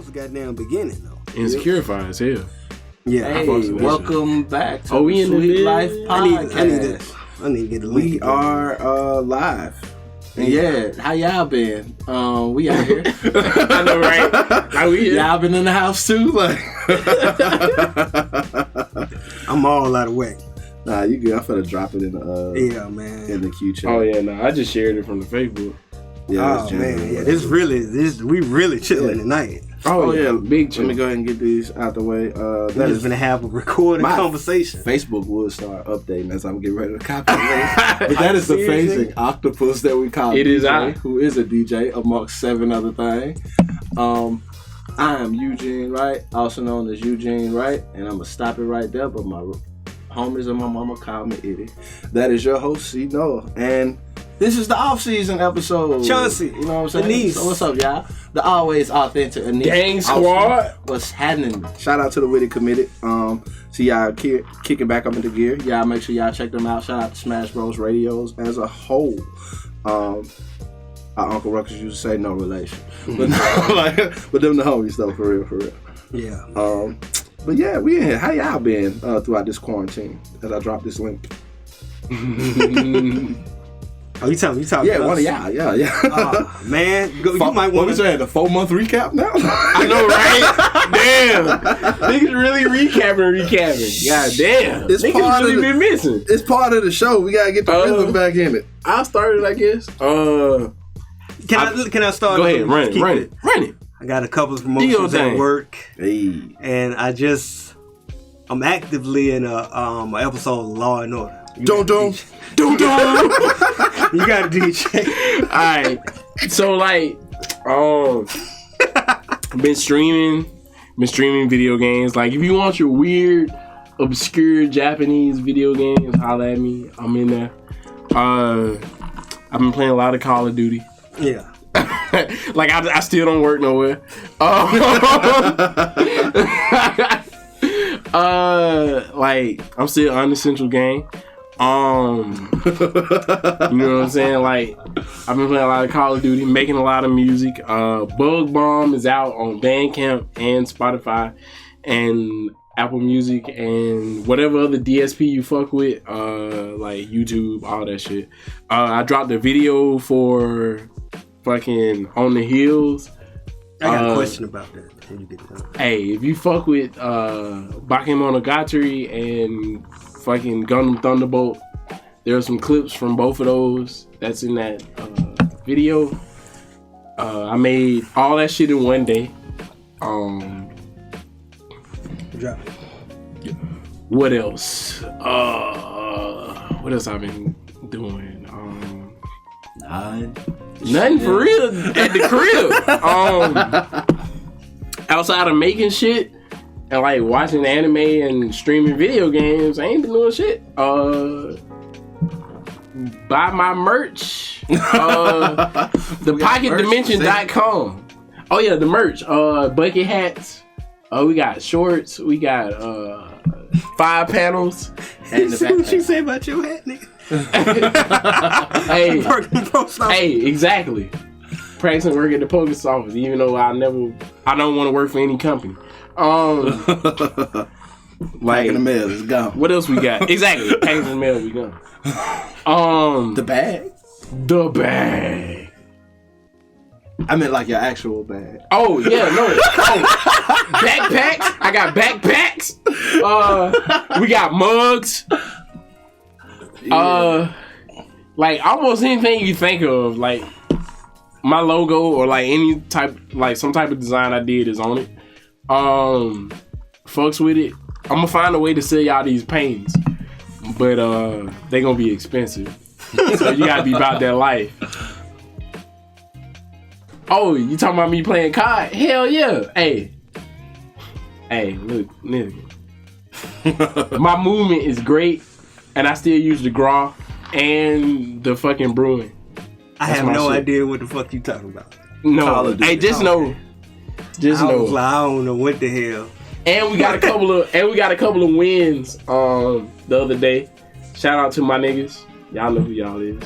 was the goddamn beginning, though. Insecure fire as hell. Yeah. Hey, welcome back to we the in the Sweet bed? Life podcast. I need to get the link. We are live. Yeah, how y'all been? We out here. I know, right? How we here? Y'all been in the house too? Like, I'm all out of whack. nah, you good. I'm finna drop it in the Yeah, man. in the Q chat. Oh yeah, no, I just shared it from the Facebook. Yeah, Oh man, yeah, we really chilling tonight. Oh yeah, big Let chill. me go ahead and get these out the way. We're That just is gonna have a recorded my conversation. Facebook will start updating as I'm getting ready to copy it. But that is the phasing octopus that we call It DJ, is I. who is a DJ amongst 7 other things. I am Eugene Wright, also known as Eugene Wright, and I'm gonna stop it right there. But my homies and my mama call me Itty. That is your host, C Noah, and this is the off-season episode. Chauncey, you know what I'm saying? Annise. So what's up, y'all? The always authentic Annise. Gang squad. What's happening? Shout out to the Whitted Committed. See y'all kicking back up into gear. Y'all make sure y'all check them out. Shout out to Smash Bros Radios as a whole. Our Uncle Ruckus used to say no relation, but but them the homies though, for real. Yeah. But yeah, we in here. How y'all been throughout this quarantine? As I drop this link. Oh, you talking? Yeah, one of y'all. Yeah. Man, you might want to say the 4-month recap now. I know, right? Damn, niggas really recapping. God damn, It's niggas part of really the- been missing. It's part of the show. We gotta get the rhythm back in it. I started, I guess. Can I start? Go ahead, run it. I got a couple of promotions at work, Hey. and I'm actively in a episode of Law and Order. Don't. You got a DJ. Alright. So like, been streaming video games. Like if you want your weird, obscure Japanese video games, holla at me. I'm in there. I've been playing a lot of Call of Duty. Yeah. Like I still don't work nowhere. Like I'm still on the Central Gang. You know what I'm saying? Like I've been playing a lot of Call of Duty, making a lot of music. Bug Bomb is out on Bandcamp and Spotify and Apple Music and whatever other DSP you fuck with, like YouTube, all that shit. I dropped a video for fucking On the Hills. I got a question about that. When you get done. Hey, if you fuck with Bakemonogatari and fucking Gundam Thunderbolt, there are some clips from both of those that's in that video. I made all that shit in one day. Drop it. What else? What else I've been doing? Nothing for real at the crib. Outside of making shit and like watching anime and streaming video games, I ain't been doing shit. Buy my merch. The PocketDimension.com. Oh yeah, the merch. Bucket hats. We got shorts. We got 5 panels. And what you say about your hat, nigga? Hey, exactly. Practicing work at the post office, even though I don't want to work for any company. Like in the mail, it's gone. What else we got? Exactly, packing the mail, we gone. The bag. I meant like your actual bag. Oh yeah, no. Backpacks. I got backpacks. We got mugs. Yeah. Like almost anything you think of, like my logo or like any type, like some type of design I did is on it. Fucks with it. I'm gonna find a way to sell y'all these paintings, but they gonna be expensive. So you gotta be about that life. Oh, you talking about me playing COD? Hell yeah. Hey, look, nigga. My movement is great, and I still use the Graw and the fucking brewing. I have no idea what the fuck you talking about. No, hey, just know. Just know. I don't know what the hell. And we got a couple of wins the other day. Shout out to my niggas. Y'all know who y'all is.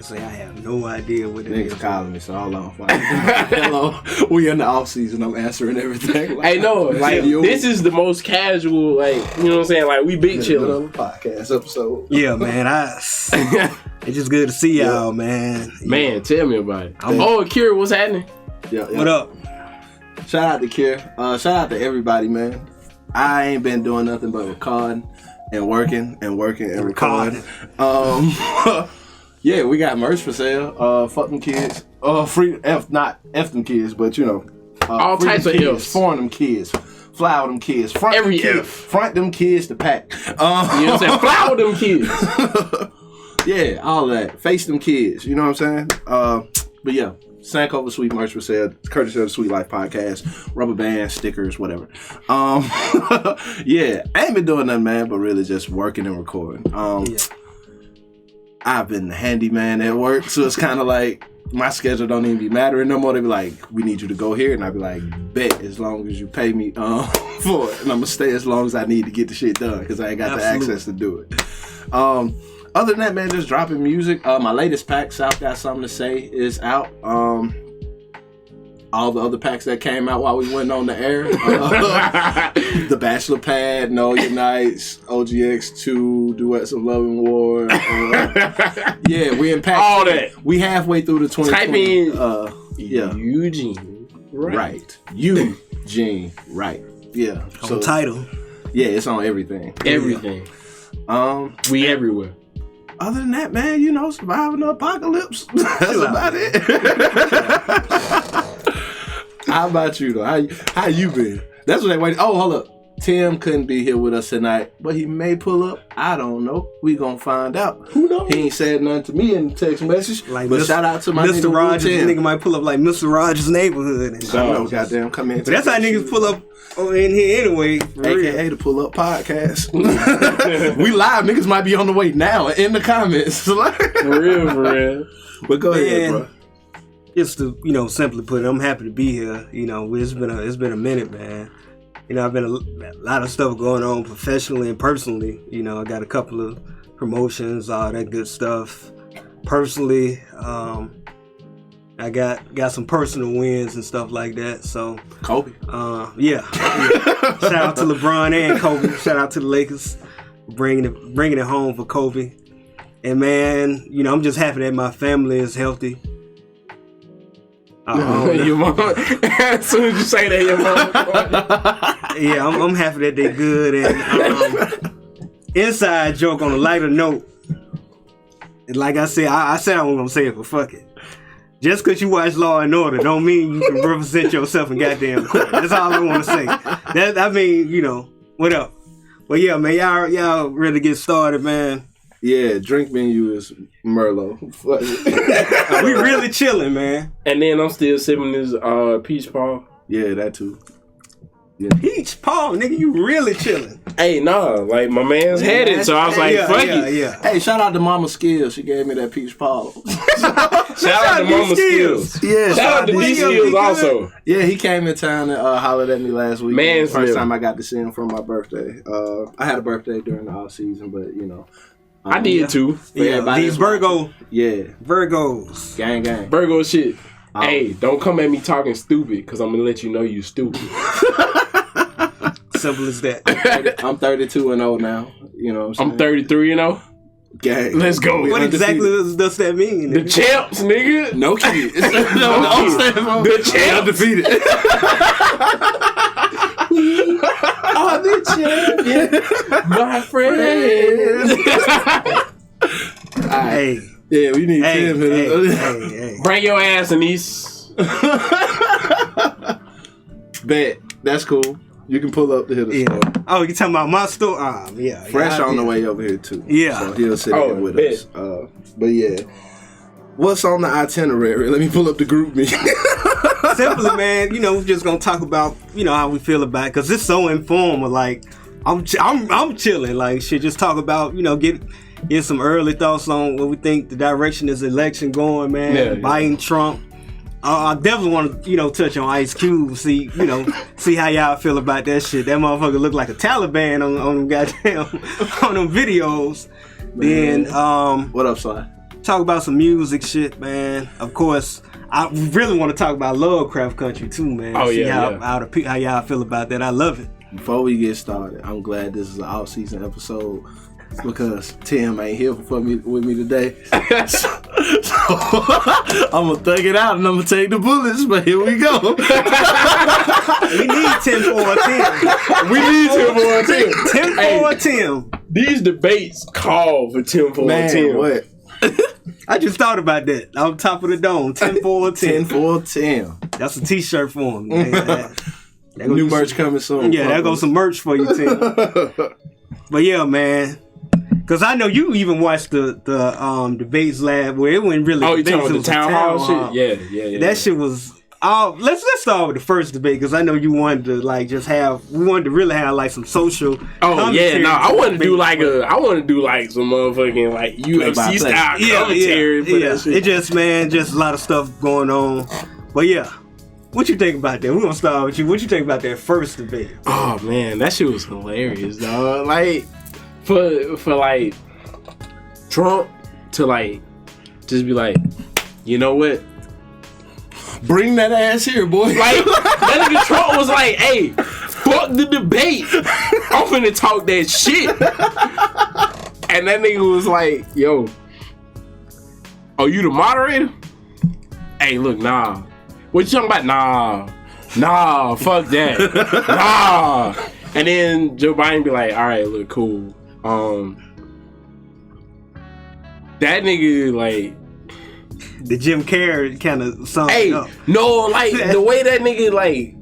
Say I have no idea what it is. Niggas calling me, so hold on. Hello, we in the off season. I'm answering everything. Hey, no, like this is the most casual, like you know what I'm saying. Like we big chilling podcast episode. Yeah, man. It's just good to see y'all, man. Man, tell me about it. Kira, what's happening? Yeah. What up? Shout out to Kira. Shout out to everybody, man. I ain't been doing nothing but recording and working and recording. Yeah, we got merch for sale. Fuck them kids. Free not F them kids, but you know. All types of kids, F's. Foreign them kids. Flower them kids. Front Every them kids. F. Front them kids to pack. You know what I'm saying? Flower them kids. Yeah, all of that. Face them kids. You know what I'm saying? But yeah, Sankofa Suite merch for sale. Courtesy of the Sweet Life Podcast. Rubber bands, stickers, whatever. Yeah, I ain't been doing nothing, man, but really just working and recording. I've been the handyman at work, so it's kind of like my schedule don't even be mattering no more. They be like, we need you to go here, and I be like, bet, as long as you pay me for it, and I'm gonna stay as long as I need to get the shit done because I ain't got the access to do it. Other than that, man, just dropping music. My latest pack, South Got Something to Say, is out. All the other packs that came out while we went on the air. The Bachelor Pad, Know Your Nights, OGX2, Duets of Love and War. Yeah, we in pack. All that. We halfway through the 2020. Type in Eugene. Right. Eugene. Right. Yeah. So title. Yeah, it's on everything. Everything. We everywhere. Other than that, man, you know, surviving the apocalypse. That's about it. How about you though? How you been? That's what they waited. Oh, hold up. Tim couldn't be here with us tonight, but he may pull up. I don't know. We gonna find out. Who knows? He ain't said nothing to me in the text message. Like but shout out to my Mr. nigga Rogers. Tim. Nigga might pull up like Mr. Rogers' neighborhood. And I know, goddamn, come in. But that's how niggas pull up in here anyway. AKA the Pull Up Podcast. We live. Niggas might be on the way now in the comments. For real. But go ahead, bro. Just to, you know, simply put it, I'm happy to be here. You know, it's been a minute, man. You know, I've been a lot of stuff going on professionally and personally. You know, I got a couple of promotions, all that good stuff. Personally, I got some personal wins and stuff like that. So Kobe. Yeah. Shout out to LeBron and Kobe. Shout out to the Lakers for bringing it home for Kobe. And man, you know, I'm just happy that my family is healthy. Your mom. As soon as you say that, your mom. Yeah, I'm happy that they're good. And inside joke on a lighter note. Like I said, I said I wasn't gonna say it, but fuck it. Just because you watch Law and Order don't mean you can represent yourself in goddamn court. That's all I want to say. I mean, you know, what up? But yeah, man, y'all ready to get started, man. Yeah, drink menu is Merlot. We really chilling, man. And then I'm still sipping this peach paw. Yeah, that too. Yeah. Peach paw, nigga, you really chilling. Hey, nah, like my man's headed, so I was like, fuck it. Yeah. Hey, shout out to Mama Skills. She gave me that peach paw. Shout out to Mama Skills. Yeah, shout out to D Skills also. Yeah, he came in town and hollered at me last week. First time I got to see him for my birthday. I had a birthday during the off season, but you know. I did too. Yeah, these Virgos. Gang. Virgo shit. Hey, don't come at me talking stupid, because I'm going to let you know you stupid. Simple as that. I'm 32 and 0 now. You know what I'm saying? I'm 33 and 0. Gang. Let's go. What exactly does that mean? The champs, nigga. No kids. The champs. Undefeated. The champion. My friend. Hey. Yeah, we need Tim. Hey. Bring your ass, Annise. Bet. That's cool. You can pull up to hit the store. Oh, you talking about my store? Yeah. Fresh on the way over here, too. Yeah. So he'll sit there with us. But yeah. What's on the itinerary? Let me pull up the group meeting. Simply, man, you know, we're just going to talk about, you know, how we feel about it. Because it's so informal. Like, I'm chilling. Like, shit, just talk about, you know, get some early thoughts on what we think the direction is election going, man. Yeah, Biden, Trump. I definitely want to, you know, touch on Ice Cube, see how y'all feel about that shit. That motherfucker look like a Taliban on them goddamn on them videos. Man. Then what up, Sly? talk about some music shit, man. Of course, I really want to talk about Lovecraft Country too, man. Oh, See yeah, how y'all feel about that. I love it. Before we get started, I'm glad this is an out-season episode because Tim ain't here with me today. So I'm going to thug it out and I'm going to take the bullets, but here we go. We need 10 for a 10. We need 10 for a 10. 10 for a 10. These debates call for 10 for a 10. What? I just thought about that. On top of the dome. 10 for a 10. 10 for a 10. That's a t-shirt for him. New merch coming soon. Yeah, there goes some merch for you, Tim. But yeah, man. Because I know you even watched the debates lab where it wasn't really. Oh, you talking about the town hall shit? Yeah. That shit was. Let's start with the first debate because I know you wanted to like just really have like some social. Oh yeah, no, I want to do like some motherfucking like UFC style commentary. Yeah. It just a lot of stuff going on. But yeah, what you think about that? We're gonna start with you. What you think about that first debate? Oh man, that shit was hilarious, dog. Like for like Trump to like just be like, you know what? Bring that ass here, boy. Like, that nigga Trump was like, hey, fuck the debate. I'm finna talk that shit. And that nigga was like, yo, oh, you the moderator? Hey, look, nah. What you talking about? Nah, fuck that. Nah. And then Joe Biden be like, all right, look, cool. That nigga, like, the Jim Carrey kind of song. Hey, no, like the way that nigga like,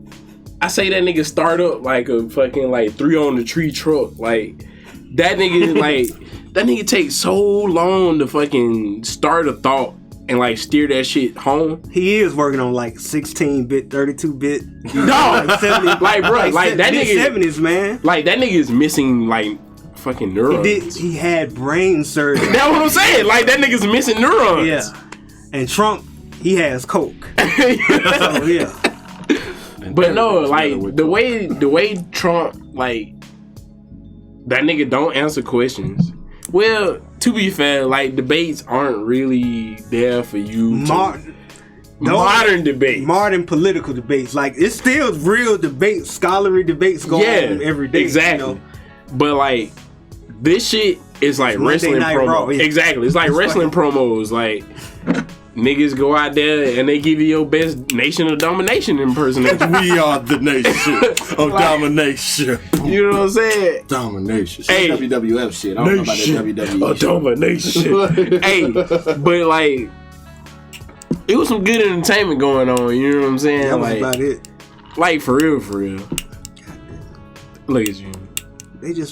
I say that nigga start up like a fucking like 3 on the tree truck. Like that nigga like that nigga takes so long to fucking start a thought and like steer that shit home. He is working on like 16-bit, 32-bit. No, like 70, like bro, like that nigga 70s, man. Like that nigga is missing like fucking neurons. He had brain surgery. That's what I'm saying. Like that nigga's missing neurons. Yeah. And Trump, he has coke. So, yeah. But no, like the way Trump, like that nigga don't answer questions. Well, to be fair, like debates aren't really there for you. Modern debates, modern political debates. Like it's still real debates, scholarly debates going on every day. Exactly. You know? But like this shit is like wrestling promo. Raw, yeah. Exactly. It's like wrestling promos. Like niggas go out there and they give you your best Nation of Domination impersonation. We are the nation of domination. You know what I'm saying? Domination. Hey, WWF shit. I don't know about that WWE shit. Domination. Hey, but like, it was some good entertainment going on. You know what I'm saying? That was like, about it. Like for real. Look at you.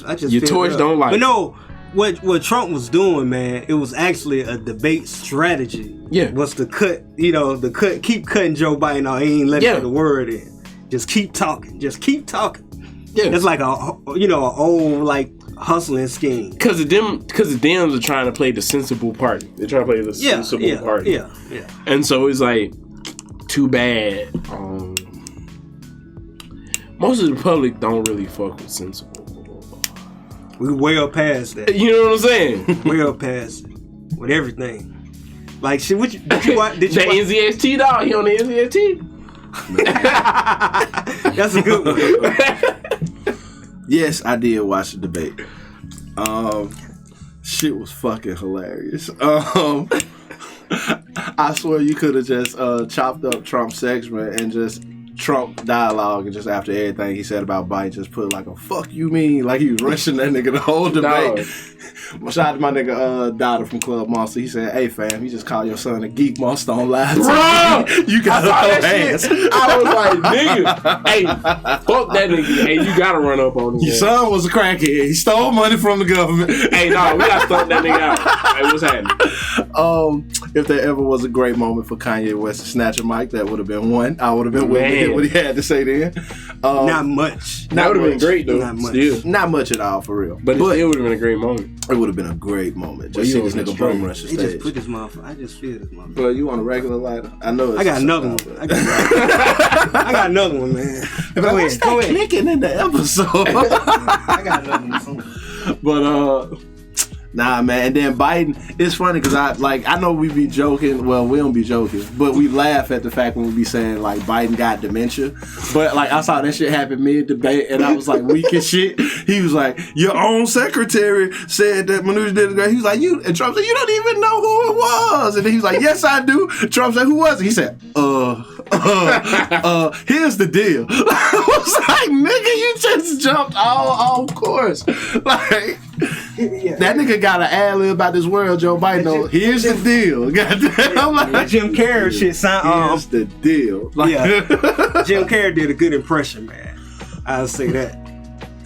I just your torch don't like. But no. What Trump was doing, man, it was actually a debate strategy. Yeah. Was to keep cutting Joe Biden off. He ain't letting the word in. Just keep talking. Yeah. It's like an old like hustling scheme. Because the Dems are trying to play the sensible party. They're trying to play the sensible party. Yeah. And so it's like, too bad. Most of the public don't really fuck with sensible. We way up past that. You know what I'm saying? Way up past it. With everything. Like, shit, did you watch? NZXT, dog? He on the NZXT? That's a good one. Yes, I did watch the debate. Shit was fucking hilarious. I swear you could have just chopped up Trump's segment and just Trump dialogue, and just after everything he said about Biden, just put like a fuck you mean, like he was rushing that nigga the whole debate. Shout out to my nigga Dada from Club Monster. He said, hey fam, you just called your son a geek monster on live. Bro, you got that hands. I was like, nigga, hey, fuck that nigga. Hey, you gotta run up on him. Your son was a crackhead. He stole money from the government. Hey, nah, we gotta stomp that nigga out. Hey, what's happening? If there ever was a great moment for Kanye West to snatch a mic, that would have been one. I would have been waiting to hear what he had to say then. Not much. That would have been great though. Not much. Still. Not much at all, for real. But it still would have been a great moment. It would have been a great moment. Just see this nigga bum rush the He stage. just put this motherfucker. I just feel this motherfucker. Well, you want a regular lighter? I know it's I got another one. I got another one, man. Go ahead. Clicking in the episode. I got another one. But Nah, man. And then Biden, it's funny because I know we be joking. Well, we don't be joking, but we laugh at the fact when we be saying like Biden got dementia. But like I saw that shit happen mid-debate, and I was like weak as shit. He was like, your own secretary said that Mnuchin did it great. He was like, and Trump said, you don't even know who it was. And then he was like, yes, I do. Trump said, who was it? He said, here's the deal. I was like, nigga, you just jumped all course. Like, that nigga got an ad-lib about this world, Joe Biden. No, here's the deal. Goddamn, like, Jim Carrey shit. Here's the deal. Like, Jim Carrey did a good impression, man. I'll say that.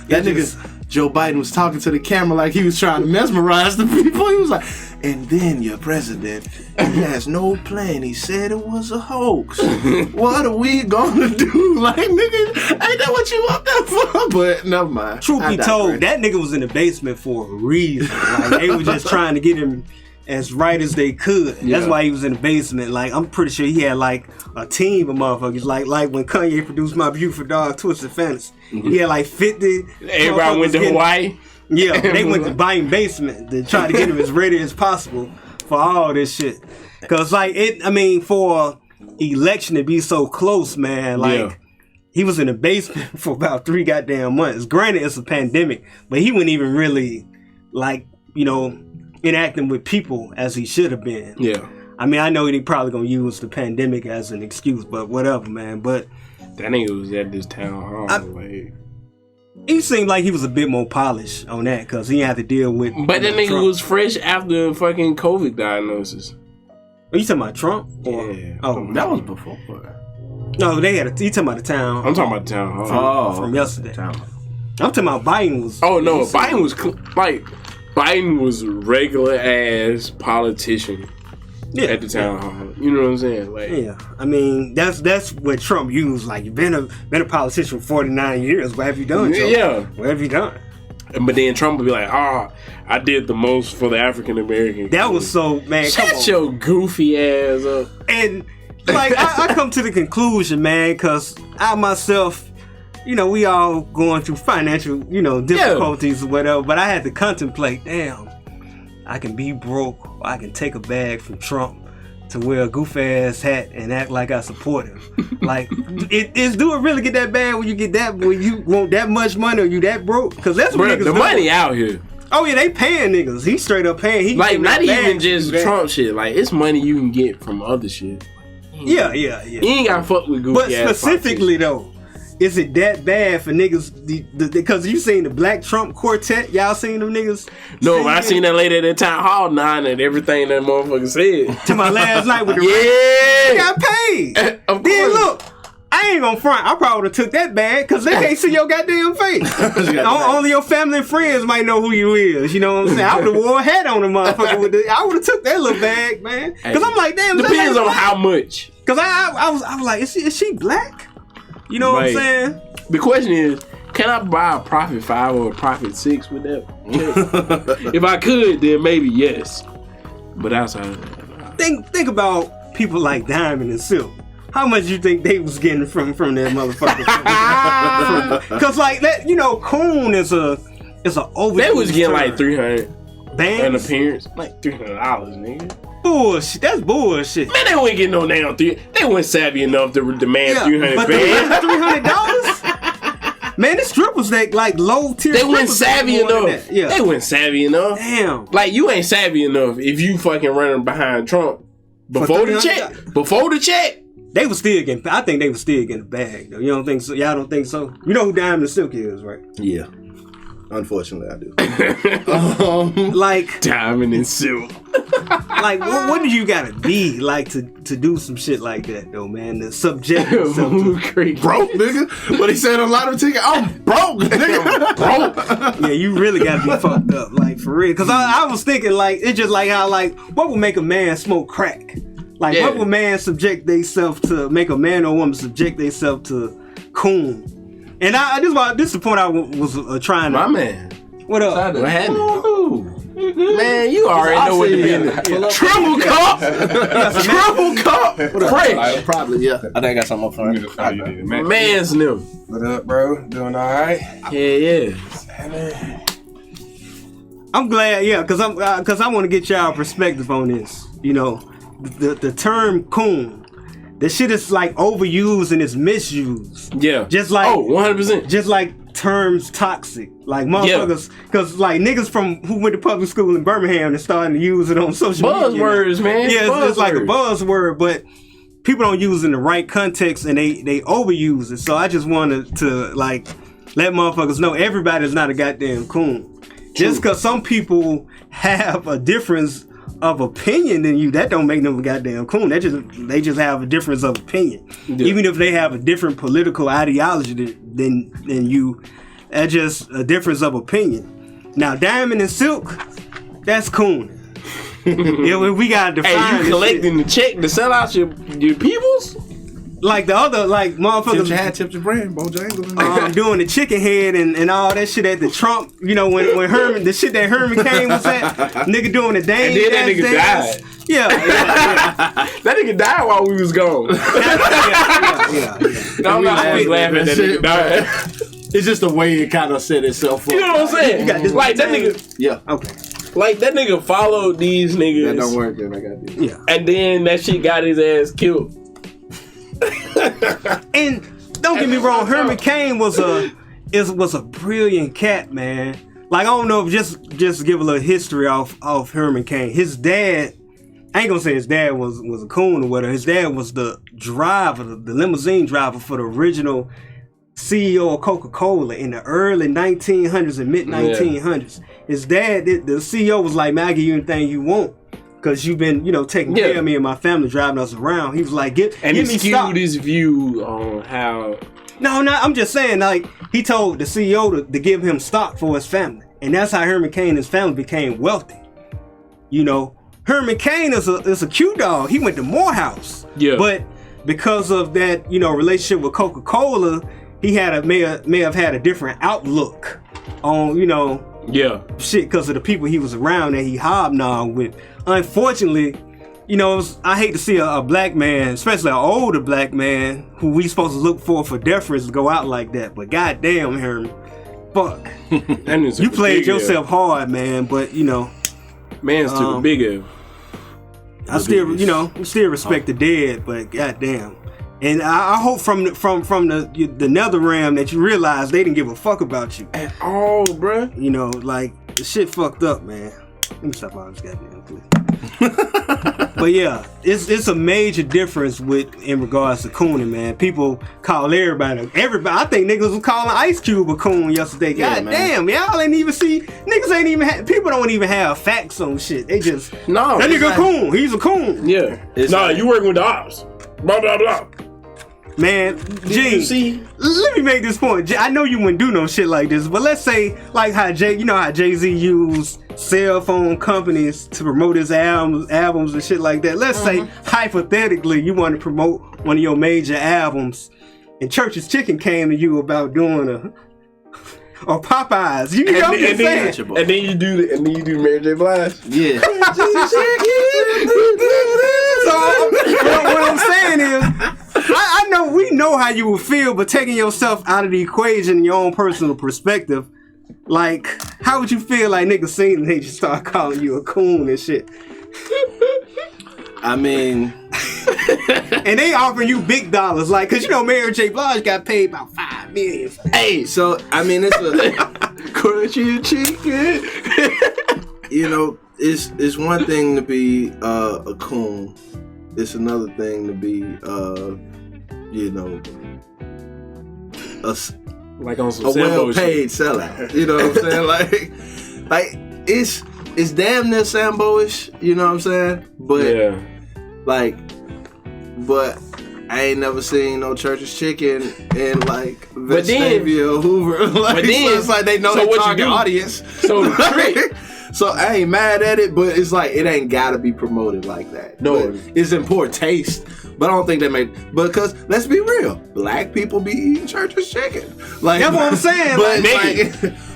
That nigga, Joe Biden was talking to the camera like he was trying to mesmerize the people. He was like, and then your president, he has no plan. He said it was a hoax. What are we gonna do? Like, nigga, ain't that what you up there for? But never mind. Truth be told, that nigga was in the basement for a reason. Like, they were just trying to get him as right as they could. Yeah. That's why he was in the basement. Like, I'm pretty sure he had like a team of motherfuckers. Like when Kanye produced My Beautiful Dark Twisted Fantasy. He had like 50. Everybody went to Hawaii. Yeah, they went to Biden basement to try to get him as ready as possible for all this shit. Cause like for election to be so close, man, like he was in the basement for about 3 goddamn months. Granted, it's a pandemic, but he wasn't even really like, interacting with people as he should have been. Yeah. I mean, I know he probably gonna use the pandemic as an excuse, but whatever, man. But that nigga was at this town hall. He seemed like he was a bit more polished on that because he had to deal with. But that nigga Trump. was fresh after fucking COVID diagnosis. Are you talking about Trump? Yeah. Oh, that was before. No, they had. You talking about the town? I'm talking about the town hall. From yesterday. I'm talking about Biden was. Oh no, Biden was regular ass politician. Yeah, at the town hall. You know what I'm saying? Like, yeah, I mean that's what Trump used. Like, you've been a politician for 49 years. What have you done, Joe? Yeah, what have you done? But then Trump would be like, I did the most for the African American. That was so, man. Shut your goofy ass up. And like I come to the conclusion, man, because I myself, we all going through financial, difficulties or whatever. But I had to contemplate, damn, I can be broke, or I can take a bag from Trump to wear a goof ass hat and act like I support him. Like, do it really get that bad when you want that much money or you that broke? Because that's what niggas the do. Money out here. Oh yeah, they paying niggas. He straight up paying. He like not even just Trump shit. Like, it's money you can get from other shit. Yeah. You ain't gotta fuck with goofy ass. But specifically though, is it that bad for niggas? Because you seen the Black Trump Quartet? Y'all seen them niggas? No, but I seen that lady at the town hall nodding at everything that motherfucker said. To my last night with the yeah, he got paid. Of then course. look, I ain't gonna front. I probably would've took that bag because they can't see your goddamn face. Only your family and friends might know who you is. You know what I'm saying? I would've wore a hat on the motherfucker. I would've took that little bag, man. Because I'm like, damn. Depends on how much. Because I was like, is she black? You know what I'm saying? The question is, can I buy a Profit 5 or a Profit 6 with that check? If I could, then maybe yes. But outside of that, think about people like Diamond and Silk. How much you think they was getting from that motherfucker? Because like that, Coon is a over. They was getting like 300 bands an appearance, like $300, nigga. Bullshit. That's bullshit. Man, they wouldn't get no damn They weren't savvy enough to demand 300 bands. $300? Man, the strippers that like low tier. They weren't savvy enough. Yeah. They weren't savvy enough. Damn. Like, you ain't savvy enough if you fucking running behind Trump before the check. Before the check. They was still getting. I think they was still getting a bag though. You don't think so? Y'all don't think so? You know who Diamond and Silk is, right? Yeah. Unfortunately, I do. Like Diamond and Silk. Like, what do you gotta be like to do some shit like that though, man? The subject yourself to broke, nigga. But he said a lot of tickets. I'm broke, nigga. Broke. Yeah, you really gotta be fucked up, like for real. Cause I was thinking like it's just like how like what would make a man smoke crack? Like what would man subject theyself to? Make a man or woman subject theyself to coon? And this is the point I was trying to. My man. What up? What happened? Man, you already know what to do. Triple cup. Triple cup. Fresh. Probably, yeah. I think I got something up front. Man's new. What up, bro? Doing all right? Yeah. I'm glad, yeah, because I want to get y'all perspective on this. You know, the term coon, the shit is like overused and it's misused. Yeah. Just like 100%. Just like terms toxic, like motherfuckers, because like niggas who went to public school in Birmingham and starting to use it on social media. Buzzwords, man. Yeah, it's like a buzzword, but people don't use it in the right context and they overuse it. So I just wanted to like let motherfuckers know everybody's not a goddamn coon. Just because some people have a difference of opinion than you, that don't make them a goddamn coon. They just have a difference of opinion. Yeah. Even if they have a different political ideology than you, that's just a difference of opinion. Now, Diamond and Silk, that's coon. Yeah, we gotta define. Hey, you collecting the check to sell out your peoples? Like the other, like motherfuckers. Tip your hat, tip your brand, Bojangles. Doing the chicken head and all that shit at the Trump, you know, when Herman, the shit that Herman Cain was at, nigga doing the dance. And then that nigga died. Yeah. That nigga died while we was gone. Yeah. I'm always laughing at that nigga died. It's just the way it kind of set itself up. You know what I'm saying? Like that nigga. Yeah. Okay. Like that nigga followed these niggas. That don't work then, I got this. Yeah. And then that shit got his ass killed. And don't get me wrong, Herman Cain was a brilliant cat, man. Like I don't know if just give a little history off Herman Cain. His dad, I ain't gonna say his dad was a coon or whatever. His dad was the driver, the limousine driver for the original CEO of Coca-Cola in the early 1900s and mid 1900s. Yeah. His dad, the CEO was like, man, I'll give you anything you want. Because you've been, taking care of me and my family, driving us around. He was like, give me stock. skewed his view on how... No, I'm just saying, like, he told the CEO to give him stock for his family. And that's how Herman Cain and his family became wealthy. Herman Cain is a cute dog. He went to Morehouse. Yeah. But because of that, relationship with Coca-Cola, he may have had a different outlook on, shit because of the people he was around that he hobnobbed with. Unfortunately, I hate to see a black man, especially an older black man, who we supposed to look for deference to go out like that. But goddamn, Herman, fuck. You played yourself hard, man. But man's took a bigger. I still respect the dead, but goddamn. And I hope from the nether realm that you realize they didn't give a fuck about you at all, bruh. Like the shit fucked up, man. Let me stop all this goddamn clip. But yeah, it's a major difference in regards to cooning, man. People call everybody. I think niggas was calling Ice Cube a coon yesterday. God damn, y'all ain't even see. Niggas ain't even people don't even have facts on shit. They just that nigga coon. He's a coon. Yeah. You working with the ops. Blah blah blah. Man, Gene, let me make this point. I know you wouldn't do no shit like this, but let's say like how Jay-Z used cell phone companies to promote his albums and shit like that. Let's say hypothetically you want to promote one of your major albums, and Church's Chicken came to you about doing or Popeyes. You know what I'm saying? And then you do Mary J. Blige. Yeah. So what I'm saying is, I know we know how you would feel, but taking yourself out of the equation in your own personal perspective, like how would you feel like niggas seen and they just start calling you a coon and shit? I mean, and they offering you big dollars, like, cause Mary J. Blige got paid about $5 million. Hey, so I mean, it's a crunchy chicken. It's one thing to be a coon. It's another thing to be, like on some a well-paid sellout. You know what I'm saying? Like it's damn near Sambo-ish. You know what I'm saying? But but I ain't never seen no Church's Chicken in like Vestavia, Hoover. Like, so it's like they know their target audience. So the trick. So I ain't mad at it, but it's like it ain't gotta be promoted like that. No, it's in poor taste. But I don't think because let's be real, black people be eating Church's Chicken. Like that's what I'm saying.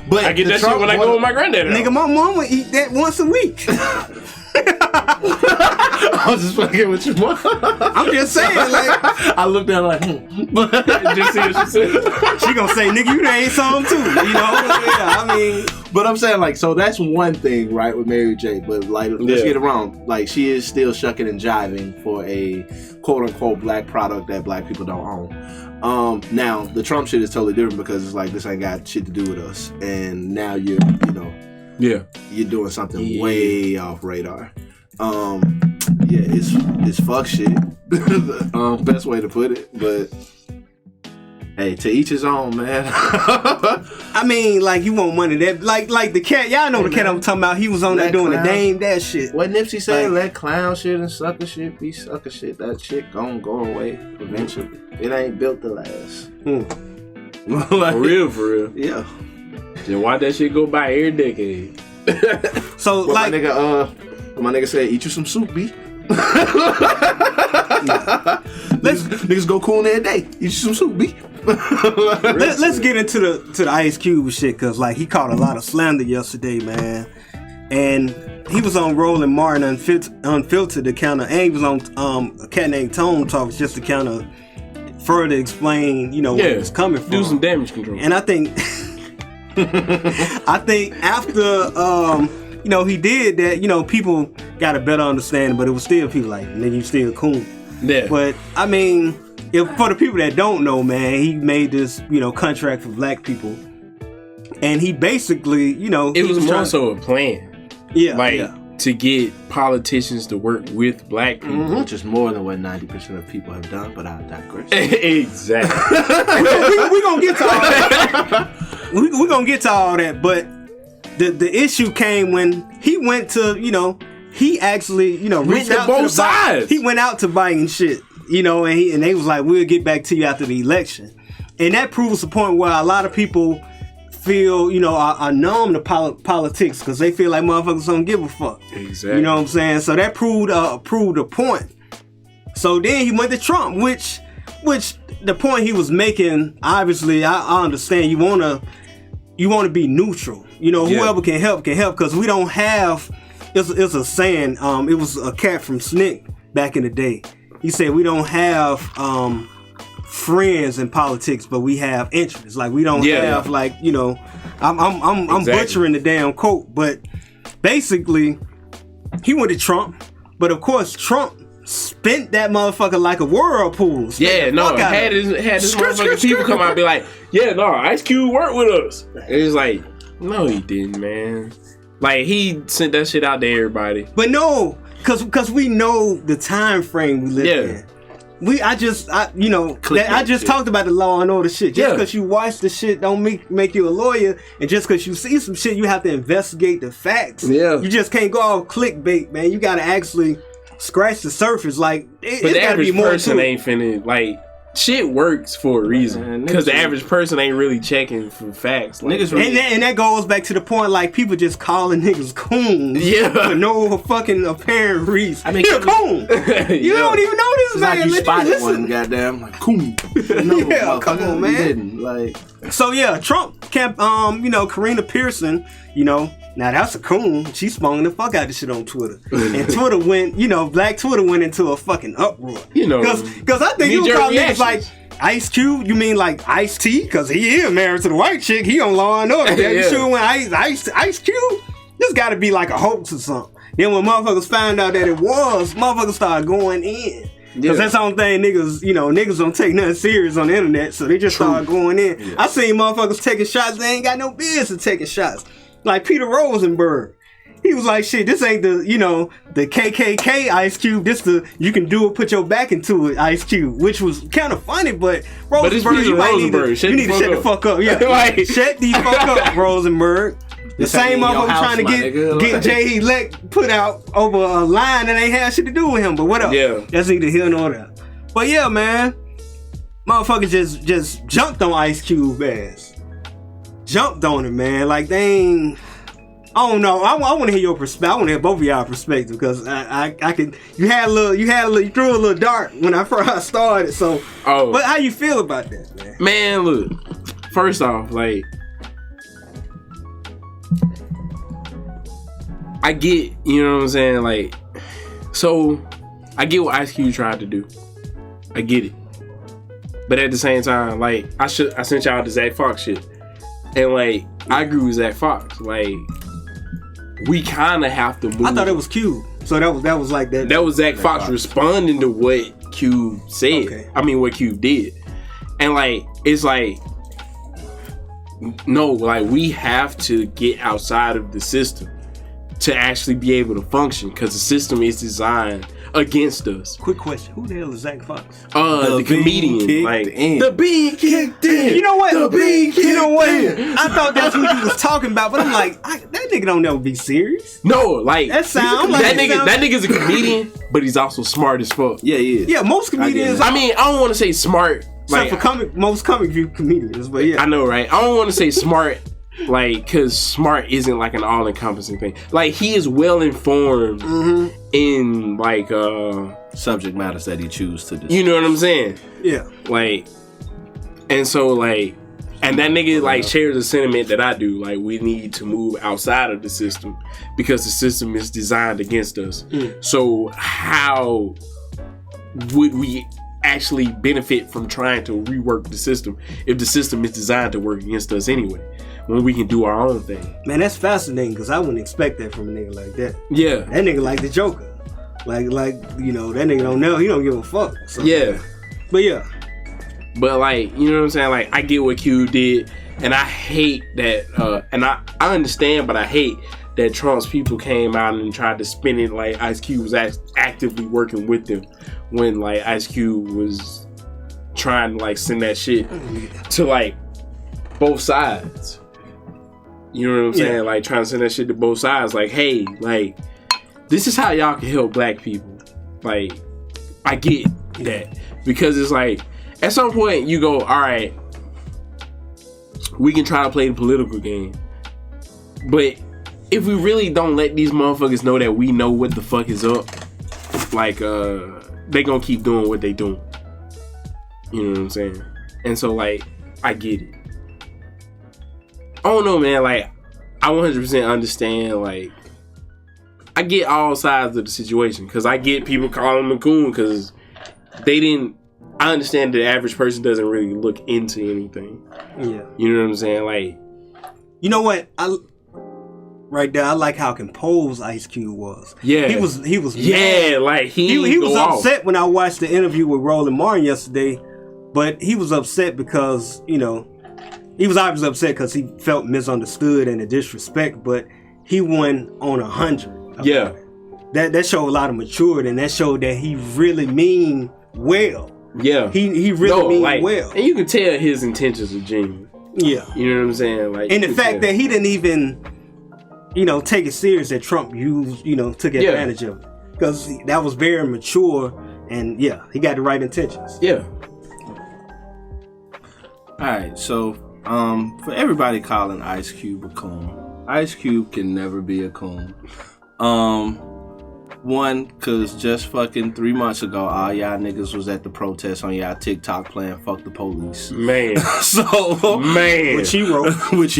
But I get that shit when I go with my granddad. Nigga, my mama eat that once a week. I was just fucking with your mom. I'm just saying, like I looked at her like, just see what she said. She gonna say, nigga, you done ate some too. Yeah, I mean. But I'm saying, like, so that's one thing, right, with Mary J. But, like, let's get it wrong. Like, she is still shucking and jiving for a quote-unquote black product that black people don't own. Now, the Trump shit is totally different because it's like, this ain't got shit to do with us. And now you're doing something way off radar. It's fuck shit. Best way to put it, but hey, to each his own, man. I mean, like, you want money that, like the cat, y'all know the cat I'm talking about. He was on there doing the Dame that shit. What Nipsey said, let clown shit and sucker shit be sucker shit. That shit gon' go away eventually. It ain't built to last. Like, for real. Yeah. Then why that shit go by every decade? So, well, like, my nigga said, eat you some soup, B. Niggas go cool every day. Eat you some soup, B. Let's get into the Ice Cube shit, cause like he caught a lot of slander yesterday, man. And he was on Roland Martin Unfiltered to kind of, and he was on a cat named Tone Talks just to kind of further explain, where it was coming from. Do some damage control. And I think after he did that, people got a better understanding, but it was still people like, nigga, you still cool. Yeah. But I mean, for the people that don't know, man, he made this, contract for black people. And he basically, it was more so a plan. Yeah. To get politicians to work with black people. Mm-hmm. Which is more than what 90% of people have done, but I'll digress. Exactly. We're going to get to all that. We're going to get to all that. But the issue came when he went to, he actually, reached out to both sides. He went out to Biden and shit, and they was like, we'll get back to you after the election. And that proves the point where a lot of people feel, are numb to politics because they feel like motherfuckers don't give a fuck. Exactly. You know what I'm saying? So that proved a point. So then he went to Trump, which the point he was making, obviously, I understand you want to be neutral. Whoever can help because we don't have. It's a saying. It was a cat from Snick back in the day. He said we don't have friends in politics, but we have interests. Like we don't have like I'm butchering the damn quote, but basically he went to Trump. But of course Trump spent that motherfucker like a whirlpool. Had this motherfucking people come out and be like, Ice Cube worked with us. It's like, no, he didn't, man. Like, he sent that shit out to everybody. But no, because we know the time frame we live in. I just talked about the Law and Order shit. Just because you watch the shit don't make you a lawyer, and just because you see some shit, you have to investigate the facts. Yeah. You just can't go off clickbait, man. You gotta actually scratch the surface. Like, but the average person ain't finna, like, shit works for a reason, because the average person ain't really checking for facts. Like, niggas really, and that goes back to the point, like, people just calling niggas coons for no fucking apparent reason. I mean, you're a coon. You don't even know this, man. Like you spotted one, goddamn, like coon. No, come on, man. Didn't, like. So Trump kept, Karina Pearson, now that's a coon. She spun the fuck out of this shit on Twitter. And Twitter went, Black Twitter went into a fucking uproar. Because I think you call niggas like Ice Cube, you mean like Ice-T? Because he is married to the white chick. He on Law and Order. You sure when Ice Cube? This got to be like a hoax or something. Then when motherfuckers found out that it was, motherfuckers started going in. Because that's the only thing niggas don't take nothing serious on the internet. So they just started going in. Yeah. I seen motherfuckers taking shots. They ain't got no business taking shots. Like Peter Rosenberg. He was like, shit, this ain't the KKK Ice Cube. This you can do it, put your back into it, Ice Cube. Which was kind of funny, but Rosenberg, you need to shut the fuck up. Yeah, like, shut the fuck up, Rosenberg. The same motherfucker trying to get Jay Elect put out over a line that ain't had shit to do with him, but whatever. Yeah. That's neither here nor there. But yeah, man. Motherfucker just jumped on Ice Cube ass. Jumped on it, man. Like they ain't. I don't know. I want to hear your perspective. I want to hear both of y'all perspective because I could. You threw a little dart when I first started. So, but how you feel about that, man? Man, look. First off, like, I get, you know what I'm saying, like, so I get what Ice Cube tried to do. I get it. But at the same time, like, I sent y'all the Zach Fox shit. And like, I agree with Zach Fox. Like, we kind of have to move. I thought it was Cube. So that was like that. That was Zach Fox responding to what Cube said. Okay. I mean, what Cube did. And like, it's like, no, like, we have to get outside of the system to actually be able to function, because the system is designed against us. Quick question: who the hell is Zach Fox? The comedian, like the bean kicked in. You know what? The bean kicked in. I thought that's what you was talking about, but I'm like, that nigga don't never be serious. No, like That sound like that nigga's a comedian, but he's also smart as fuck. Yeah, he is. Yeah, most comedians. I mean, I don't want to say smart, like for most comic view comedians, but yeah, I know, right? I don't want to say smart, like, because smart isn't like an all-encompassing thing. Like, he is well informed in like subject matters that he chooses to discuss. you know what I'm saying? yeah. Like, and so like, and that nigga like shares the sentiment that I do. Like, we need to move outside of the system because the system is designed against us. So how would we actually benefit from trying to rework the system if the system is designed to work against us anyway, when we can do our own thing? Man, that's fascinating because I wouldn't expect that from a nigga like that. Yeah. That nigga like the Joker. Like you know, that nigga don't know. He don't give a fuck. So. Yeah. But yeah. But like, you know what I'm saying? Like, I get what Q did, and I hate that, and I understand, but I hate that Trump's people came out and tried to spin it like Ice Cube was actively working with them, when like Ice Cube was trying to like send that shit to like both sides. You know what I'm saying? Like, trying to send that shit to both sides. Like, hey, like, this is how y'all can help black people. Like, I get that, because it's like, at some point you go, all right, we can try to play the political game, but if we really don't let these motherfuckers know that we know what the fuck is up, like, they gonna keep doing what they doing. You know what I'm saying? And so, like, I get it. I don't know, man. Like, I 100% understand. Like, I get all sides of the situation, because I get people calling them a coon because they didn't. I understand the average person doesn't really look into anything. Yeah. You know what I'm saying? Like, you know what? Right there, I like how composed Ice Cube was. Yeah. He was yeah, mad. like he was upset when I watched the interview with Roland Martin yesterday, but he was upset because, you know, he was obviously upset because he felt misunderstood and the disrespect, but he won on 100. Yeah. That showed a lot of maturity, and that showed that he really mean well. Yeah. He really mean well. And you can tell his intentions are genuine. Yeah. You know what I'm saying? Like, and the fact that he didn't even, you know, take it serious that Trump used, you know, took advantage of it. Because that was very mature, and yeah, he got the right intentions. Yeah. Alright, so for everybody calling Ice Cube a coon, Ice Cube can never be a coon. One, because just fucking 3 months ago, all y'all niggas was at the protest on y'all TikTok playing Fuck the Police. Man. So, man. Which he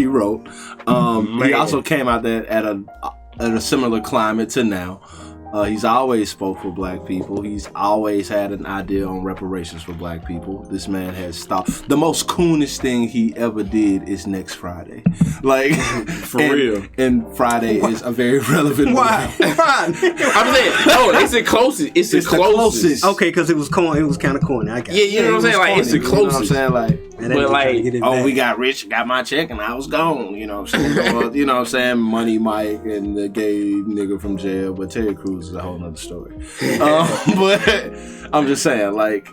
wrote. He also came out there at a similar climate to now. He's always spoke for black people. He's always had an idea on reparations for black people. This man has stopped. The most coonest thing he ever did is next Friday. Like, for real. And Friday is a very relevant Why? I'm saying, no, it's the closest. It's the closest. Okay, because it was corny. It was kind of corny. I got it. You know what I'm saying? Like, it's the closest. You know what I'm saying? Like, but like, we got rich, got my check, and I was gone. You know what I'm saying? You know what I'm saying? Money Mike and the gay nigga from jail, but Terry Crews is a whole nother story. But I'm just saying, like,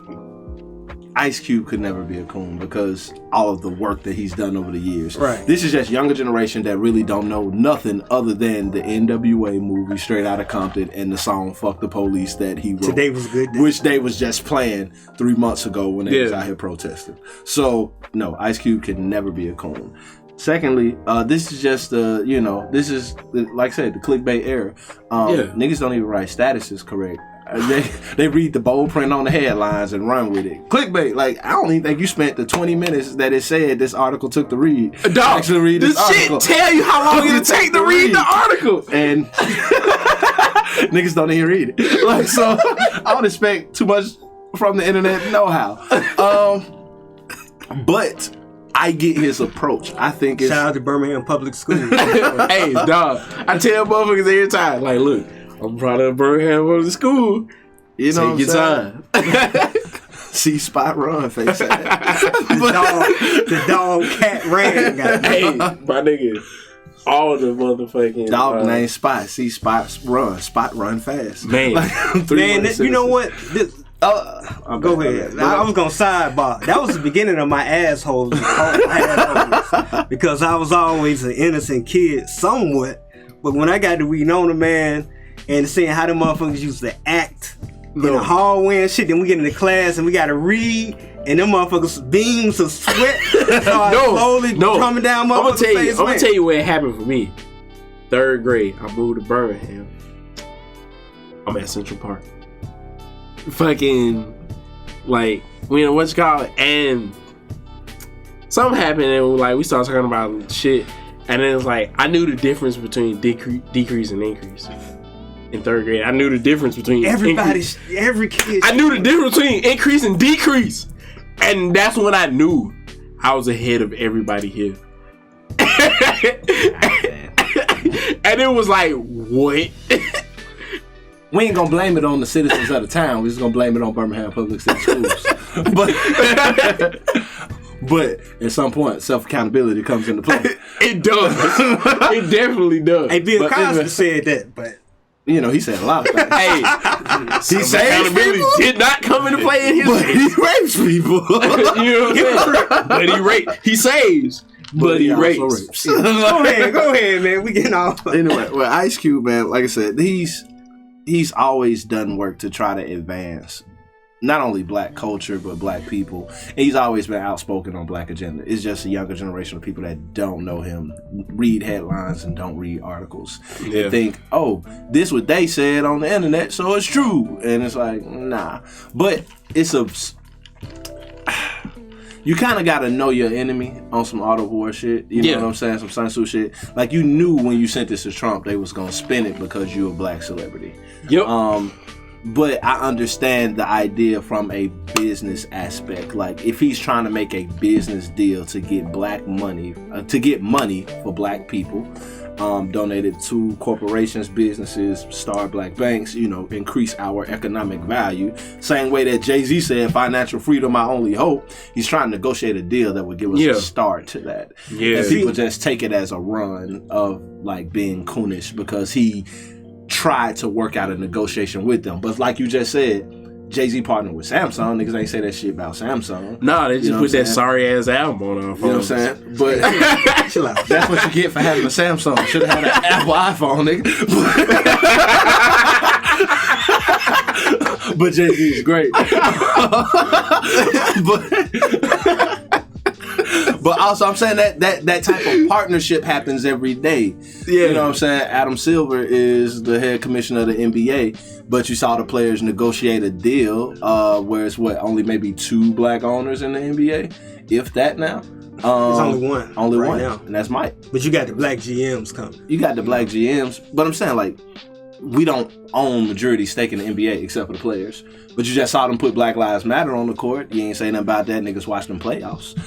Ice Cube could never be a coon because all of the work that he's done over the years. Right. This is just younger generation that really don't know nothing other than the NWA movie Straight Outta Compton and the song Fuck the Police that he wrote. Today was a good day. Which they was just playing 3 months ago when they was out here protesting. So, no, Ice Cube can never be a coon. Secondly, this is just this is, like I said, the clickbait era. Niggas don't even write statuses correct. They read the bold print on the headlines and run with it. Clickbait. Like, I don't even think you spent the 20 minutes that it said this article took to read. Dog, actually read this article. Shit tell you how long it'll take to read the article. And niggas don't even read it. Like, so I don't expect too much from the internet know-how. But I get his approach. I think it's... Shout out to Birmingham Public School. Hey, dog. I tell motherfuckers every time, like, look, I'm proud of Birmingham Public School. You know Take your time. See spot run face. The dog cat ran. Hey, my nigga. All the motherfucking dog name Spot. See Spot run fast. Man. Man, you know what? Go ahead. I was gonna sidebar. That was the beginning of my assholes because I was always an innocent kid, somewhat. But when I got to reading on the man and seeing how the motherfuckers used to act in the hallway and shit, then we get into class and we got to read, and them motherfuckers beams of sweat start slowly coming down motherfuckers' face. I'm gonna tell you what happened for me. 3rd grade, I moved to Birmingham. I'm at Central Park. Fucking, like, you know what you call it, and something happened, and like we started talking about shit, and then it's like I knew the difference between decrease and increase in 3rd grade. I knew the difference between every kid. I knew the difference between increase and decrease, and that's when I knew I was ahead of everybody here. And it was like, what? We ain't gonna blame it on the citizens of the town. We're just gonna blame it on Birmingham Public City Schools. But at some point, self-accountability comes into play. It does. It definitely does. Hey, Bill Cosby said that, but you know, he said a lot of things. Hey, he said accountability did not come into play in his but he rapes people. You know what I'm saying? But he rapes. He saves. But he rapes. Go ahead, man. We getting off. Anyway, well, Ice Cube, man, like I said, he's always done work to try to advance not only black culture, but black people. And he's always been outspoken on black agenda. It's just a younger generation of people that don't know him, read headlines and don't read articles. Yeah. And think, oh, this what they said on the internet, so it's true. And it's like, nah. But it's a... You kind of got to know your enemy on some auto war shit. You know what I'm saying? Some Sun Tzu shit. Like, you knew when you sent this to Trump, they was going to spin it because you're a black celebrity. Yep. But I understand the idea from a business aspect. Like, if he's trying to make a business deal to get black money, for black people, donated to corporations, businesses, start black banks, you know, increase our economic value. Same way that Jay-Z said, financial freedom, my only hope. He's trying to negotiate a deal that would give us a start to that. Yeah. And people just take it as a run of, like, being coonish because he tried to work out a negotiation with them. But like you just said, Jay-Z partnered with Samsung. Niggas ain't say that shit about Samsung. Nah, they just put that sorry ass album on our phone. You know what I'm saying? But that's what you get for having a Samsung. Should have had an Apple iPhone, nigga. But Jay-Z is great. But also, I'm saying that type of partnership happens every day. Yeah. You know what I'm saying? Adam Silver is the head commissioner of the NBA, but you saw the players negotiate a deal where it's only maybe 2 black owners in the NBA, if that now. There's only one. Only right one now. And that's Mike. But you got the black GMs coming. You got the black GMs, but I'm saying, like, we don't own majority stake in the NBA except for the players. But you just saw them put Black Lives Matter on the court. You ain't say nothing about that. Niggas watch them playoffs.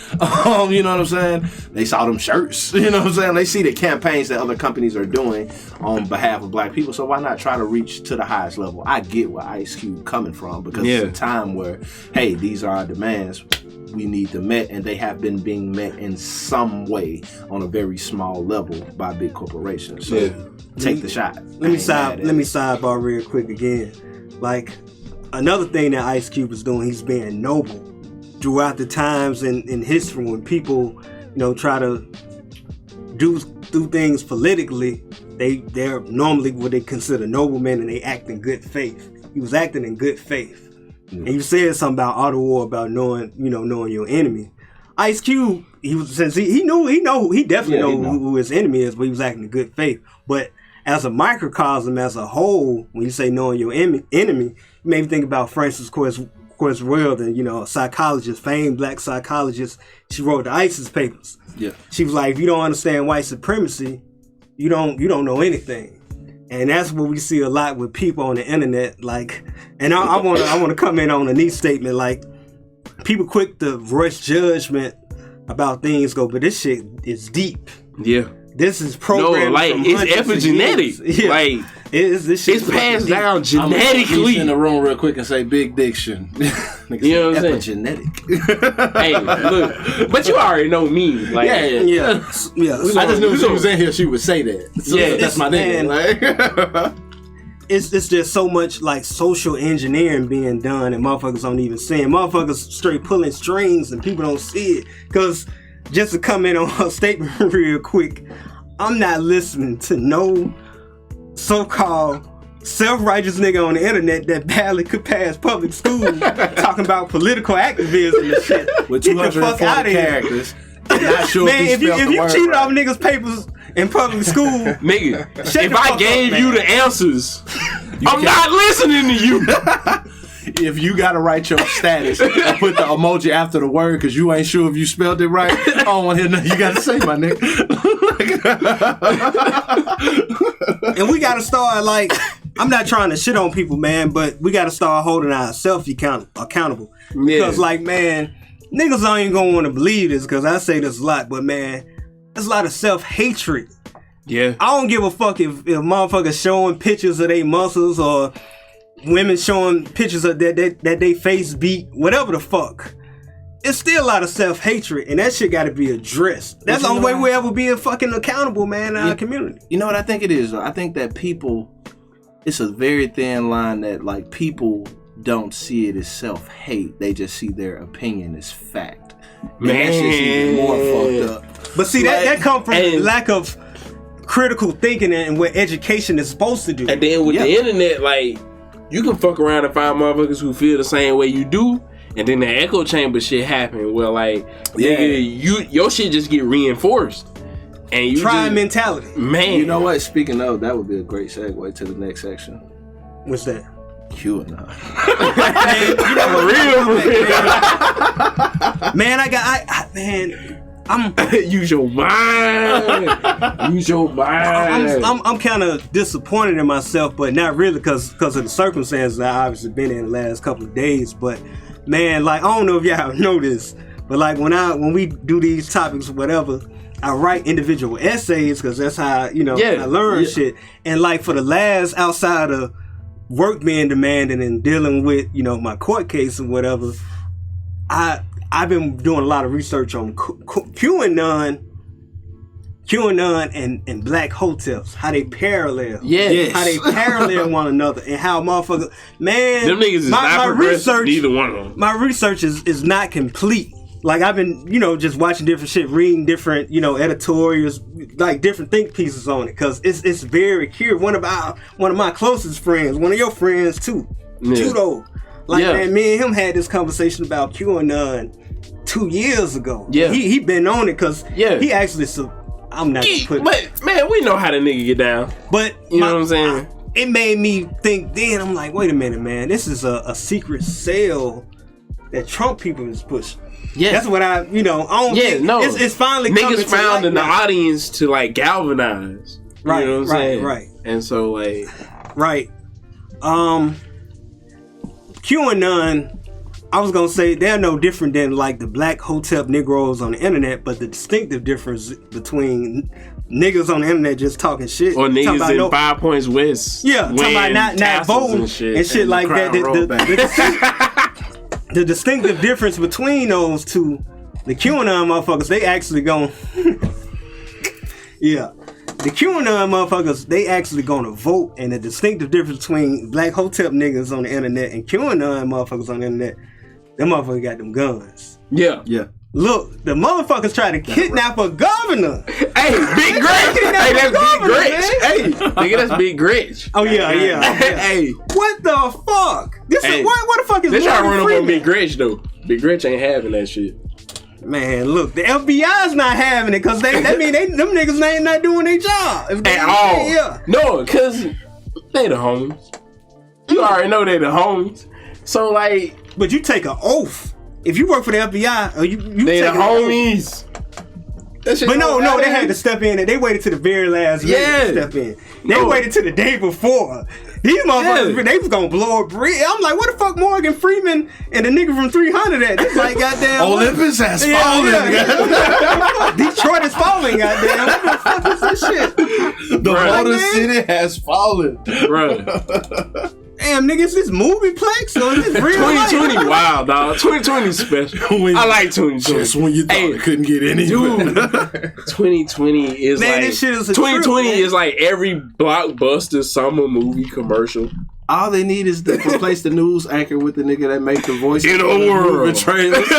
You know what I'm saying? They saw them shirts. You know what I'm saying? They see the campaigns that other companies are doing on behalf of black people. So why not try to reach to the highest level? I get where Ice Cube coming from because it's a time where, hey, these are our demands. We need them met, and they have been being met in some way on a very small level by big corporations. So take the shot. Let me sidebar real quick again. Like, another thing that Ice Cube is doing, he's being noble throughout the times in history when people, you know, try to do things politically. They're normally what they consider noblemen, and they act in good faith. He was acting in good faith. And you said something about auto war, about knowing your enemy. Ice Cube, he definitely know who his enemy is, but he was acting in good faith. But as a microcosm, as a whole, when you say knowing your enemy, you maybe think about Frances Kurzweil, you know, a psychologist, famed black psychologist. She wrote the ISIS papers. Yeah. She was like, if you don't understand white supremacy, you don't know anything. And that's what we see a lot with people on the internet. Like, and I want to come in on Annise's statement. Like, people quick to rush judgment about things go, but this shit is deep. Yeah. This is programmed. No, like from it's hundreds of epigenetic. years. Yeah. Like this shit it's passed down I'm genetically. in the room real quick and say big diction. You know what I'm saying? Epigenetic. Hey, look, but you already know me. Like, Yeah. I just knew if she was in here, she would say that. So Yeah, that's my name. Like, It's just so much like social engineering being done, and motherfuckers don't even see it. Motherfuckers straight pulling strings, and people don't see it. Cause just to come in on her statement real quick, I'm not listening to no so-called self-righteous nigga on the internet that barely could pass public school talking about political activism and shit. with Get the fuck 240 out of here. characters. Not sure Man, if you word cheated right. off niggas' papers in public school, nigga, Shut if the I fuck gave up, you man. the answers, I'm not listening to you. If you gotta write your status and put the emoji after the word because you ain't sure if you spelled it right, I don't want to hear nothing you gotta say, my nigga. and we gotta start like, I'm not trying to shit on people, man, but we gotta start holding ourselves accountable. Because like, man, niggas don't even gonna want to believe this because I say this a lot, but man, there's a lot of self-hatred. Yeah. I don't give a fuck if motherfuckers showing pictures of their muscles or women showing pictures of that they face beat, whatever the fuck. It's still a lot of self-hatred, and that shit gotta be addressed. That's the only way we ever be fucking accountable, man, in our community. You know what I think it is? I think that people, it's a very thin line that like people don't see it as self-hate. They just see their opinion as fact. Man. And that shit's even more fucked up. But see, Like, that come from lack of critical thinking and what education is supposed to do. And then with the internet, like, you can fuck around and find motherfuckers who feel the same way you do, and then the echo chamber shit happen where like, nigga, your shit just get reinforced. And you Tribe mentality. Man. You know what? Speaking of, that would be a great segue to the next section. What's that? QAnon. Man, I'm use your mind. Use your mind. I'm kind of disappointed in myself, but not really because of the circumstances I've obviously been in the last couple of days. But man, like, I don't know if y'all know this, but like when we do these topics or whatever, I write individual essays because that's how I learn shit. And like for the last, outside of work being demanding and dealing with my court case or whatever, I've been doing a lot of research on QAnon and black hotels, how they parallel, how they parallel one another, and how motherfuckers, man, them niggas is not progressive, neither one of them. My research is not complete. Like I've been, just watching different shit, reading different, editorials, like different think pieces on it, cause it's very curious. One of my closest friends, one of your friends too, Tudo. Like man, me and him had this conversation about QAnon 2 years ago. Yeah, he been on it cause he actually. I'm not gonna put it. But man, we know how the nigga get down. But you know what I'm saying? It made me think. Then I'm like, wait a minute, man. This is a secret cell that Trump people is pushing. Yeah, that's what I don't think. No, it's finally niggas found in the now. Audience to like galvanize. Right, you know what I'm saying? Right. And so like, right. QAnon, I was gonna say they're no different than like the black hotep Negroes on the internet, but the distinctive difference between niggas on the internet just talking shit, or niggas in 5 Points West, talking about not voting and shit like that. The distinctive difference between those two, the QAnon motherfuckers, they actually gon' the QAnon motherfuckers, they actually gonna vote, and the distinctive difference between black hotep niggas on the internet and QAnon motherfuckers on the internet, them motherfuckers got them guns. Yeah. Look, the motherfuckers try to kidnap a governor. Hey, Big Gretch. Hey, that's Big Gretch. Hey, nigga, that's Big Gretch. Oh yeah. Hey, what the fuck? What the fuck is? They try to run up on Big Gretch though. Big Gretch ain't having that shit. Man, look, the FBI's not having it because that mean them niggas ain't not doing their job at all. Yeah. No, because they the homies. You already know they the homies. So like, but you take an oath if you work for the FBI. Or you they the homies. But no, they had to step in and they waited to the very last minute to step in. They waited till the day before. These motherfuckers, they was gonna blow a bridge. I'm like, what the fuck Morgan Freeman and the nigga from 300 at? This like goddamn Olympus has fallen. Detroit is falling, goddamn. What the fuck is this shit? The Motor City has fallen. Bruh. Damn, nigga, is this movieplex or is this real 2020 life? wow, dog. 2020 is special. I like 2020. Just when you thought it couldn't get any dude. 2020 is Man, like this shit is a 2020 trip, is like every blockbuster summer movie commercial. All they need is to replace the news anchor with the nigga that make the voice In a world. trailers.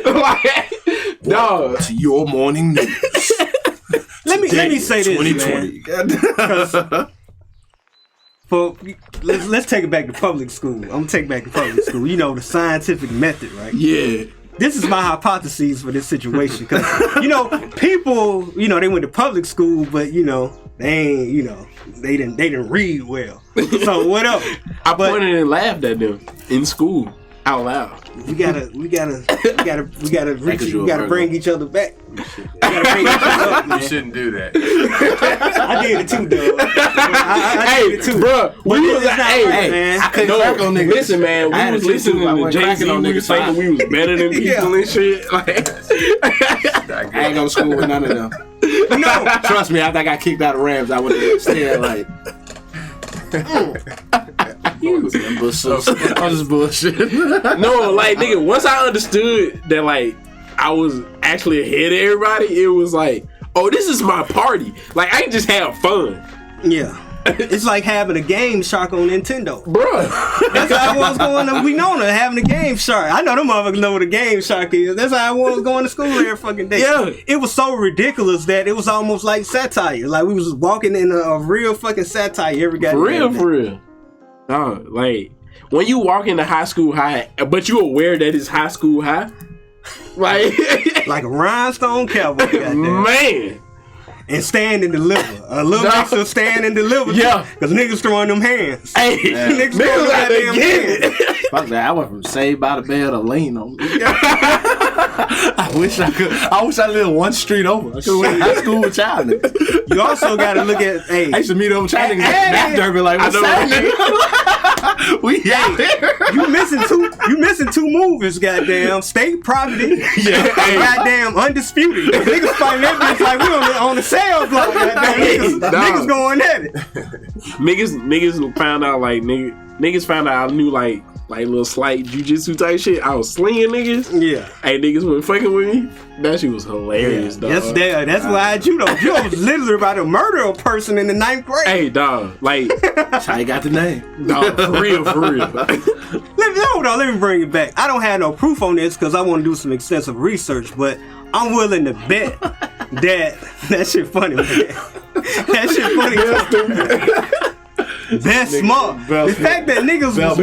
Like, dog. To your morning news. Let me say this, 2020. man. Let's take it back to public school. I'm gonna take it back to public school. You know, the scientific method, right? Yeah. This is my hypothesis for this situation. Because, you know, people, you know, they went to public school, but, you know, they ain't, you know, they didn't read well. So, whatever. I pointed and laughed at them in school out loud. We gotta reach. We gotta bring each other back. We gotta bring each other up, man. You shouldn't do that. I did it too, though. I did it too, bro. We was like, man. I couldn't crack on niggas. Listen, man. We was listening to Jay-Z. We was thinking we was better than people and shit. Like, I ain't go to school with none of them. No, Trust me, after I got kicked out of Rams, I would have stayed like. I'm just bullshit. no, like, nigga, once I understood that, like, I was actually ahead of everybody, it was like, oh, this is my party. Like, I can just have fun. yeah. It's like having a Game Shark on Nintendo. Bruh. That's how I was going to, we know that, having a Game Shark. I know them motherfuckers know what a Game Shark is. That's how I was going to school every fucking day. Yeah. It was so ridiculous that it was almost like satire. Like we was walking in a real fucking satire every goddamn day. For real. Like, when you walk into high school high, but you aware that it's high school high, like, Like a rhinestone cowboy, goddamn. man. And stand and deliver. A little mix of stand and deliver. Yeah. Because niggas throwing them hands. Hey, Niggas niggas throwing out there goddamn getting hands. it. Fuck that. I went from Saved by the Bell to Lean on me. I wish I lived one street over. I could went to high school with y'all niggas. You also got to look at, hey. I used to meet over China niggas at Derby like, what's happening? We out here. You missing two movies, goddamn. State property. Yeah. Goddamn undisputed. Niggas fighting that bitch like we on the sale block. Goddamn. Niggas going at it. Niggas found out like niggas found out I knew like little slight jujitsu type shit. I was slinging niggas. Yeah. Hey, niggas went fucking with me. That shit was hilarious, dog. That's why judo was literally about to murder a person in the 9th grade. Hey, dog. Like, That's how you got the name. dog, for real. Hold on, let me bring it back. I don't have no proof on this because I want to do some extensive research, but I'm willing to bet that shit funny, man. That shit funny. That's smart. The fact that niggas was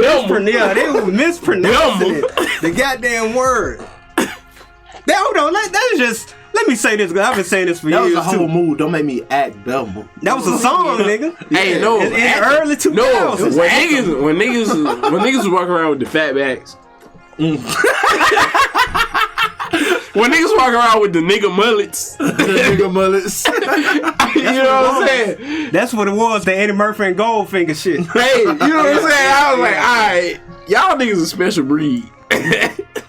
mispronouncing it. The goddamn word. Hold on, let me say this because I've been saying this for That years was a whole too. mood. Don't make me act Belmont. That was a song, nigga. Hey, no. In the early 2000s. No, when niggas was walking around with the fat backs. When niggas walk around with the nigga mullets. The nigga mullets. You know what I'm saying? That's what it was, the Eddie Murphy and Goldfinger shit. Hey, you know what I'm saying? I was like, alright, y'all niggas a special breed.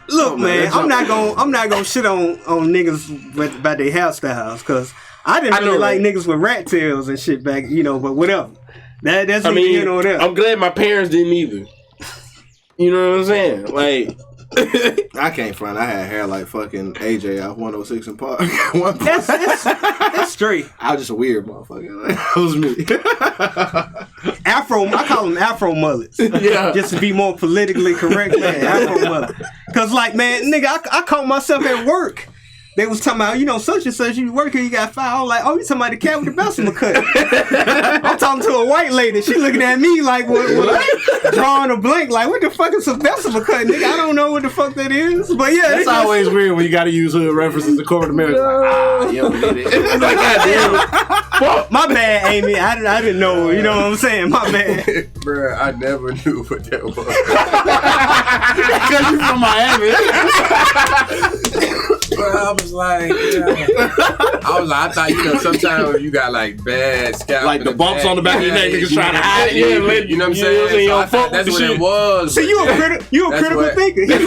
Look, man, I'm not gonna shit on niggas about their hairstyles because I didn't really like niggas with rat tails and shit back, you know. But whatever. That's whatever. I'm glad my parents didn't either. You know what I'm saying? Like, I can't front. I had hair like fucking AJ off 106 in Park. That's straight. I was just a weird motherfucker. That was me. Afro, I call them Afro mullets. Yeah. Just to be more politically correct, man. Afro mullet. Cause like, man, nigga, I caught myself at work. They was talking about, you know, such and such, you work here, you got fired. I was like, oh, you talking about the cat with the Bessemer cut. I'm talking to a white lady. She looking at me like, what? Drawing a blank, like, what the fuck is a Bessemer cut, nigga? I don't know what the fuck that is. But yeah. That's always weird when you gotta use hood references to corporate America. Like, yo, get it. it's like, goddamn. My bad, Amy. I didn't know. You know what I'm saying? My bad. Bruh, I never knew what that was. Because you from Miami. I was like, I thought, you know, sometimes you got like bad scalp, Like the bumps on the back of your neck, niggas trying to hide it. You know what I'm saying? So I thought that's what it was. See, you a critical thinker. That's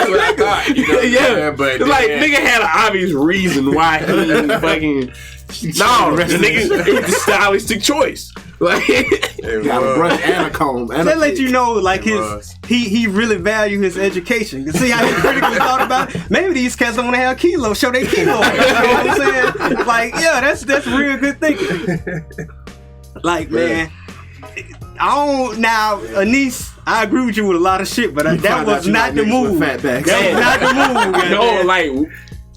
what I thought. You know what I'm saying? But It's like nigga had an obvious reason why he fucking. No, the nigga, it's a stylistic choice. Like, You got a brush and a comb. And That let you know, like he really value his education. You see how he critically thought about it? Maybe these cats don't want to have kilo, show their kilo. You know what I'm saying? Like, yeah, that's real good thinking. Like, man, Annise, I agree with you with a lot of shit, but that was not the move. That was not the move. no, like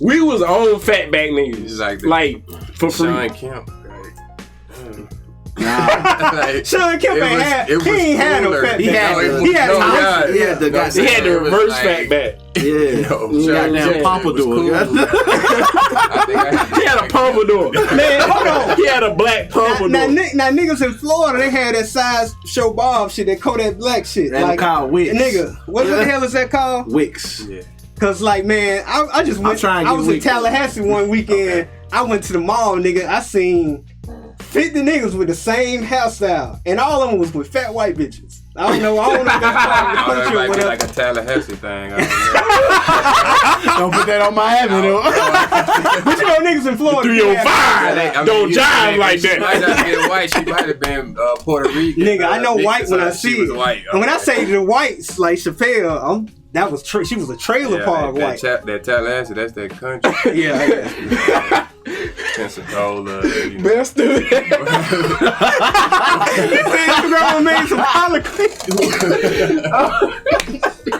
we was on fatback niggas, like for free. Sean Kemp. Like, Sean Kemp ain't had no fat back. He had the reverse fatback. Yeah, goddamn pompadour. He had a pompadour. Man, hold on. He had a black pompadour. Now niggas in Florida, they had that size show Bob shit, that Kodak Black shit. That like, called Wicks. Nigga, what the hell is that called? Wicks. Yeah. Cause like, man, I just went. I was in Tallahassee one weekend. Okay. I went to the mall, nigga. I seen 50 niggas with the same hairstyle, and all of them was with fat white bitches. I don't know if that's part of the country or whatever. Like a Tallahassee thing. Don't put that on Miami though. But you know, niggas in Florida. 305 don't jive like that. She might not be white. She might have been Puerto Rican. Nigga, I know white when I see it. And when I say the whites, like Chappelle, she was a trailer park white. That Tallahassee, that's that country. Yeah. Pensacola. Man, stupid. Made some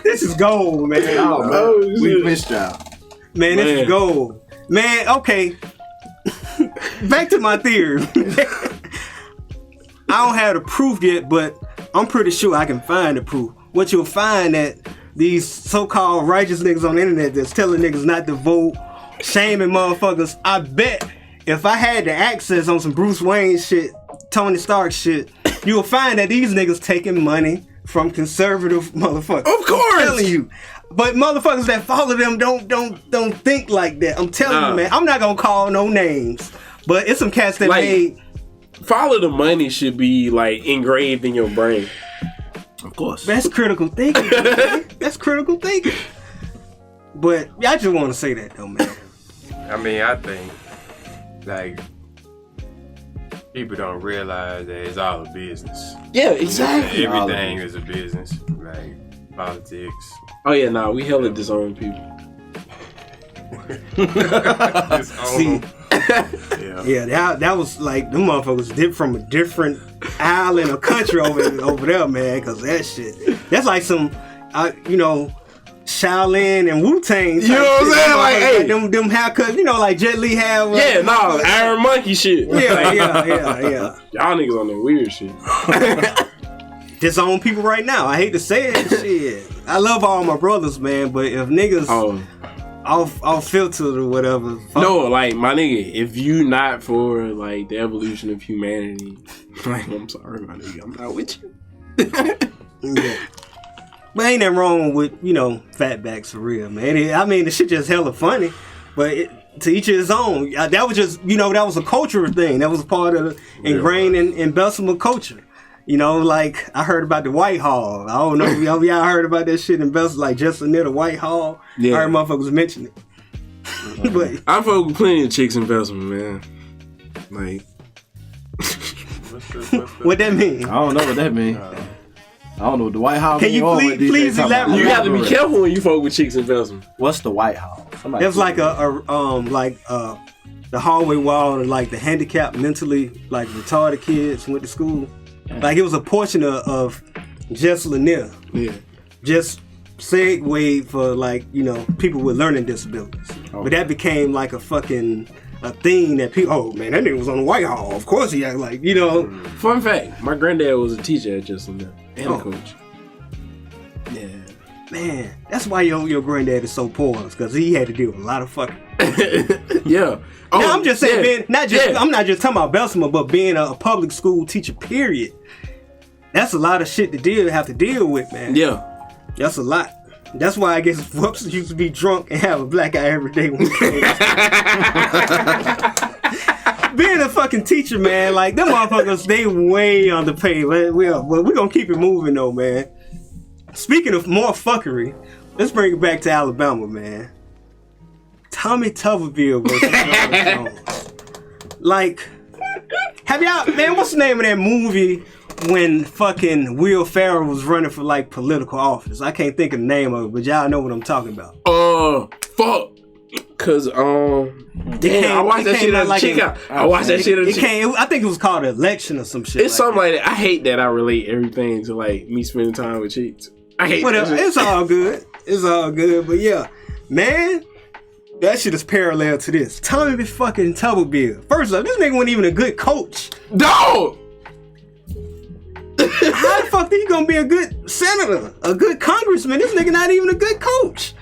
This is gold, man. We missed y'all. Man, this is gold. Man, okay. Back to my theory. I don't have the proof yet, but I'm pretty sure I can find the proof. What you'll find that these so-called righteous niggas on the internet that's telling niggas not to vote, shaming motherfuckers, I bet if I had the access on some Bruce Wayne shit, Tony Stark shit, you'll find that these niggas taking money from conservative motherfuckers. Of course. I'm telling you. But motherfuckers that follow them don't think like that. I'm telling you, man. I'm not gonna call no names, but it's some cats that made. Follow the money should be like engraved in your brain. Of course. That's critical thinking, man. That's critical thinking. But I just want to say that though, man. I mean, I think like people don't realize that it's all a business. Yeah, exactly. Everything is a business, like politics. Oh yeah, nah, we hella disown people. See, yeah, that was like them motherfuckers did from a different island or country over there, man. Cause that shit, that's like some, Shaolin and Wu-Tang. You know what I'm saying? Like, hey, them haircuts, like Jet Li have. Iron Monkey shit. Yeah. Y'all niggas on that weird shit. Disown people right now. I hate to say it, shit. I love all my brothers, man, but if niggas off filtered or whatever. No, like my nigga, if you not for like the evolution of humanity, like I'm sorry, my nigga, I'm not with you. Yeah. But ain't nothing wrong with, fatbacks for real, man. I mean, the shit just hella funny, but to each his own. That was just, that was a cultural thing. That was a part of the ingrained in Bessemer culture. Like I heard about the White Hall. I don't know if y'all heard about that shit in Bessemer, like just near the White Hall. Yeah. I heard motherfuckers mention it. But I fuck with plenty of chicks in Bessemer, man. Like, what that mean? I don't know what that mean. I don't know what the White House. Can you please elaborate? You got to be careful when you fuck with chicks in Bessemer. What's the White House? It's like the hallway wall and like the handicapped, mentally like retarded kids went to school. Yeah. Like it was a portion of just Lanier. Yeah. Just segue for like people with learning disabilities. Okay. But that became like a thing that people. Oh man, that nigga was on the White Hall. Of course he act like Fun fact: my granddad was a teacher at just Lanier. And a coach. Yeah. Man, that's why your granddad is so poor, because he had to deal with a lot of fucking. Yeah. Now, I'm just saying, I'm not just talking about Bessemer, but being a public school teacher, period. That's a lot of shit to have to deal with, man. Yeah. That's a lot. That's why I guess Whoops used to be drunk and have a black eye every day when he came. Being a fucking teacher, man, like, them motherfuckers, they way underpaid. But we're gonna keep it moving, though, man. Speaking of more fuckery, let's bring it back to Alabama, man. Tommy Tuberville versus Doug Jones. Like, have y'all, man, what's the name of that movie when fucking Will Ferrell was running for, like, political office? I can't think of the name of it, but y'all know what I'm talking about. Fuck. Cause damn, I watched that shit as a chick. I watched that shit as a chick. I think it was called Election or some shit. It's something like that. I hate that I relate everything to like me spending time with chicks. I hate that shit. It's all good. It's all good. But yeah, man, that shit is parallel to this. Tommy be fucking Tuberville. First off, this nigga wasn't even a good coach. Dog! How the fuck he gonna be a good senator? A good congressman? This nigga not even a good coach.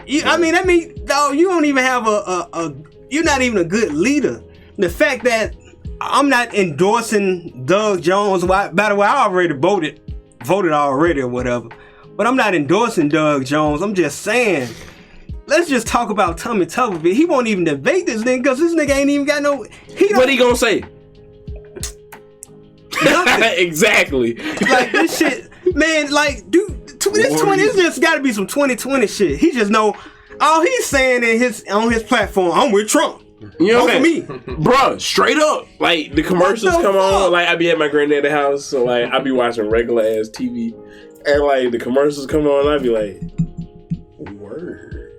Dog, you don't even have you're not even a good leader. The fact that I'm not endorsing Doug Jones, by the way, I already voted already or whatever, but I'm not endorsing Doug Jones. I'm just saying, let's just talk about Tommy Tuberville. He won't even debate this nigga because this nigga ain't even got no... What he gonna say? Nothing. Exactly. Like, this shit, man, like, dude, this just gotta be some 2020 shit. He just know all he's saying on his platform, I'm with Trump. You know what I mean? Bruh, straight up. Like, the commercials come on, like, I be at my granddad's house, so, like, I be watching regular ass TV, and, like, the commercials come on, and I be like, word.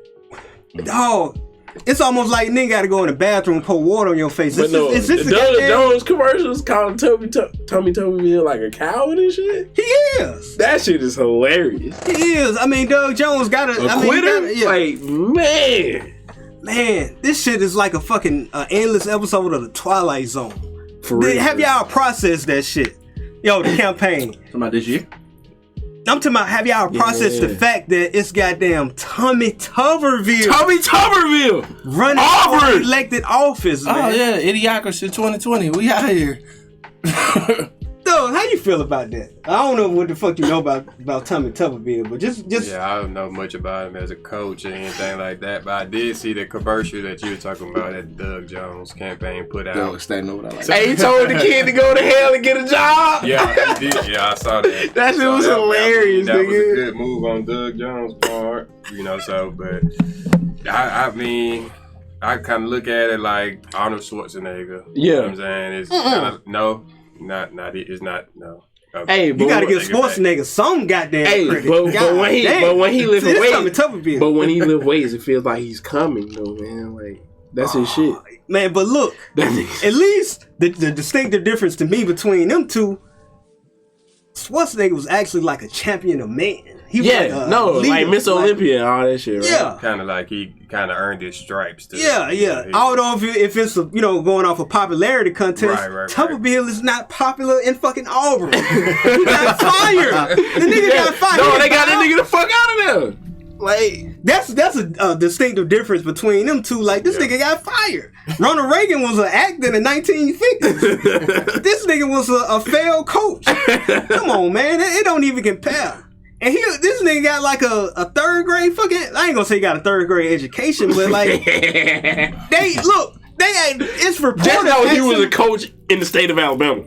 Dog, it's almost like nigga gotta go in the bathroom and pour water on your face. But no, the Doug Jones commercials calling Tommy Tuberville like a coward and shit. He is. That shit is hilarious. He is. I mean, Doug Jones got a quitter? Yeah. Like, man, this shit is like a fucking endless episode of the Twilight Zone. For real. Have y'all processed that shit? Yo, the campaign. Talking about this year? I'm talking about, have y'all processed the fact that it's goddamn Tommy Tuberville running for elected office, man. Oh yeah, Idiocracy 2020. We out here. Dog, how you feel about that? I don't know what the fuck you know about Tommy Tuberville, but just yeah, I don't know much about him as a coach or anything like that. But I did see the commercial that you were talking about that Doug Jones campaign put out. Standing over that. Hey, he told the kid to go to hell and get a job. Yeah, he did. Yeah, I saw that. That shit was hilarious, that nigga. was a good move on Doug Jones' part, you know. So, but I mean, I kind of look at it like Arnold Schwarzenegger. Yeah, you know what I'm saying it's kind of no. It's not. Okay. Hey, you gotta give Schwarzenegger some goddamn credit. But when he lift weights, but when he lift weights, it feels like he's coming, though, man. Like, that's his shit, man. But look, at least the distinctive difference to me between them two, Schwarzenegger was actually like a champion of man. He was like Miss Olympia and all that shit, right? Yeah, kind of like he kind of earned his stripes. Too. Yeah. Although if it's going off a popularity contest, Tuberville is not popular in fucking Auburn. He got fired. The nigga got fired. No, they got that nigga the fuck out of there. Like that's a distinctive difference between them two. Like this nigga got fired. Ronald Reagan was an actor in the 1950s. This nigga was a failed coach. Come on, man, it don't even compare. And this nigga got like a third grade fucking. I ain't gonna say he got a third grade education, but like it's reported. Just know he was a coach in the state of Alabama.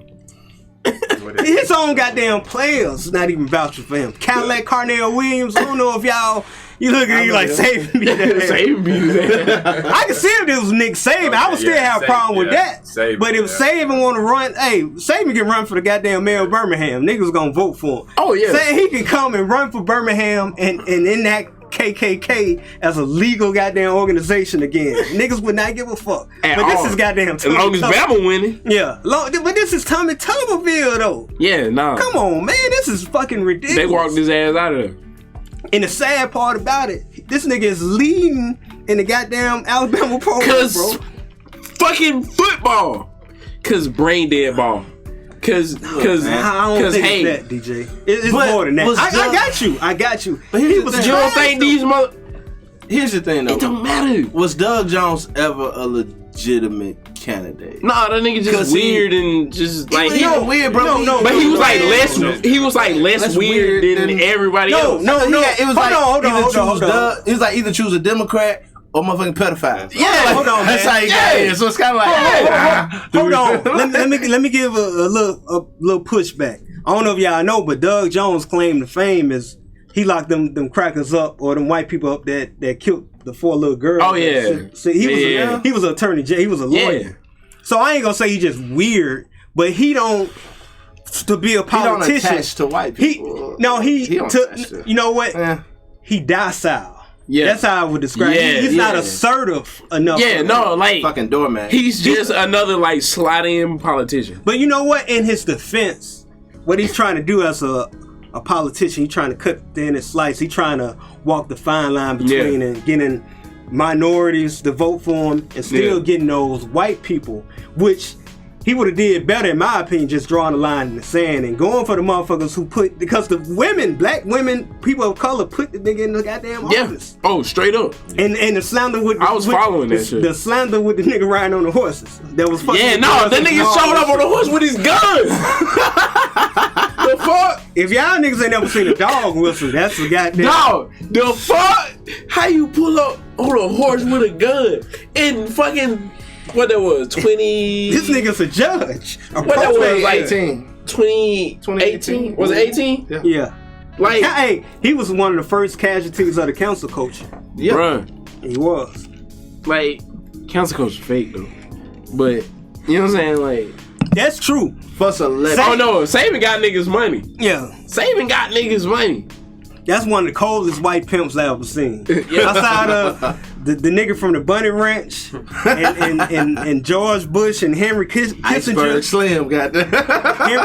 His own goddamn players not even vouching for him. Cadillac Carnell Williams. I don't know if y'all. You look at you like saving me. Saving me. I can see if it was Nick Saban. I would still have a problem with that. Saban, but if Saban want to run, hey, Saban can run for the goddamn mayor of Birmingham. Niggas gonna vote for him. Oh yeah. Saying he can come and run for Birmingham and in that KKK as a legal goddamn organization again. Niggas would not give a fuck. This is goddamn Tommy as long as Bama winning. Yeah. But this is Tommy Tuberville though. Yeah, nah. Come on, man. This is fucking ridiculous. They walked his ass out of there. And the sad part about it, this nigga is leading in the goddamn Alabama program, bro. Fucking football. Cause brain dead ball. Cause I don't think it's that, DJ. It's more than that. I got you. But here's the thing. You don't think these Here's the thing, though. It don't matter. Was Doug Jones ever a legitimate candidate. Nah, that nigga just 'Cause weird and just like He was weird, bro. but he was like less. He was like less Less weird weird than than- everybody else. No, It was like hold on. It was like either choose a Democrat or motherfucking pedophile. Yeah, hold on, That's man. how you got here. So it's kind of like, Hold on. Let me give a little pushback. I don't know if y'all know, but Doug Jones' claim to fame is he locked them crackers up or them white people up that killed the 4 little girls. Oh, yeah. So he was an attorney general. He was a lawyer. Yeah. So I ain't gonna say he's just weird, but he don't to be a he don't politician. attach to white people. He don't attach to- you know what? Yeah. He docile. Yeah. That's how I would describe Yeah, it. He's yeah. not assertive enough. Yeah, no, like Fucking doormat. he's just another like slide in politician. But you know what? In his defense, what he's trying to do as a politician, he's trying to cut thin and slice. He's trying to walk the fine line between and getting minorities to vote for him and still getting those white people, which he would have did better, in my opinion, just drawing a line in the sand and going for the motherfuckers who because the women, black women, people of color, put the nigga in the goddamn office. Oh, straight up. And the slander with I was following that shit. The slander with the nigga riding on the horses. That was fucking. Yeah, no, that nigga showed up on the horse with his gun. The fuck? If y'all niggas ain't never seen a dog whistle, that's a goddamn. No, the fuck? How you pull up on a horse with a gun in fucking what that was 20? This nigga's a judge. What that was like 18. 2018? Was it 18? Yeah. Like, Hey, he was one of the first casualties of the council culture. Yeah. bruh, He was. like council coach is fake though, but you know what I'm saying? Like, That's true. For celebrity. oh no, Saban got niggas money. Yeah. Saban got niggas money. That's one of the coldest white pimps I ever seen. Outside of the nigga from the Bunny Ranch and George Bush and Henry Iceberg Kissinger. Slim, goddamn.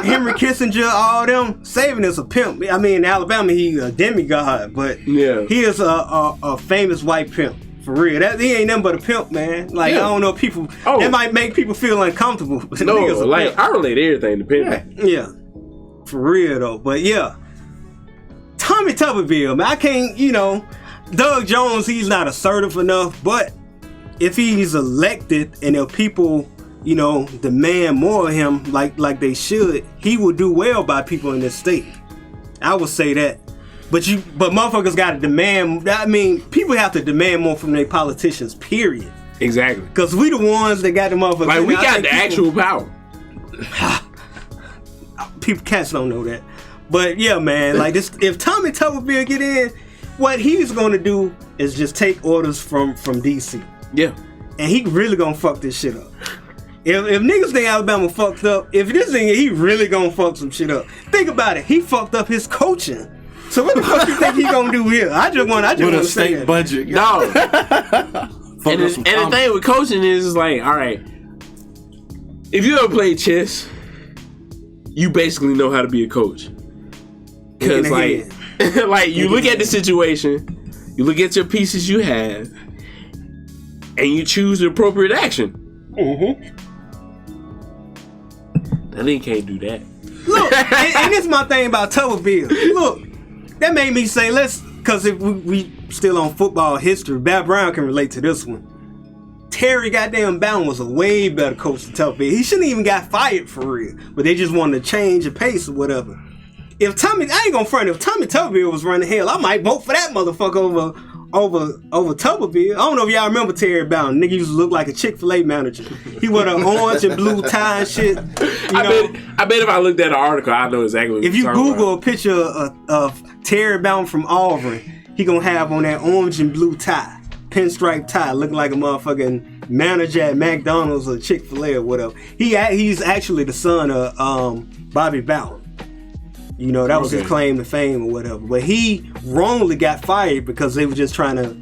Henry Kissinger, all them. Saban is a pimp. I mean, in Alabama, he a demigod, but Yeah. he is a famous white pimp. For real. He ain't nothing but a pimp, man. Like, Yeah. I don't know if people, Oh. that might make people feel uncomfortable. But the No, nigga's a like pimp. I relate everything to pimp. Yeah. For real, though. But yeah. Tommy Tuberville, man, I can't, Doug Jones, he's not assertive enough, but if he's elected and if people, demand more of him like they should, he will do well by people in this state. I would say that. But motherfuckers gotta demand, I mean, people have to demand more from their politicians, period. Exactly. Cause we the ones that got the motherfuckers. Like we I got think the actual power. Cats don't know that. But yeah, man, like this, if Tommy Tuberville get in, what he's gonna do is just take orders from DC. Yeah. And he really gonna fuck this shit up. If niggas think Alabama fucked up, if this thing, he really gonna fuck some shit up. Think about it, he fucked up his coaching. So what the fuck you think he gonna do here? I just want With to a say state that. budget. No. and the thing with coaching is like, all right, if you ever played chess, you basically know how to be a coach. Cause like, like you look at the situation, you look at your pieces you have, and you choose the appropriate action. Mm-hmm. That nigga can't do that. Look, and this is my thing about Tuberville. Look, that made me say, because if we still on football history, Bob Brown can relate to this one. Terry goddamn Bound was a way better coach than Tuberville. He shouldn't even got fired for real, but they just wanted to change the pace or whatever. I ain't gonna front, if Tommy Tuberville was running hell, I might vote for that motherfucker over Tuberville. I don't know if y'all remember Terry Bound. Nigga used to look like a Chick-fil-A manager. He wore an orange and blue tie and shit. I bet if I looked at an article, I know exactly what if you Google a picture of Terry Bound from Auburn, he gonna have on that orange and blue tie, pinstripe tie, looking like a motherfucking manager at McDonald's or Chick-fil-A or whatever. He's actually the son of Bobby Bowden. That was his claim to fame or whatever. But he wrongly got fired because they were just trying to.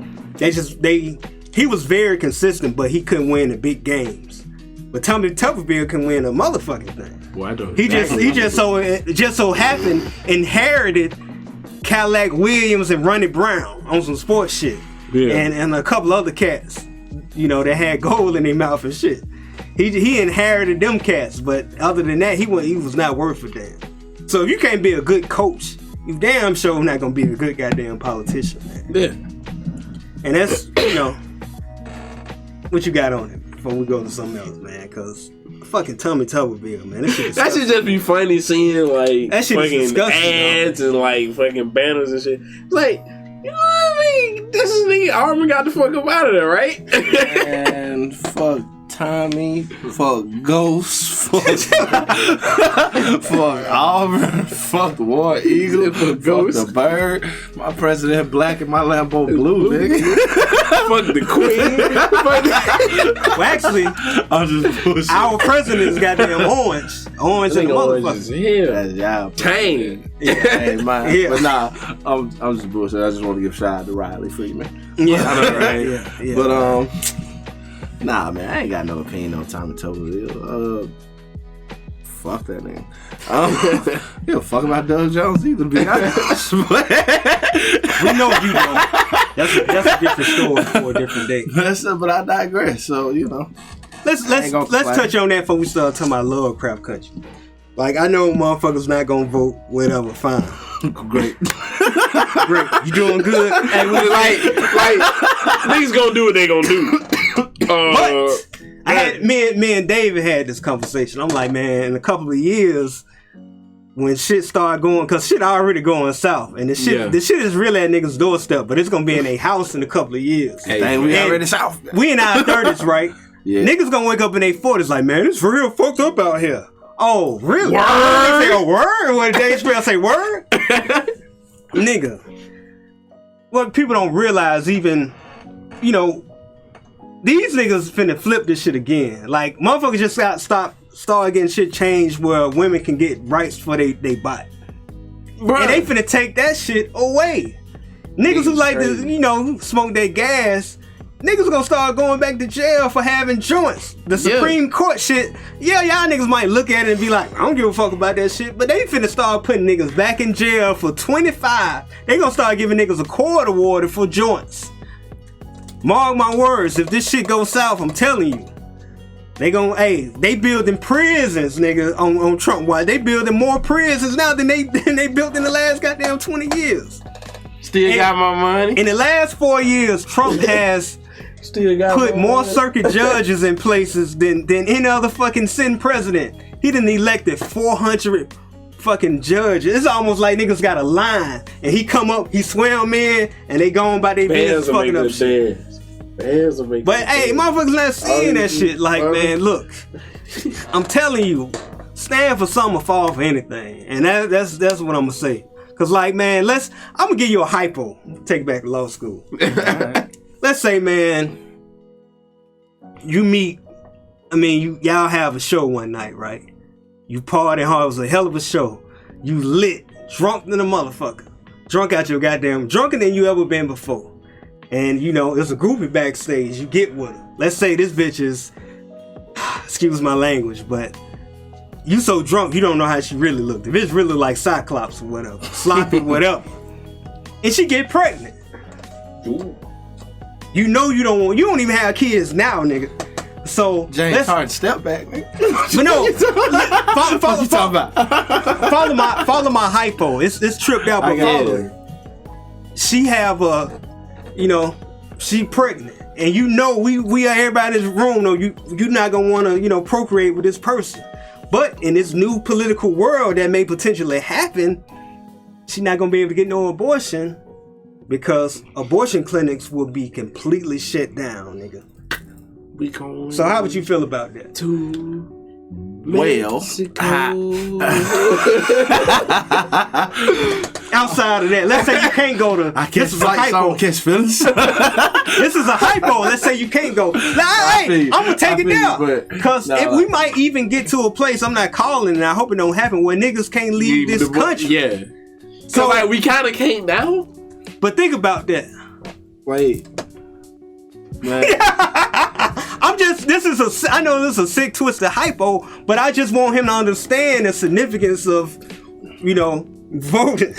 He was very consistent, but he couldn't win the big games. But Tommy Tuberville can win a motherfucking thing. Well, I don't. He just so happened inherited Cadillac Williams and Ronnie Brown on some sports shit. Yeah. And a couple other cats, that had gold in their mouth and shit. He inherited them cats, but other than that, he was not worth a damn. So if you can't be a good coach, you damn sure not gonna be a good goddamn politician, man. Yeah. And that's, what you got on it? before we go to something else, man. Cause fucking Tommy Tuberville, man. That should just be funny seeing like that shit fucking ads and like fucking banners and shit. Like, you know what I mean? This is nigga Auburn got the fuck up out of there, right? And fuck Tommy, fuck Ghost, fuck Auburn, fuck the War Eagle, fuck the Bird, my president black and my Lambo blue, nigga. Fuck the Queen. Well, actually, I'm just pushing. our president's goddamn orange and the motherfucker. That's y'all. Tang. Yeah, hey, man. Yeah. But nah, I'm just bullshit. I just want to give a shout out to Riley Freeman. Yeah, I know, right? Yeah. But nah, man, I ain't got no opinion on Tommy Tuberville. Fuck that nigga. You don't fuck about Doug Jones either, to be honest. We know you don't. That's a different story for a different day. But I digress. So you know, Let's touch on that before we start talking about love crap country. Like, I know motherfuckers not gonna vote, whatever, fine. Great. You doing good? And we like niggas gonna do what they gonna do. But I had me and David had this conversation. I'm like, man, in a couple of years, when shit start going, cause shit already going south, and the shit is really at niggas' doorstep, but it's gonna be in a house in a couple of years. Hey, we already south. We in our 30s, right? Yeah. Niggas gonna wake up in their 40s like, man, it's real fucked up out here. Oh, really? Word? They say a word? What Dave Chappelle say, word? Nigga. What people don't realize, even, you know, these niggas finna flip this shit again. Like, motherfuckers just start getting shit changed where women can get rights for they body. Bruh. And they finna take that shit away. Niggas who like to, you know, smoke their gas, niggas gonna start going back to jail for having joints. The Supreme Court shit, y'all niggas might look at it and be like, I don't give a fuck about that shit, but they finna start putting niggas back in jail for 25. They gonna start giving niggas a court awarded for joints. Mark my words, if this shit goes south, I'm telling you, they building prisons, nigga, on Trump watch. They building more prisons now than they built in the last goddamn 20 years. Still got my money. In the last 4 years, Trump has put more circuit judges in places than any other fucking sitting president. He done elected 400 fucking judges. It's almost like niggas got a line, and he come up, he swear them in, and they go on by their business fucking up shit. But hey, motherfuckers not seeing that shit. Like, man, look, I'm telling you, stand for something or fall for anything, and that's what I'm gonna say. Cause like, man, I'm gonna give you a hypo. Take it back to law school. Let's say, man, you meet. I mean, y'all have a show one night, right? You party hard. It was a hell of a show. You lit, drunk than a motherfucker, drunk out your goddamn, drunker than you ever been before. And you know, there's a groupie backstage. You get with her. Let's say this bitch is, excuse my language, but you so drunk you don't know how she really looked. The bitch really like Cyclops or whatever, sloppy whatever, and she get pregnant. Ooh. You know you don't even have kids now, nigga. So James Harden, step back, nigga. But no, follow my hypo. It's tripped out, but follow it. She have she pregnant, and you know we are everybody in this room. No, you not gonna want to procreate with this person. But in this new political world that may potentially happen, she not gonna be able to get no abortion because abortion clinics will be completely shut down, nigga. So how would you feel about that? Well, outside of that, let's say you can't go to. I catch flights, I don't catch feelings. This is a hypo. Let's say you can't go. I'm gonna take it down because we might even get to a place. I'm not calling, and I hope it don't happen where niggas can't leave this country. Yeah. So like we kind of can't now. But think about that. Wait. Man. I know this is a sick, twisted hypo, but I just want him to understand the significance of, voting.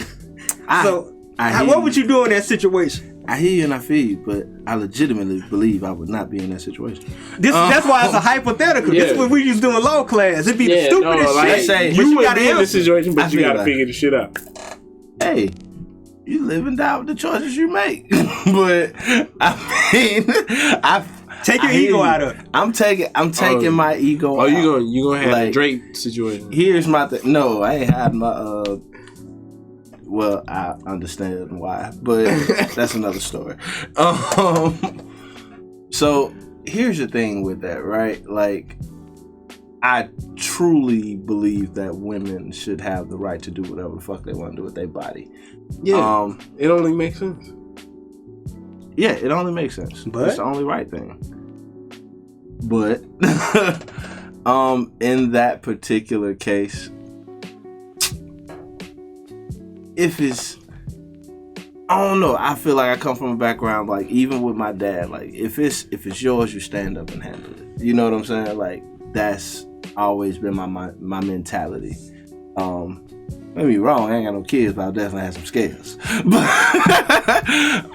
What would you do in that situation? I hear you and I feel you, but I legitimately believe I would not be in that situation. That's why it's a hypothetical. Yeah. This is what we used doing law class. It'd be the stupidest shit. Say, you would be in this situation, but you gotta figure the shit out. Hey, you live and die with the choices you make. But I mean, Take your ego out of it. I'm taking my ego. Oh, out. you gonna have Like, the Drake situation? Here's my thing. No, I ain't had my. Well, I understand why, but that's another story. So here's the thing with that, right? Like, I truly believe that women should have the right to do whatever the fuck they want to do with their body. Yeah, it only makes sense. Yeah, it only makes sense. But it's the only right thing. But in that particular case, if it's, I don't know, I feel like I come from a background, like, even with my dad, like, if it's yours, you stand up and handle it. You know what I'm saying? Like, that's always been my mentality. Don't get me wrong, I ain't got no kids, but I definitely have some scales. But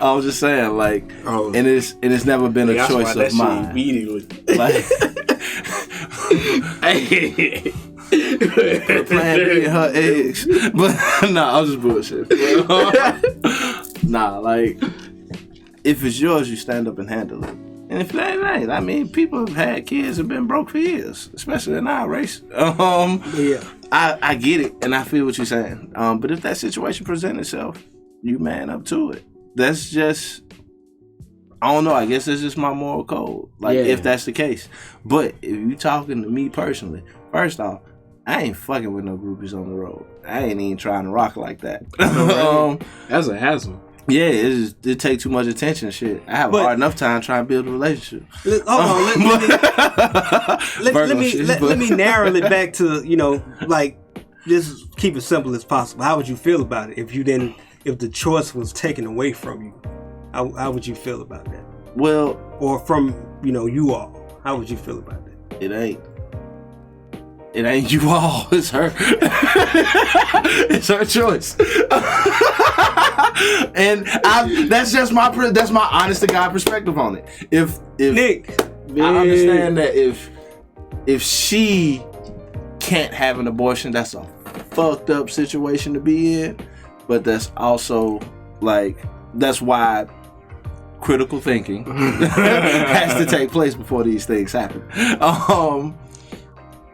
I was just saying, like, and it's never been a choice of mine. Immediately. Like, playing with her eggs. But nah, I was just bullshit. Nah, like, if it's yours, you stand up and handle it. And if it ain't, I mean, people have had kids and been broke for years, especially in our race. yeah. I get it, and I feel what you're saying. But if that situation presents itself, you man up to it. That's just, I don't know, I guess that's just my moral code. Like, if that's the case. But if you talking to me personally, first off, I ain't fucking with no groupies on the road. I ain't even trying to rock like that. That's a hassle. Yeah, it take too much attention. Shit, I have a hard enough time trying to build a relationship. Let me narrow it back to, you know, like, just keep it simple as possible. How would you feel about it if the choice was taken away from you? How would you feel about that? Well, or from, you know, you all, how would you feel about that? It ain't you all. It's her. It's her choice. And that's just my honest to God perspective on it. If Nick, I understand that if she can't have an abortion, that's a fucked up situation to be in. But that's also, like, that's why critical thinking has to take place before these things happen.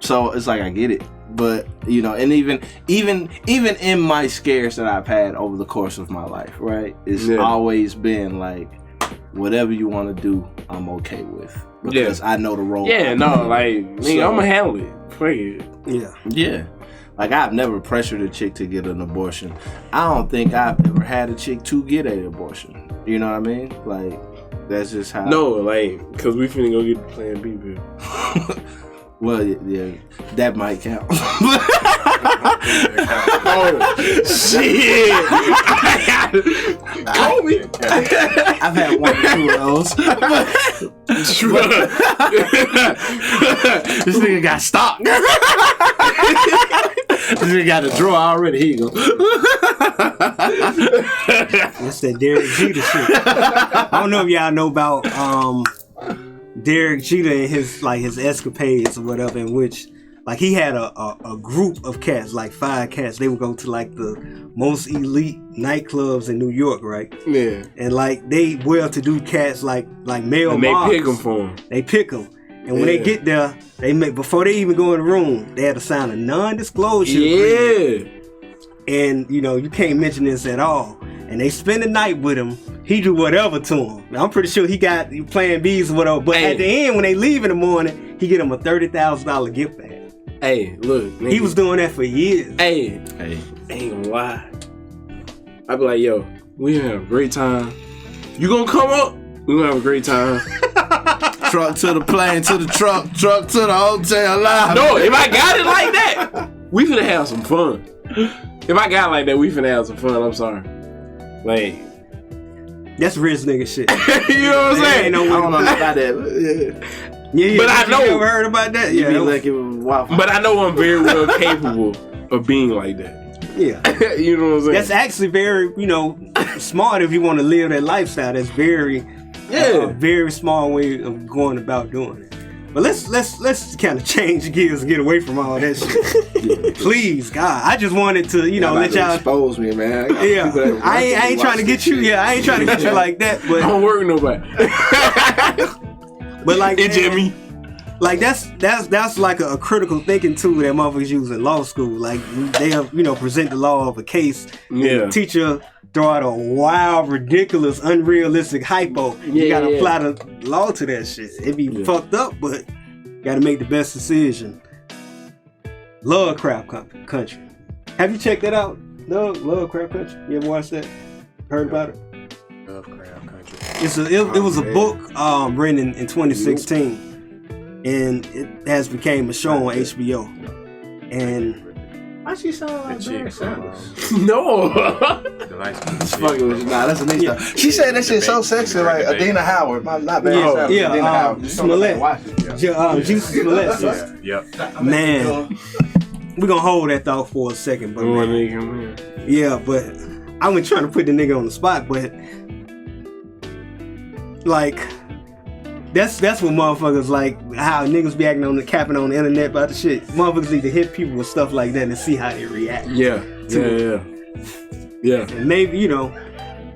So it's like, I get it. But, you know, and even in my scares that I've had over the course of my life, right? It's always been like, whatever you want to do, I'm okay with. Because I know the role. Yeah, no, like, nigga, I'm going to handle it. Fuck it. Yeah. Like, I've never pressured a chick to get an abortion. I don't think I've ever had a chick to get an abortion. You know what I mean? Like, that's just how. No, like, because we finna go get the Plan B pill. Well, yeah, that might count. Oh, shit. I've had 1 or 2 of those. This nigga got stock. This nigga got a drawer already. Here you go. That's that Derek Jeter shit. I don't know if y'all know about Derek Jeter and his escapades or whatever, in which, like, he had a group of cats, like 5 cats. They would go to, like, the most elite nightclubs in New York, right? Yeah. And, like, they well-to-do cats, like male and models. they pick them for them. They pick them. And when they get there, before they even go in the room, they had to sign a non-disclosure agreement. And, you know, you can't mention this at all. And they spend the night with him. He do whatever to him. Now, I'm pretty sure he got Plan Bs or whatever. But at the end, when they leave in the morning, he get him a $30,000 gift bag. Hey, look. Nigga. He was doing that for years. Hey. Ain't gonna lie. I be like, yo, we gonna have a great time. You gonna come up? We gonna have a great time. Truck to the plane, to the truck to the hotel live. No, if I got it like that, we finna have some fun. If I got it like that, we finna have some fun. I'm sorry. Like, that's rich nigga shit. You know what I'm saying? I don't know about that. Yeah, but I know. You ever heard about that? Yeah. But I know I'm very well capable of being like that. Yeah. You know what I'm saying? That's actually very, you know, smart if you want to live that lifestyle. That's very, very small way of going about doing it. But let's kind of change gears and get away from all that shit. Please, God. I just wanted to, you know, let y'all expose me, man. I ain't trying to get you. Yeah, I ain't trying to get you like that. But I don't work with nobody. But like, Hey, Jimmy. like that's like a critical thinking tool that motherfuckers use in law school. Like they'll present the law of a case. Yeah. The teacher throw out a wild, ridiculous, unrealistic hypo. You gotta apply the law to that shit. It be fucked up, but you gotta make the best decision. Love Crap Country. Have you checked that out? Love Crap Country. You ever watched that? Heard about it? Love Crab Country. It was a book written in 2016, and it has became a show on HBO. And Why she sound like The Barry chick from Sanders? No. the light skin Just chick. fucking with you. Nah, that's Annise. Yeah. She said that shit so sexy, like Adina Howard. Not Barry Sanders. yeah, Adina Howard. Just don't Smollett. watch it. Juicy Smollett sister. Yep. Man, we're gonna hold that thought for a second, but man, yeah, but I was trying to put the nigga on the spot, but like that's what motherfuckers like how niggas be acting on the capping on the internet about the shit. Motherfuckers need to hit people with stuff like that and see how they react. Yeah. And maybe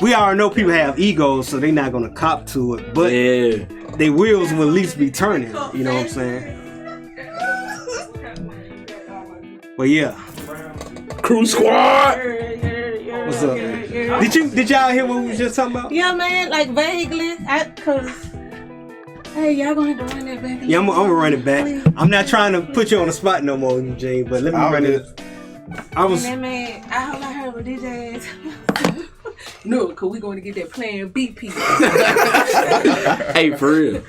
we already know people have egos, so they're not gonna cop to it, but their wheels will at least be turning. You know what I'm saying? But yeah. Crew Squad. What's up? Did y'all hear what we was just talking about? Yeah, man, like vaguely, cause hey, y'all gonna have to run that back. Yeah, I'm gonna run it back. I'm not trying to put you on the spot no more, Eugene, but let me run it. I was. And that man, all I heard was DJ ass. No, cause we going to get that Plan B piece. Hey, for real.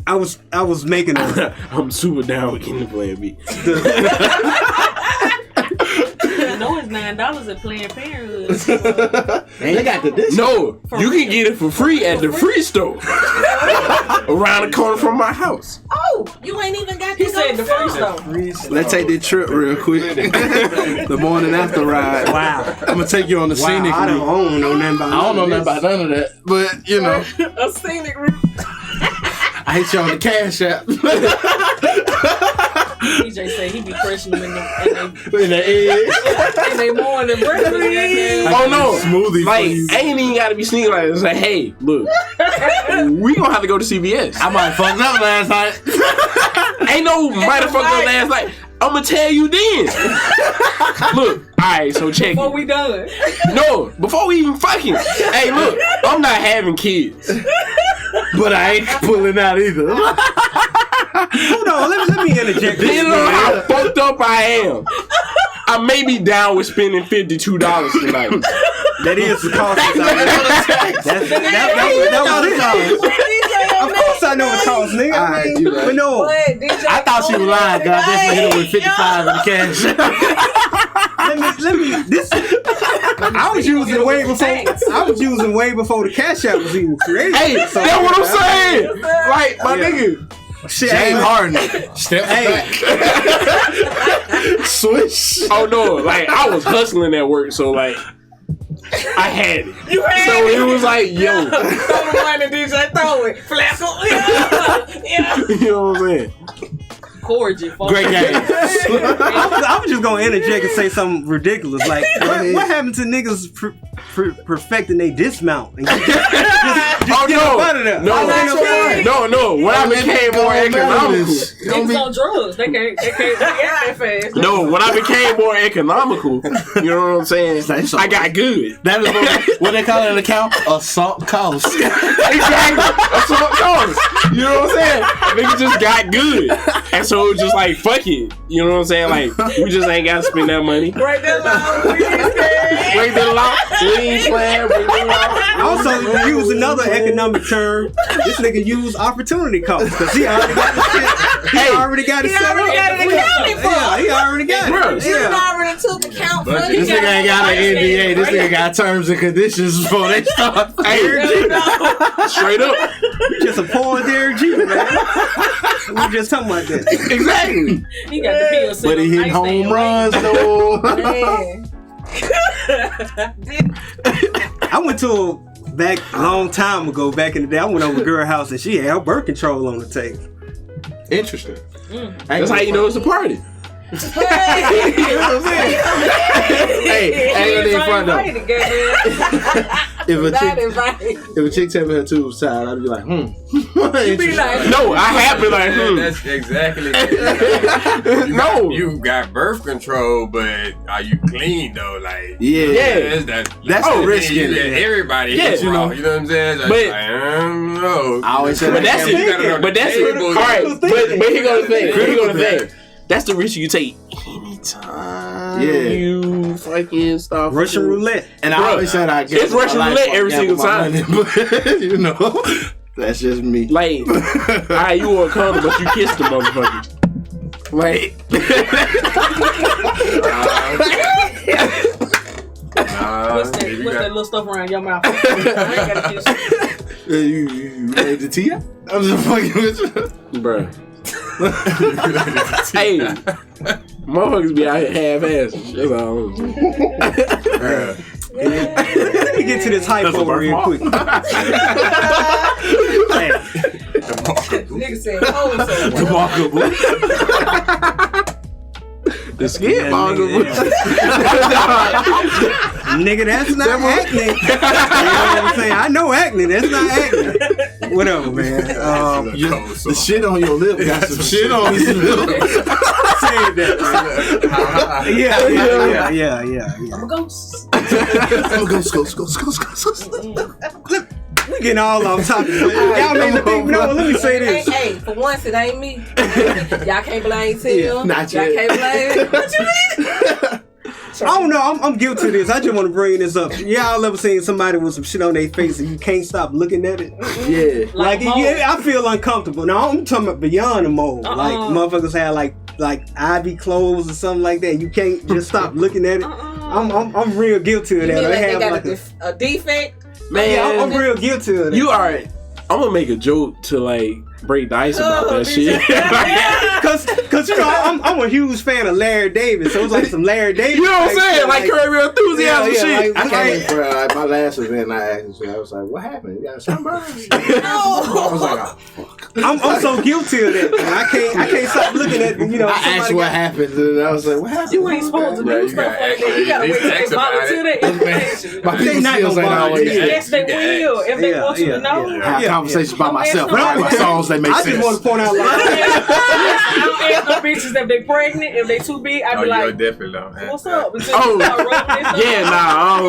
I was making a. I'm super down with getting the Plan B. You know it's $9 at Planned Parenthood. They got the disc. No, you can get it for free at the free store. Around the corner from my house. Oh, you ain't even got this. He said the first though. Let's take this trip real quick. The morning after ride. Wow. I'm gonna take you on the scenic I route. don't know nothing about. I don't know nothing about none of that, but A scenic route. I hit you on the Cash App. DJ say he be crushing them in the egg. they morning breakfast. Oh no, Smoothie, like please. I ain't even gotta be sneaking like this. Like, hey, look, we gonna have to go to CVS. I might fucked up last night. Ain't no might have fucked up last night. I'm gonna tell you then. Look, alright, so check Before it. we done. No, before we even fucking. Hey, look, I'm not having kids. But I ain't pulling out either. Hold on, let me interject. You know how fucked up I am. I may be down with spending $52 tonight. That is the cost. That was it. Of course I know the cost, nigga. I mean, but no. I thought she was lying, God. I definitely hit her with 55 in the cash. Let me. This. I was using way before the Cash App was even created. Hey, that's what I'm saying. Like, my nigga. Shit, James Harden. Step back. Switch. Oh no, like I was hustling at work, so like I had it. You had so it was like, yo. Throw the money, DJ, throw it. Flackle. Yeah. You know what I'm saying? Gorgeous. Great game. I was just gonna interject and say something ridiculous. Like, what happened to niggas perfecting they dismount? And just get up out of there. No. When I became more economical, Niggas on drugs. They can't react that fast. no, when I became more economical, you know what I'm saying? I got good. That is what they call it in the account? Assault cost. Exactly. Assault cost. You know what I'm saying? Nigga just got good. And so it was just like, fuck it. You know what I'm saying? Like, we just ain't got to spend that money. Break that law. Break the law. We ain't playing. Break the law. Also, to use another economic term, this nigga use opportunity cost because he already got the shit. He already got it set up. Yeah, he already got it. You Yeah. already took account for it. This nigga ain't got an NDA. This nigga got terms and conditions before they start. Straight up. Just a poor Derek Jeter, man. We were just talking about that. Exactly. He got the pills. But he hitting home runs though. I went to a long time ago, back in the day. I went over to a girl house and she had her birth control on the table. Interesting. That's how you know it's a party. You know what I'm saying? Hey, ain't gonna fun though. If a chick tell me her tube was tied, I'd be like, You be like, No, I have been like, That's exactly it. No. You got birth control, but are you clean though? Like, yeah. that's the risk in it. Everybody, Yeah, you know what I'm saying? That's But- like, I don't know. I always say But that's that. it. But that's it. All right. But here goes the thing. Here goes the thing. That's the risk you take anytime you fucking stop. Russian roulette. And I always said I get It's Russian roulette every single time. But, you know, that's just me. Like, alright, you wore a condom, but you kissed the motherfucker. Like, what's that little stuff around your mouth? I ain't gotta kiss you. You ready to tee up? I'm just fucking with you. bruh. Hey, motherfuckers be out here half-assed. That's all. Let me get to this hypo real quick. Nigga said, oh, so Remarkable. The skin remarkable. Nigga, that's not acne. You know what I'm saying? I know acne. That's not acne. Whatever, man. The shit on your lip got some shit on his lip. Say that. Yeah. I'm a ghost. Go. We getting all off topic. Y'all made me think. No, let me say this. Hey, for once it ain't me. Y'all can't blame Tim. Not Y'all yet. can't blame. What you mean? I don't know. I'm guilty of this. I just want to bring this up. Y'all ever seen somebody with some shit on their face and you can't stop looking at it? Yeah. Like yeah, I feel uncomfortable. Now I'm talking about beyond the mold. Like motherfuckers have like ivy clothes or something like that. You can't just stop looking at it. I'm real guilty of that. You mean I like they have got like a defect? Man, yeah, I'm real guilty of that. you are. I'm gonna make a joke to like break the ice about that shit. Cause you know I'm a huge fan of Larry David, so it's like some Larry David. You know what I'm saying? Like Curb Your Enthusiasm shit. I came in for my last event and I asked you, I was like, what happened? You got a sunburn? I was like, oh, fuck. I'm so guilty of that. Man. I can't stop looking at you know. I asked what happened and I was like, what happened? You ain't supposed to do stuff like that. You gotta wait till they volunteer that information. My people not skills gonna ain't always volunteer. Yes, they will. If they want you to know. have conversations by myself. But I write songs that make I sense. just want to point out, like, I don't ask no bitches if they pregnant, if they too big. I be you're like, definitely don't. what's up? Because Oh, you start rubbing this stuff Yeah, out.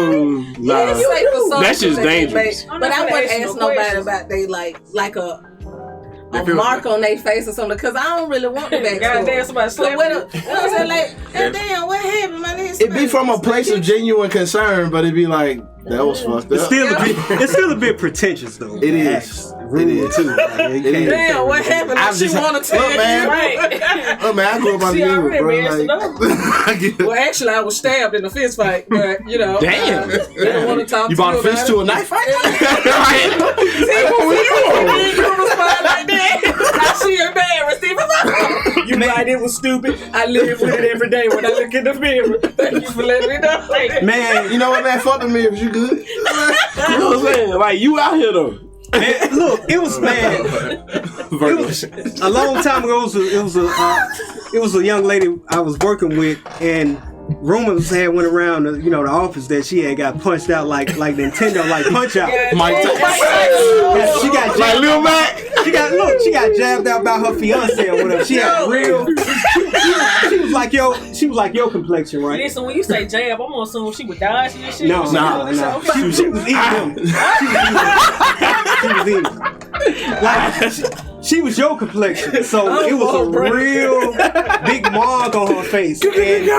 nah. It's safe for some That's just people that dangerous. But I wouldn't ask nobody about they like a mark on their face or something because I don't really want the backstory. Goddamn, somebody So slapped what? you. You know what I'm saying? Like, damn, what happened? My nigga. It'd be from a place of genuine concern, but it'd be like, that was fucked it's up. still a bit pretentious though. It is. Rude It is. too. Like, It is. Damn, what happened? I'm She just- want to tell Look, man. you, right? Oh man, I grew up on She the already bro. messed it up. Like, Well, actually, I was stabbed in a fist fight, but you know, Damn. they don't want to talk you to bought a about fish it. to a knife fight? Right? What we doing? You respond like that. Now she embarrassed. You right, it was stupid. I live with it every day when I look in the mirror. Thank you for letting me know. man, You know what, man? Fuck the mirrors. You good? You know what I'm saying? Like, you out here though. man, look, it was man. It was a long time ago. It was a young lady I was working with, and rumors had went around the office that she had got punched out like Nintendo, like Punch Out. Mike Yeah, she got Like jabbed. Lil Mac. She got jabbed out by her fiance or whatever. She had real. She was like your complexion, right? Listen, when you say jab, I'm gonna assume she would dodge and shit. No. Okay. She was eating him. She was eating. Like she was your complexion, so it was a real big mark on her face. And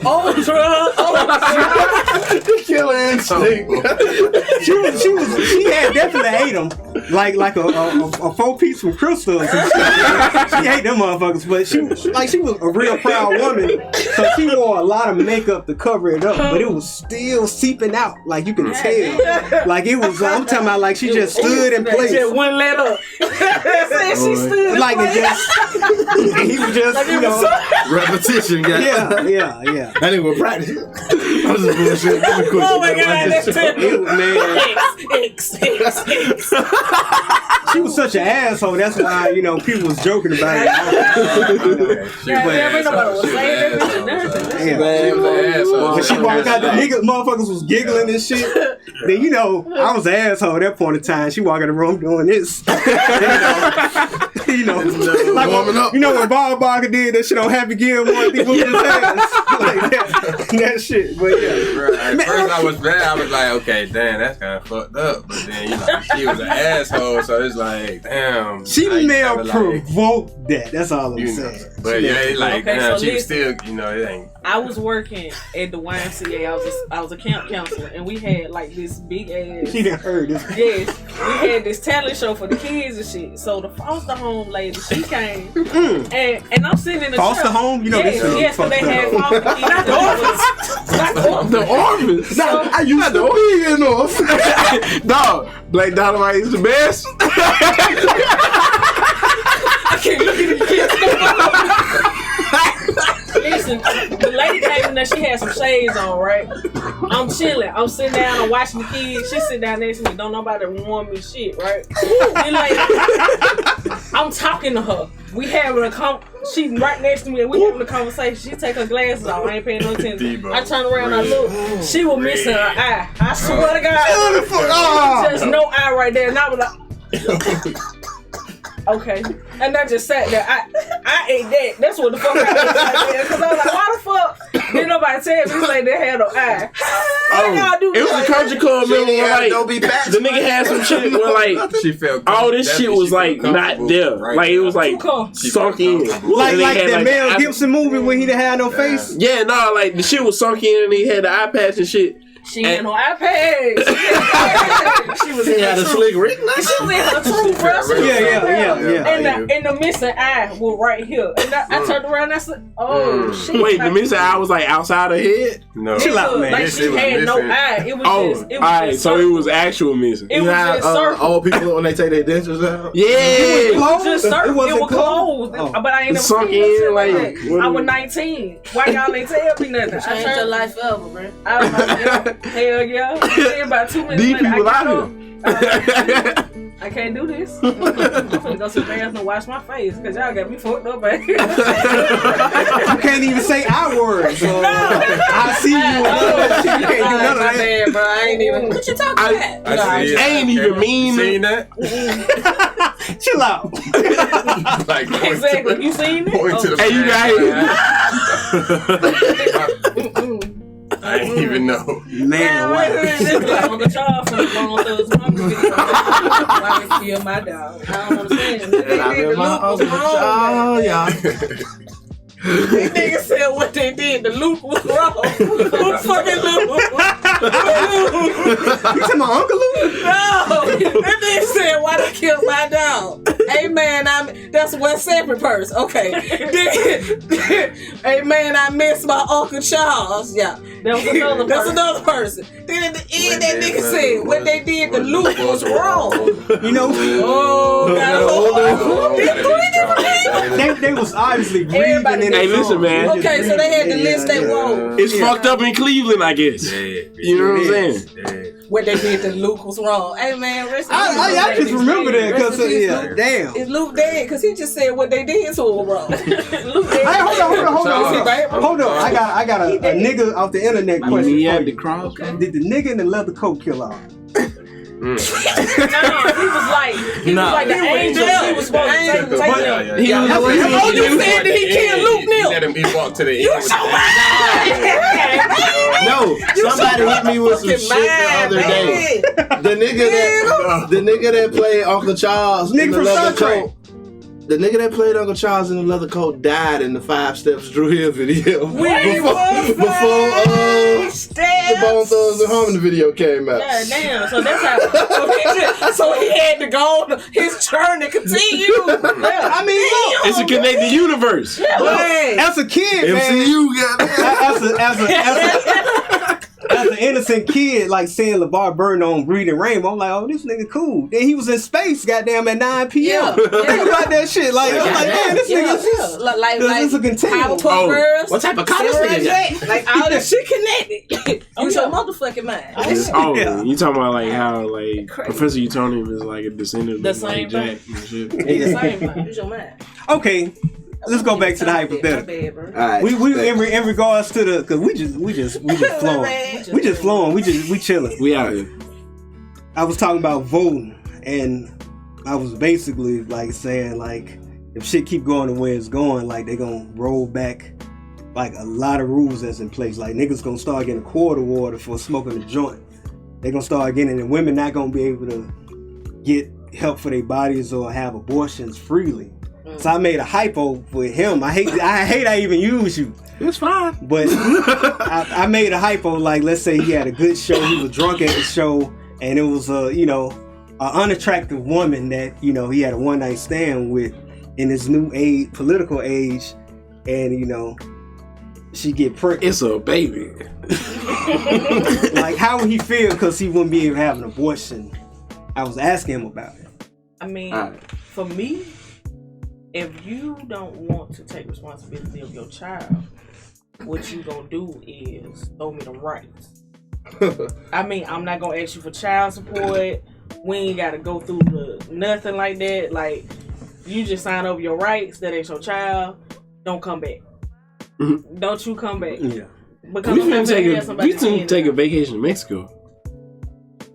Oh, drugs. The killer instinct. she had definitely ate them like a 4-piece from Crystal. She ate them motherfuckers, but she was a real proud woman, so she wore a lot of makeup to cover it up, but it was still seeping out, like you can tell. Like it was. I'm talking about like she just stood in place. Just wouldn't let up. She stood Like it just, he was just, Repetition, guys. yeah. That ain't what practice. I was just bullshit. Oh my God, that's It was, man. X. She was such an asshole. That's why, people was joking about it. When she walked out, the motherfuckers was giggling and shit. Then, I was an asshole at that point in time. She walked in the room doing this. Like when Bob Barker did that shit on Happy Gilmore, he whooped his ass. Like that shit. But At first I was mad. I was like, okay, damn, that's kind of fucked up. But then, she was an asshole, so it's like, damn. She may have provoked that. That's all I'm saying. But she was still, it ain't. I was working at the YMCA. I was a camp counselor, and we had like this big ass. She didn't heard this. Yes, we had this talent show for the kids and shit. So the foster home lady, she came, and I'm sitting in the foster home. Yes, so they had foster kids. Not the orphans. The orphans. So, I used to be in orphans. Dog, Black Dynamite is the best. I can't look at the kids. Listen, the lady came in there, she had some shades on, right? I'm chilling. I'm sitting down, I'm watching the kids. She sit down next to me. Don't nobody warn me shit, right? Then I'm talking to her. We having a she right next to me and we having a conversation. She take her glasses off. I ain't paying no attention. I turn around and I look. She was missing her eye. I swear to God. There's no eye right there. And I was like, okay. And I just sat there. I ate that. That's what the fuck I ate right there. Because I was like, why the fuck didn't nobody tell me like they had no eye? It was a country club, remember, where the nigga had some shit where she felt all this shit was like not there. Right, like it was like sunk in. Like that Mel Gibson movie when he didn't have no face? Yeah, no, like the shit was sunk in and he had the eye patch and shit. She had no iPad. She had a slick Rick. She was in her true brush. Yeah. And the missing eye was right here. And I turned around and I said, oh, shit. Wait, the missing eye was like outside her head? No. Chill out, man. Like she had no eye. It was just, it was alright, just so it was actual missing. It was just circle. Old people when they take their dentures out? Yeah. It was just circle. It was closed. closed. But I ain't never sunk seen in shit like that. I was 19. Why y'all ain't tell me nothing? Change your life forever, bro. Hell yeah. Then about 2 minutes These later, people out I can't do this. I'm finna go to the bathroom and wash my face because y'all got me fucked up back here. You can't even say our words. So I see you. You can't do none of that. Bad, bro. I ain't even. What you talking about? I ain't even mean seen that. Chill out. Like exactly. You seen it? Hey, you got it. I didn't even know. Man, what? This guy on the Charm from the Bone Thugs Mama video. Why they kill my dog? I don't understand. These niggas said what they did. The Luke was wrong. Who fucking Luke? You talking about Uncle Luke? No. That nigga said why they killed my dog. Hey man, that's one separate person. Okay. Hey man, I miss my Uncle Charles. Yeah. That's another person. Then at the end, that nigga said what they did to Luke was wrong. You know? They was obviously breathing in. Hey, listen, man. Okay, so they had to list they whoa. It's fucked up in Cleveland, I guess. You know what I'm saying? What they did to Luke was wrong. Hey man, I just remember that because damn. Is Luke dead? Because he just said what they did to him wrong. Luke dead. Hey, hold on. I got a nigga off the internet question. You had the cross. Did the nigga in the leather coat kill off? No, he was like the angel. He was supposed to take him. You said that he killed Luke Neal. Let him walk to the end. You so mad. No, somebody hit me with some shit the other day. The nigga that played Uncle Charles in the leather coat. The nigga that played Uncle Charles in the leather coat died in the 5 Steps Drew Hill video. Before the Bone Thugs and Harmony video came out. God damn, so that's how. So he had to go on his journey continue. I mean, it's a connected universe. As a kid, man. MCU got as as an innocent kid, like seeing LeVar Burton on Breeding Rainbow, I'm like, oh, this nigga cool. Then he was in space, goddamn, at 9 p.m. Think about that shit. Like, I'm like, man, this nigga's just like this a continuum. What type of college nigga? Like all this shit connected. Use your motherfucking mind. You talking about like how like Professor Utonium is like a descendant of Mike Jack and shit. The same thing. Use your mind. Okay. Let's go back to the hypothetical. Right. We in regards to the, cause we just flowing. We chilling. We out here. I was talking about voting, and I was basically like saying like if shit keep going the way it's going, like they gonna roll back like a lot of rules that's in place. Like niggas gonna start getting quarter water for smoking a joint. They gonna start getting, and women not gonna be able to get help for their bodies or have abortions freely. So I made a hypo for him. I hate I even use you. It's fine. But I made a hypo, like let's say he had a good show, he was drunk at the show, and it was an unattractive woman that, he had a one night stand with in this new age, political age, and she get pregnant. It's a baby. Like how would he feel because he wouldn't be able to have an abortion? I was asking him about it. I mean, for me, if you don't want to take responsibility of your child, what you gonna do is throw me them rights. I mean, I'm not gonna ask you for child support. We ain't gotta go through nothing like that. Like, you just sign over your rights. That ain't your child. Don't come back. Mm-hmm. Don't you come back. Yeah. Because we can take a vacation to Mexico.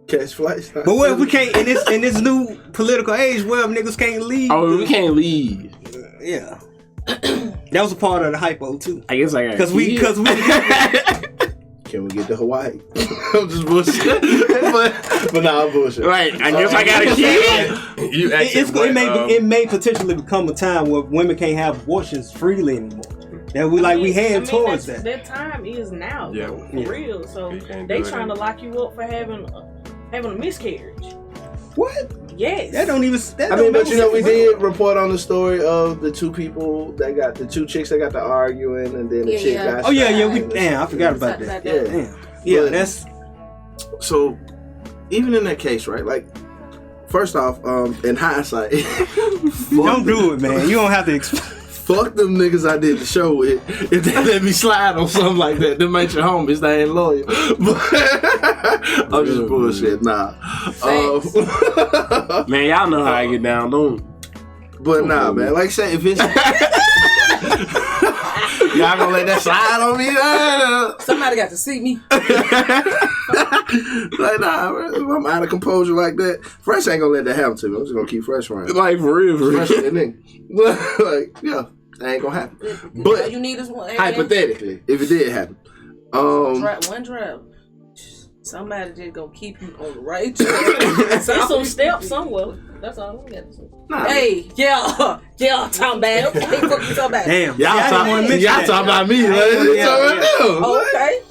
Catch flights. But what if we can't in this new political age where niggas can't leave? Oh, we can't leave. Yeah. That was a part of the hypo too. I guess I got because we can we get to Hawaii? I'm just bullshit. but nah, I'm bullshit. Right. I guess I got a kid. It may potentially become a time where women can't have abortions freely anymore. That we head towards that. That time is now, though, for real. So they trying to lock you up for having a miscarriage. What? Yes. That don't even. But we did report on the story of the two people that got the two chicks that got to arguing, and then the chick got. Oh yeah. I forgot about that. Yeah. That's. So, even in that case, right? Like, first off, in hindsight, don't do it, man. You don't have to. Fuck them niggas I did the show with. If they let me slide on something like that, them ain't your homies. They ain't loyal. But I'm just bullshit. Nah. Man, y'all know how I get down, don't you? But nah, man. Like I said, if it's y'all gonna let that slide on me? Somebody got to see me. Like, nah, if I'm out of composure like that, Fresh ain't gonna let that happen to me. I'm just gonna keep Fresh around. Like, for real. Fresh that nigga. Like, yeah, that ain't gonna happen. But all you need is one. Hypothetically, if it did happen. One drive. Somebody just gonna keep you on the right track. It's some steps somewhere. That's all I'm got to say. Nah, hey, yeah, talking about. What the fuck you talking about? Damn, y'all talking about me. Okay.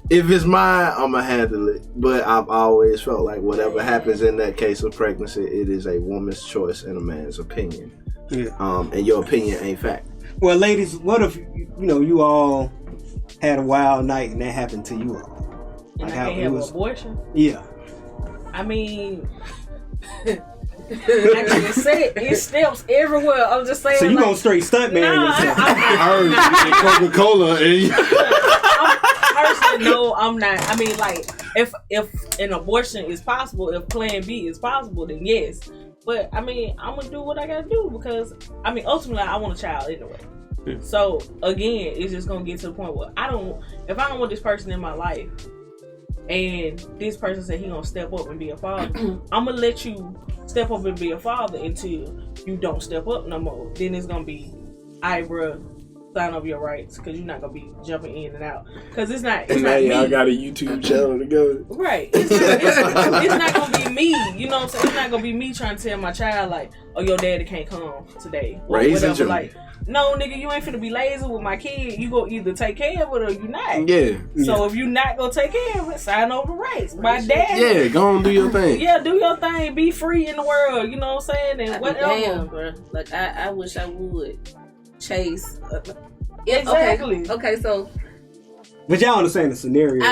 If it's mine, I'ma handle it. But I've always felt like whatever happens in that case of pregnancy, it is a woman's choice and a man's opinion. Yeah. And your opinion ain't fact. Well, ladies, what if you all had a wild night and that happened to you all? And I can't have an abortion? Yeah. I mean, I just said it steps everywhere. I'm just saying. So you gonna straight stunt man yourself? I heard Coca-Cola. Personally, no, I'm not. I mean, like, if an abortion is possible, if Plan B is possible, then yes. But I mean, I'm gonna do what I gotta do because I mean, ultimately, I want a child anyway. Yeah. So again, it's just gonna get to the point where if I don't want this person in my life, and this person said he gonna step up and be a father, I'm gonna let you step up and be a father until you don't step up no more. Then it's gonna be, alright, bruh, sign over your rights because you're not gonna be jumping in and out. Because it's not me. Y'all got a YouTube channel together. Right. It's not gonna be me. You know what I'm saying? It's not gonna be me trying to tell my child like, oh, your daddy can't come today or whatever. Like, no, nigga, you ain't finna be lazy with my kid. You go either take care of it or you not. Yeah. So if you not gonna take care of it, sign over the rights. My dad. Yeah, go and do your thing. Yeah, do your thing. Be free in the world. You know what I'm saying? And whatever. Damn, bro. Like I wish I would chase. Exactly. Okay, so But y'all understand the scenario.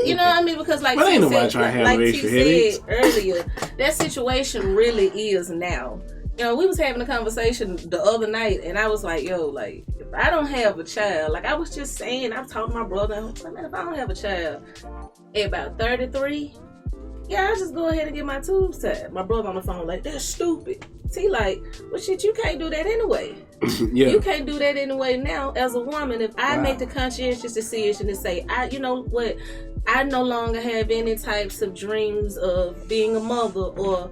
You know what I mean? Because like But ain't T nobody said, trying to have like no T extra said headaches. earlier, that situation really is now. You know, we was having a conversation the other night, and I was like, yo, like, if I don't have a child, like I was just saying, I was talking to my brother, I was like, man, if I don't have a child at about 33, yeah, I'll just go ahead and get my tubes tied. My brother on the phone like, that's stupid. See, like, well, shit, you can't do that anyway. Yeah. You can't do that anyway now. As a woman, if I make the conscientious decision to say, you know what, I no longer have any types of dreams of being a mother, or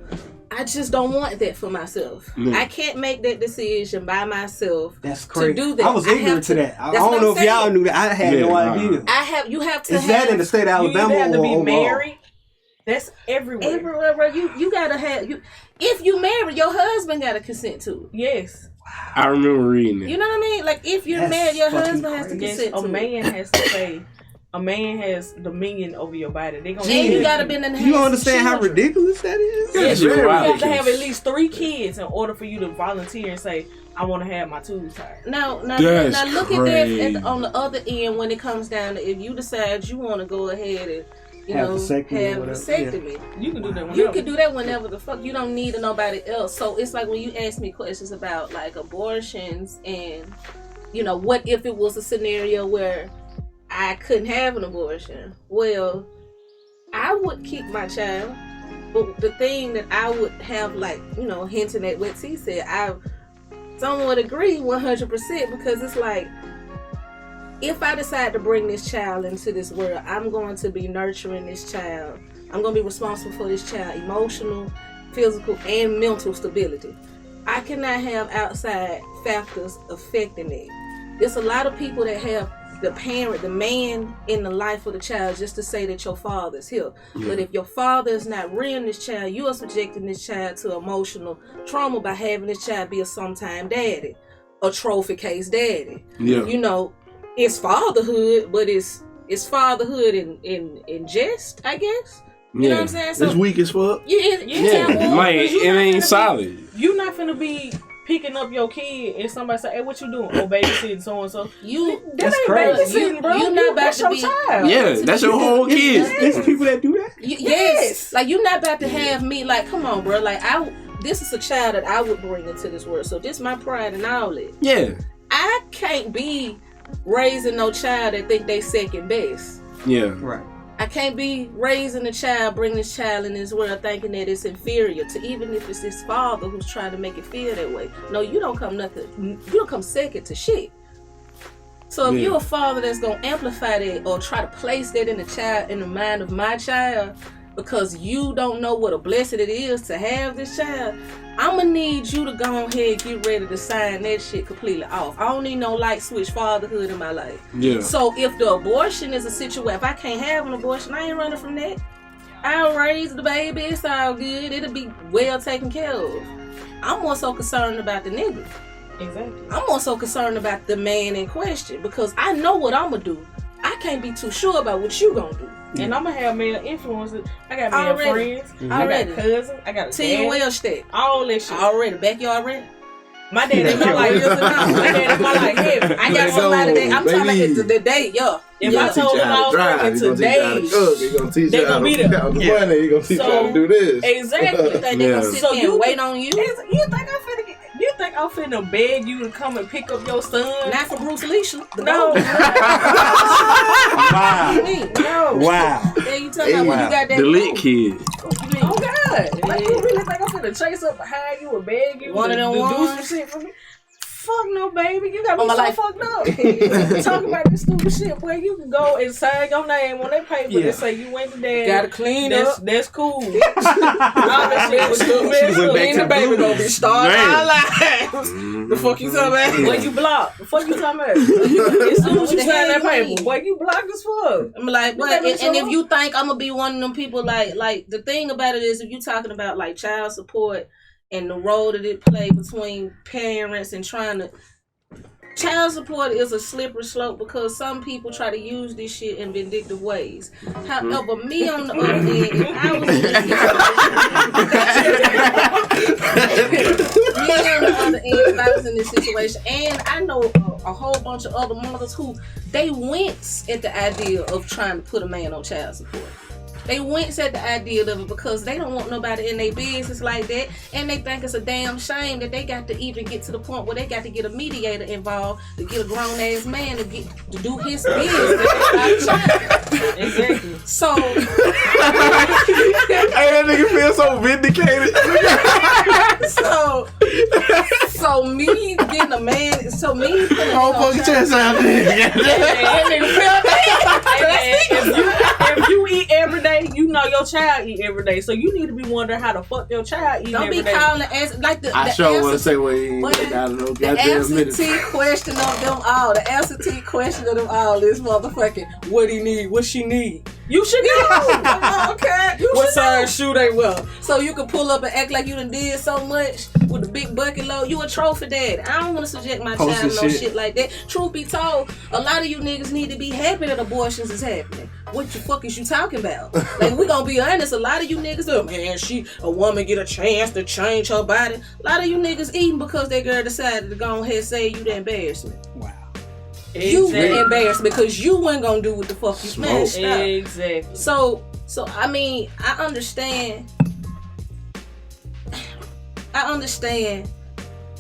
I just don't want that for myself. I can't make that decision by myself. That's crazy. To do that. I was ignorant to that. I don't know if y'all knew that. I had no idea. You have to. Is that in the state of Alabama? You either have to be or married. That's everywhere. Everywhere, bro. You gotta have you. If you marry, your husband gotta consent to it. Yes. I remember reading it. You know what I mean? Like if you're That's married, your fucking husband has to crazy. consent to A man it. has to say. A man has dominion over your body. They gonna And you gotta be in the hands You of understand how children. ridiculous that is? Yes, Yeah, you right. have to have at least 3 kids in order for you to volunteer and say, I want to have my tubes tied. Now That's look crazy. at that on the other end when it comes down to if you decide you want to go ahead and Have vasectomy or have whatever. vasectomy. You can do that whenever. You can do that whenever the fuck. You don't need nobody else. So it's like when you ask me questions about like abortions and, you know, what if it was a scenario where I couldn't have an abortion? Well, I would keep my child. But the thing that I would have, like, you know, hinting at what T said, I somewhat agree 100% because it's like, if I decide to bring this child into this world, I'm going to be nurturing this child. I'm going to be responsible for this child, emotional, physical, and mental stability. I cannot have outside factors affecting it. There's a lot of people that have the parent, the man in the life of the child just to say that your father's here. But if your father is not rearing this child, you are subjecting this child to emotional trauma by having this child be a sometime daddy, a trophy case daddy. Yeah. You know, it's fatherhood, but it's fatherhood in jest, I guess. You know what I'm saying? It's weak as fuck. Yeah, like it ain't solid. You're not finna be picking up your kid and somebody say, hey, what you doing? Oh, babysitting so and so. That That's ain't crazy. babysitting, bro. You not about That's to your be- child. Yeah, that's your whole kid. There's people that do that? Yes. Like, you're not about to have me, like, come on, bro. Like, this is a child that I would bring into this world. So this my pride and all that. Yeah. I can't be raising no child that think they second best. Yeah. Right. I can't be raising a child, bringing this child in this world thinking that it's inferior to, even if it's his father who's trying to make it feel that way. No, you don't come second to shit. So if you're a father that's gonna amplify that or try to place that in the mind of my child, because you don't know what a blessing it is to have this child, I'm gonna need you to go ahead and get ready to sign that shit completely off. I don't need no light switch fatherhood in my life. Yeah. So if the abortion is a situation, if I can't have an abortion, I ain't running from that. I'll raise the baby, it's all good, it'll be well taken care of. I'm more so concerned about the nigga. Exactly. I'm more so concerned about the man in question because I know what I'm gonna do. I can't be too sure about what you gonna do. And I'm gonna have male influences. I got male Already. friends. I got cousins. I got a Tell you dad. well shit. All that shit. Already. Backyard ready. My dad in my life. My dad in my life heavy. I got somebody that I'm talking about today, yo. If I told him I was working today, He's gonna teach they you how gonna to be there. count the money. He's gonna teach you how to do this. Exactly. You think they gonna sit So there you and wait on you? You think I'm finna beg you to come and pick up your son? Not for Bruce Alicia. No. Wow. No. Wow. Yeah, you talking about when you got that The lit kid. Oh God! Like you really think I'm finna chase up behind you and beg you One to of them do ones? some shit for me? Fuck no, baby. You got me On my so life. fucked up. Talk about this stupid shit where you can go and sign your name on that paper and say you went to dad. Gotta clean That's up. that's cool. All that shit was too messed went up. back to the baby blues. gonna be starting Man. our lives. The fuck you talking about? When you block, the fuck you talking about? As soon as you sign that paper, boy, you blocked as fuck. I'm like, what? Let me And show if up. you think I'm gonna be one of them people, like the thing about it is, if you talking about like child support and the role that it play between parents and trying to. Child support is a slippery slope because some people try to use this shit in vindictive ways. However, me on the other end, if I was me on the other if I was in this situation. And I know a whole bunch of other mothers who they wince at the idea of trying to put a man on child support. They wince at the idea of it because they don't want nobody in their business like that, and they think it's a damn shame that they got to even get to the point where they got to get a mediator involved to get a grown ass man to do his business. Exactly. So, Hey, that nigga feel so vindicated. so me getting a man, so me putting Oh, fuck your chest out there. That nigga feel bad. If you eat every day, you know your child eat every day. So you need to be wondering how the fuck your child eat every day. Don't be calling as like the. I sure want to say what he ain't But got no the goddamn minutes. absentee question of them all. The absentee question of them all is motherfucking what he need, what she need. You should know. Okay. What size shoe they wear. So you can pull up and act like you done did so much with a big bucket load. You a trophy daddy. I don't want to subject my child to no shit like that. Truth be told, a lot of you niggas need to be happy that abortions is happening. What the fuck is you talking about? Like, we gonna be honest, a lot of you niggas, man, a woman get a chance to change her body. A lot of you niggas eating because that girl decided to go ahead and say you the embarrassment. Wow. You the embarrassment because you weren't gonna do what the fuck you smashed up. Exactly. So I mean, I understand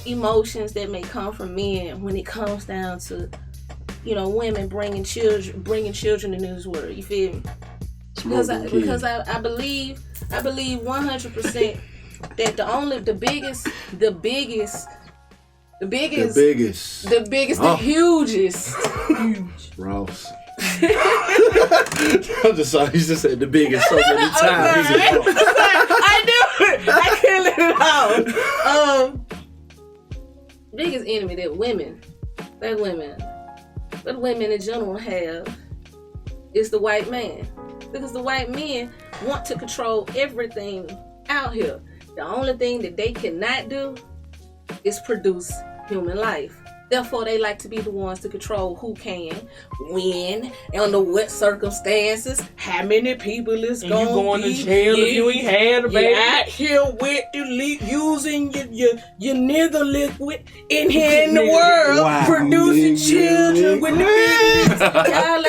emotions that may come from men when it comes down to, you know, women bringing children into this world. You feel me? Because I believe 100% that the hugest Ross. I just saw you just said the biggest so many times. I knew it. I can't let it out. Biggest enemy that women in general have is the white man. Because the white men want to control everything out here. The only thing that they cannot do is produce human life. Therefore, they like to be the ones to control who can, when, under what circumstances, how many people is going to be. You going to jail if you ain't had a baby. Out here with using your nigger liquid in here in the world, producing children with the babies. Y'all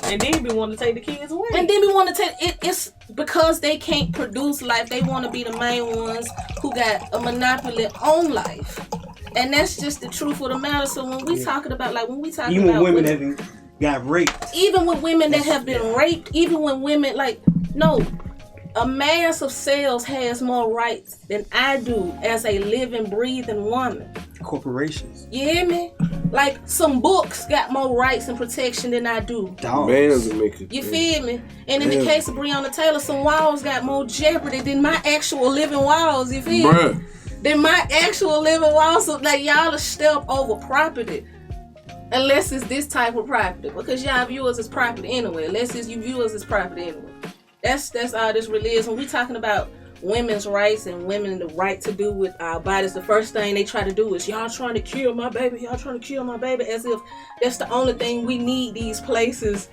and then we want to take the kids away. And then we want to take it's because they can't produce life. They want to be the main ones who got a monopoly on life. And that's just the truth of the matter. So when we talking about even women that got raped, even with women that have been raped, even when women a mass of cells has more rights than I do as a living, breathing woman. Corporations. You hear me? Like some books got more rights and protection than I do. You feel me? And in the case of Breonna Taylor, some walls got more jeopardy than my actual living walls. You feel me? Than my actual living walls. So like y'all step over property. Unless it's this type of property. Because y'all view us as property anyway. Unless you view us as property anyway. That's all this really is. When we talking about women's rights and women the right to do with our bodies, the first thing they try to do is y'all trying to kill my baby, as if that's the only thing we need these places,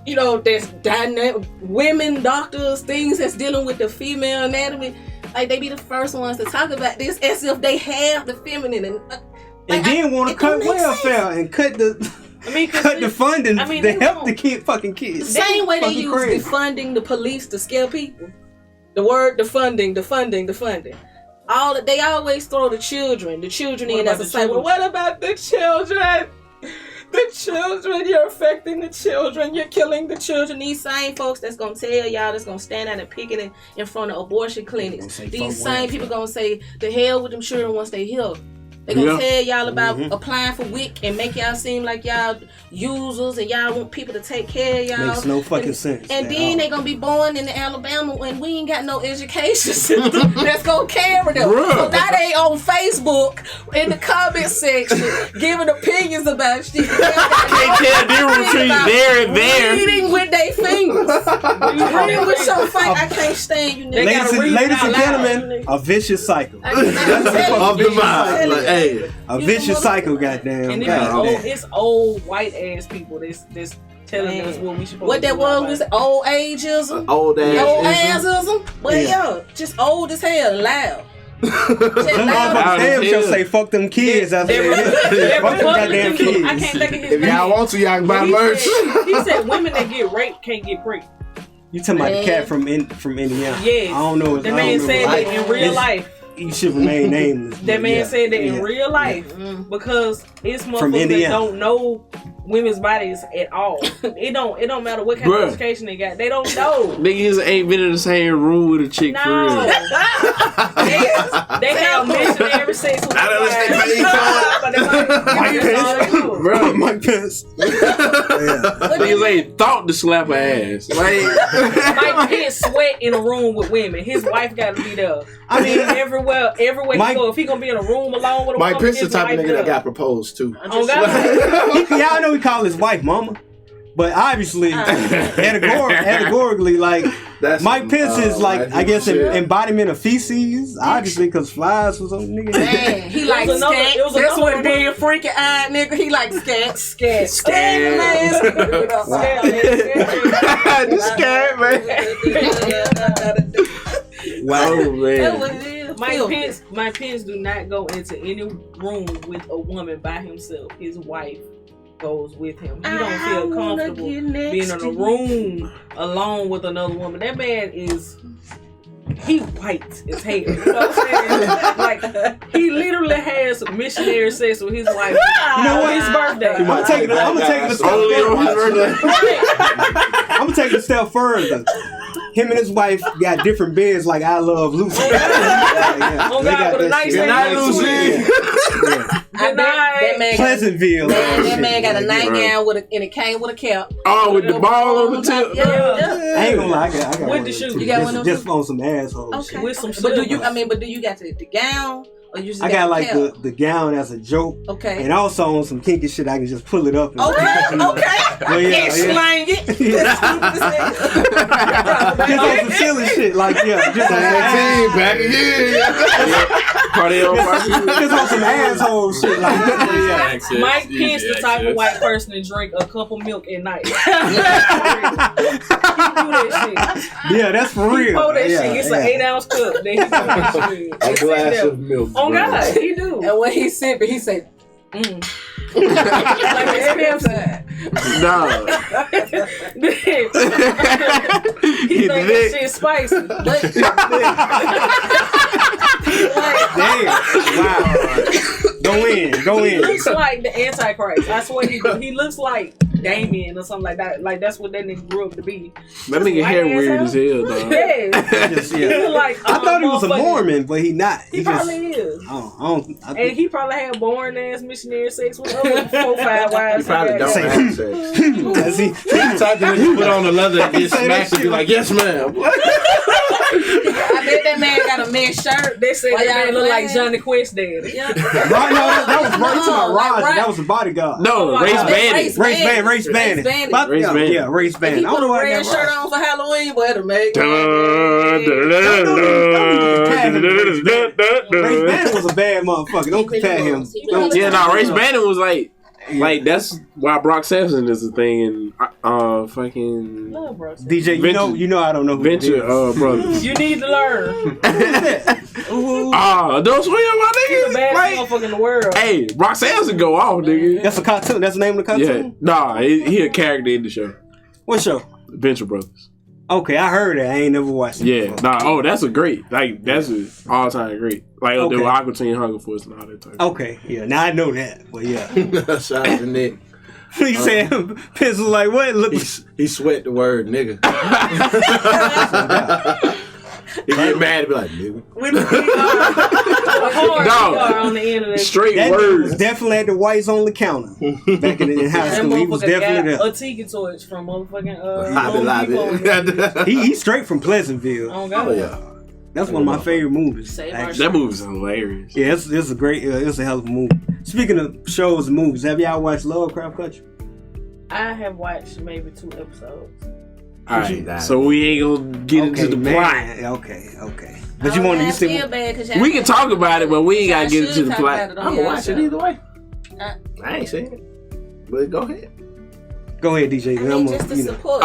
you know, that's dynamic women doctors, things that's dealing with the female anatomy. Like they be the first ones to talk about this as if they have the feminine and then want to cut welfare and cut the funding to help the fucking kids. The same way they use defunding the police to scare people. The word defunding. They always throw the children in as a side. Well, what about the children? The children, you're affecting the children, you're killing the children. These same folks that's gonna tell y'all, that's gonna stand out and picket in front of abortion clinics. These same people gonna say, the hell with them children once they heal. They gonna tell y'all about applying for WIC and make y'all seem like y'all users and y'all want people to take care of y'all. Makes no fucking sense. And then they gonna be born in Alabama when we ain't got no education system that's gonna carry them. So now they on Facebook in the comment section giving opinions about shit. Can't tell difference between there and there. Reading with their fingers. Reading with your face. I can't stand you niggas. Ladies and gentlemen, a vicious cycle. Of the mind. Hey, a vicious cycle, goddamn. And it's old white ass people that's telling us what we should. What that was old ageism, old ageism. But just old as hell, loud. Them motherfuckers damn sure say fuck them kids after they fuck them goddamn kids. I can't think of his If y'all name. want to, y'all can buy merch. He said women that get raped can't get pregnant. You talking about the cat from Indiana? Yes. I don't know. The man said that in real life. He should remain nameless. That man said that in real life because it's motherfuckers that don't know women's bodies at all. It don't matter what kind of education they got. They don't know. Niggas ain't been in the same room with a chick for real. They have missionary sex with Mike Pence. Niggas ain't thought to slap her ass. Like, Mike Pence sweat in a room with women. His wife got to be there. I mean, everywhere he go, if he gonna be in a room alone with a Mike woman, Pence the type of nigga that got proposed to. Oh God. Y'all know he call his wife mama, but obviously, categorically, like That's Mike Pence is like, I guess, an shit. embodiment of feces, obviously, because flies was on nigga. Man, he like It was another- scat. it was That's another what being freaky eyed nigga. He like scat. Scat. This scared, man. Wow. oh man. Mike Pence do not go into any room with a woman by himself. His wife goes with him. He don't feel comfortable being in a room alone with another woman. That man he white as hell. You know what I'm saying? Like, he literally has missionary sex with his wife. You know what? On his birthday. I'm gonna take it a step Only on his further. birthday. I'm gonna take it a step further. Him and his wife got different beds like I Love Lucy. Oh God, with a nice Good night, Lucy. Good night. Pleasantville. That man got a nightgown and it came with a cap. Oh, with the ball on the tip. Yeah. I ain't gonna lie, I got With one the shoes. too. You got one of Just on some asshole Okay. shit. With some But do you got the gown or you just I got like the cap? the gown as a joke, Okay. and also on some kinky shit. I can just pull it up. And Okay. Well, yeah, And slang it. Just on some silly shit, like just on some Back again. Party on party. just on some asshole shit, like yeah. Mike Pence the type of white person to drink a cup of milk at night. He do that shit. Yeah, that's for He real. pour that Yeah, shit. It's yeah. an 8-ounce cup. Then he pour that shit. A glass of milk. Oh God, he do. And when he sipping, he say, Like it's Pepsi. No. He think that shit spicy. Damn! Wow! Go He in. looks like the Antichrist. I swear he do. He looks like Damien or something like that. Like that's what that nigga grew up to be. That nigga hair White weird ass as hell, dog. Yeah. Just, He yeah. look like I thought he was a motherfucking- Mormon, but he not. He probably is. I And think he probably had boring ass missionary sex with other 4-5 wives. You probably don't Say- have sex. Does he? He's the type of nigga you put on the leather and get Say that smacked and be shit. like, yes, ma'am. I bet that man got a mesh shirt. They said Why that man y'all look like playing? Johnny Quest daddy. Yeah. Right, no, that was right to my Like Roger. right- That was the bodyguard. No, race bandit. Race band. Race bandit. But, Race yeah, bandit. yeah, race If band. he I don't put know a why I red got shirt Roger. on for Halloween, boy, it'll make Race Bandit was a bad motherfucker. Don't compare him. Don't- Yeah, no, race bandit was like that's why Brock Sampson is a thing in fucking Love, bro. DJ, you know I don't know who Venture it is. brothers. You need to learn. Don't swing on my He's the nigga. baddest Like, motherfucker in the world. hey, Brock Sampson go off, nigga. That's a cartoon. That's the name of the Yeah, cartoon? nah, he a character in the show. What show? Venture Brothers. Okay, I heard it. I ain't never watched it. Yeah, before. nah. Oh, that's a great. Like that's an all time great. Like Okay. the Aqua Teen Hunger Force and all that type. Okay, yeah. Now I know that. But yeah. Shout out to Nick. He said, Pencil like, what? Look. He sweat the word nigga. He get mad and be like, nigga. With the hard Dog. ER on the end of that. Straight That dude was words. definitely at the whites only counter. Back in high That school, he was motherfucker definitely got there. a tiki torch from motherfucking Hobby Home Depot. Lobby. He's straight from Pleasantville. Oh God. Oh, yeah. That's one of my favorite movies. Save our actually. That movie's hilarious. Yeah, it's a great, it's a hell of a movie. Speaking of shows and movies, have y'all watched Lovecraft Country? I have watched maybe 2 episodes. All right, so we ain't gonna get into the plot. Okay. But you want to see? We can talk about it, but we ain't gotta get into the plot. I'm gonna watch it either way. I ain't seen it. But go ahead. Go ahead, DJ. I mean, just to support.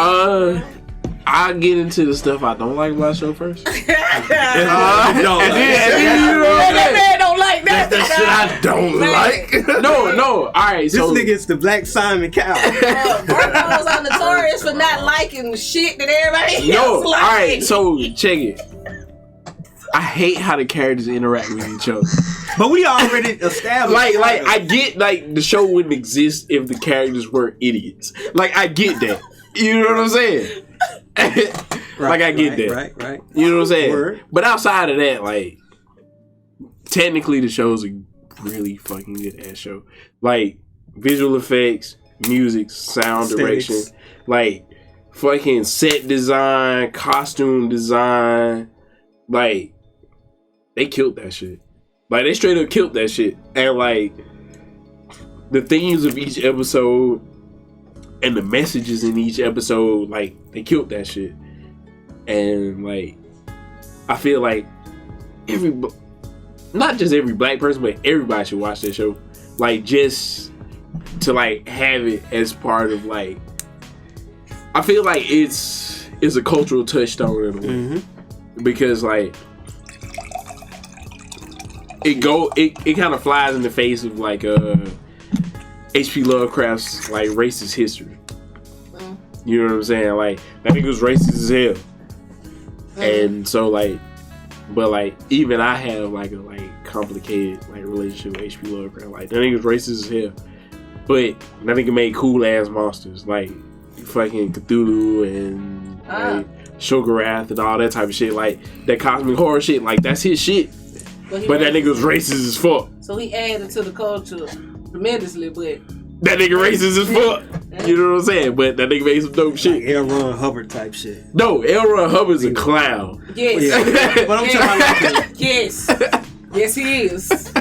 I'll get into the stuff I don't like about the show first. No, And then you know what I'm That saying? man don't like that. that's the shit I don't like. No. All right, This so nigga's the Black Simon Cowell. Virgos are notorious for not liking shit that everybody no. else All likes. right, so check it. I hate how the characters interact with each other. But we already established. Like I get like the show wouldn't exist if the characters were idiots. Like I get that. You know what I'm saying? Like I get that. Right. You know what I'm saying? Word. But outside of that, like technically the show's a really fucking good ass show. Like visual effects, music, sound Aesthetics. direction, like fucking set design, costume design, like they killed that shit. Like they straight up killed that shit. And like the themes of each episode and the messages in each episode, like they killed that shit. And like I feel like not just every black person, but everybody should watch that show. Like just to like have it as part of like, I feel like it's a cultural touchstone in a way. Mm-hmm. Because like it kind of flies in the face of like H.P. Lovecraft's like racist history. You know what I'm saying? Like that nigga was racist as hell. And so like, but like even I have like a complicated like relationship with H.P. Lovecraft. Like that nigga's racist as hell. But that nigga made cool ass monsters like fucking Cthulhu and like Shoggorath and all that type of shit. Like that cosmic horror shit. Like that's his shit. But that nigga was racist as fuck. So he added to the culture tremendously, but that nigga racist as fuck. You know what I'm saying? But that nigga made some dope shit. L. Ron Hubbard type shit. No, L. Ron Hubbard's a clown. yes, Yeah. But I'm talking about yes, he is.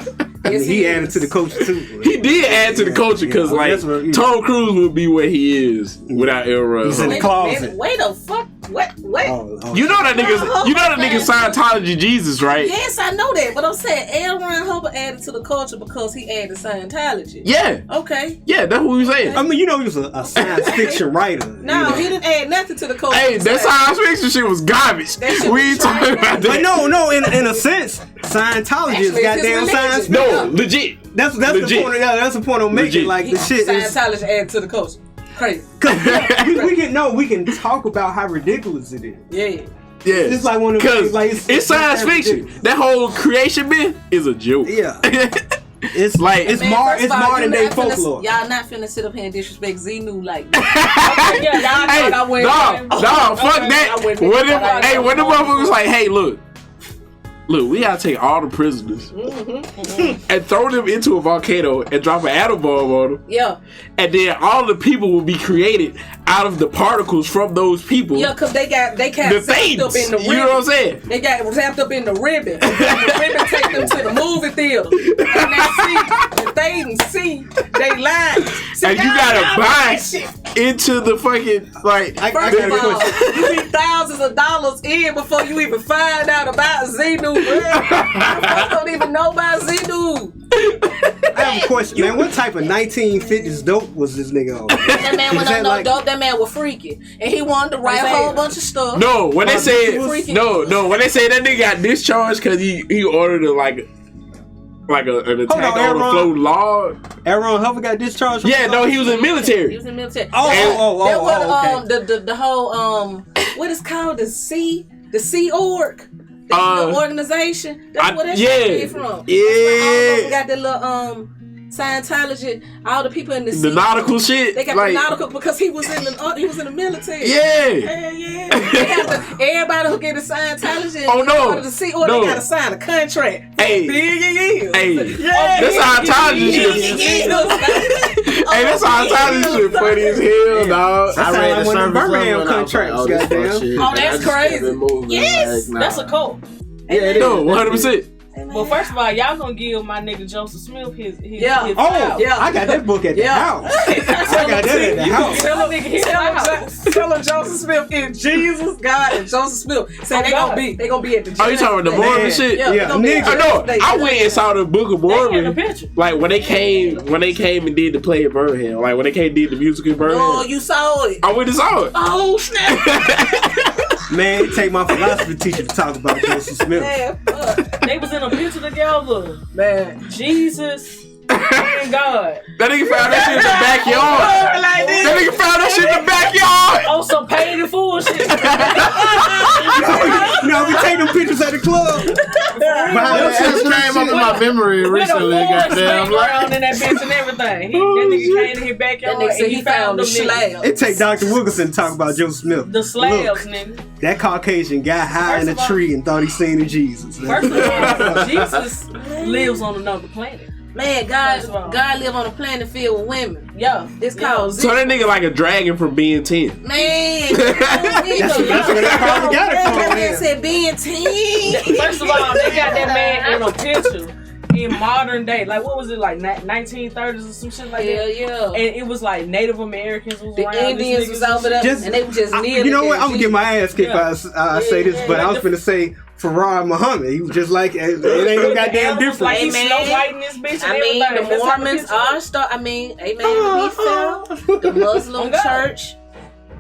Yes, he added to the culture too. He did add to the culture because that's what- yeah. Tom Cruise would be where he is without L. Ron He's in Hubbard. the closet. Wait the fuck. What? Oh, You know that nigga Scientology Jesus, right? Yes, I know that, but I'm saying L. Ron Hubbard added to the culture because he added Scientology. Yeah. Okay. Yeah, that's what we saying. I mean, you know, he was a science fiction writer. No, he didn't add nothing to the culture. Hey, that science fiction shit was garbage. That shit We ain't was talking trash. about But that. in a sense, Scientology is Actually, it's his goddamn religion. science fiction. No, legit. That's Legit. the point. That's the point I'm making. Legit. Like the shit is. Scientology added to the culture. Crazy. We can talk about how ridiculous it is. Yeah. Yeah. It's like one of the Because like it's science fiction. ridiculous. That whole creation myth is a joke. Yeah. It's Like- it's Man, it's first of all, modern you day not finna- folklore. Y'all not finna sit up here and disrespect Xenu like Yeah, y'all Hey, thought I went. fuck that. What if the motherfucker was like, hey, look, we gotta take all the prisoners and throw them into a volcano and drop an atom bomb on them, yeah. and then all the people will be created out of the particles from those people. Yeah, cause they got The zapped things, up in the ribbon. you know what I'm saying? They got zapped up in the ribbon. The ribbon take them to the movie theater. And they see the things, see they lives. See, And you y'all gotta know buy that shit. into the fucking like. I First got of a all, question. you need thousands of dollars in before you even find out about Xenu. I don't even know about Xenu. I have a question, man. What type of 1950s dope was this nigga on? That man Is went that on no like- dope. That man was freaking, and he wanted to write a whole bunch of stuff. No, when they said freaking- when they say that nigga got discharged because he ordered an attack on a floating log. Aaron Hubbard got discharged from Yeah, no, he was in the He military. was in the military. Oh, That was okay. the whole what is called the Sea Org. The organization. That's where that shit came from. Yeah. That's why all of them got that little Scientology. All the people in the sea, nautical shit. They got like, the nautical because he was in the military. Yeah. Yeah. They have everybody who get a Scientology. Oh, no. Part of the Sea Org, No. they gotta sign a contract. Hey. Big years. Hey. Yeah. That's Scientology shit. Hey, that's Scientology shit funny as hell, dog. That sound like one of the Birmingham contracts, goddamn. Oh, that's crazy. Yes, That's a cult. Yeah, it No, is. 100%. Well, first of all, y'all gonna give my nigga Joseph Smith his Yeah. flowers. I got that book at the house. I got that at the house. Tell him nigga his flowers. Tell him Joseph Smith in Jesus, God, and Joseph Smith. Say they gonna be at the gym. Oh, you talking about the Mormon shit? Yeah, nigga. I know. I went and saw the Book of They had Mormon. a picture. Like when they came and did the play at Birmingham. Like when they came and did the musical in Birmingham. Oh, you saw it. I went and saw it. Oh, snap. Man, it take my philosophy teacher to talk about Joseph Smith. Man, fuck. They was in a picture together. Man. Jesus and God. That nigga found that shit in the backyard. That nigga found that shit in the backyard. Oh, some paid in full shit. No, we take them pictures at the club. That just came up in my memory With a recently. forest Goddamn, background in that bitch and everything. That nigga came in his backyard That nigga said and he found the slab. It take Dr. Wilkerson to talk about Joseph Smith. The slabs, Look, nigga. that Caucasian got high in a First of all- tree and thought he seen in Jesus. First of all, Jesus lives on another planet. Man, First of all. God live on a planet filled with women. Yeah. It's called So that nigga like a dragon from being 10. Man, That's where they probably got it from. That man Yeah. said being 10. First of all, they got that man in a picture in modern day. Like, what was it, like 1930s or some shit like that? Yeah. And it was like Native Americans was The around. Indians these was niggas over there, Just- and they were just kneeling. You know what? at I'm gonna get my ass kicked Yeah. if I say this, but I was finna say Farah Muhammad. He was just like, it ain't no goddamn difference. Like he's Hey, Snow man. White in this bitch and I mean, everything. the That's how Mormons picture are amen, we fell. The Muslim Oh, God. church,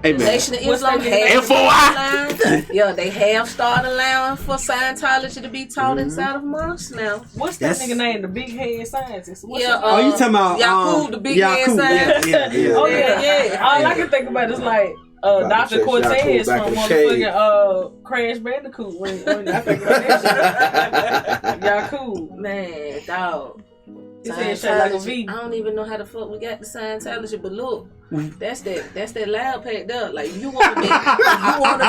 Hey the man. Nation of What's Islam, that nigga have name? started yeah, they have started allowing for Scientology to be taught inside of mosques now. What's that That's- nigga name? The big head scientist. What's Yeah, his Oh, name? you talking about Yakub, the big head Yakub, scientist. yeah. Oh yeah, Yeah. All I can think about is like About to Dr. say Cortez Yaakov back from in the cave. motherfucking Crash Bandicoot. When I think about that shit. Yakub. Man, dog. His head shaped like a Scientology. V. I don't even know how the fuck we got the Scientology, but look, that's that loud packed up. Like if you want to be, if you want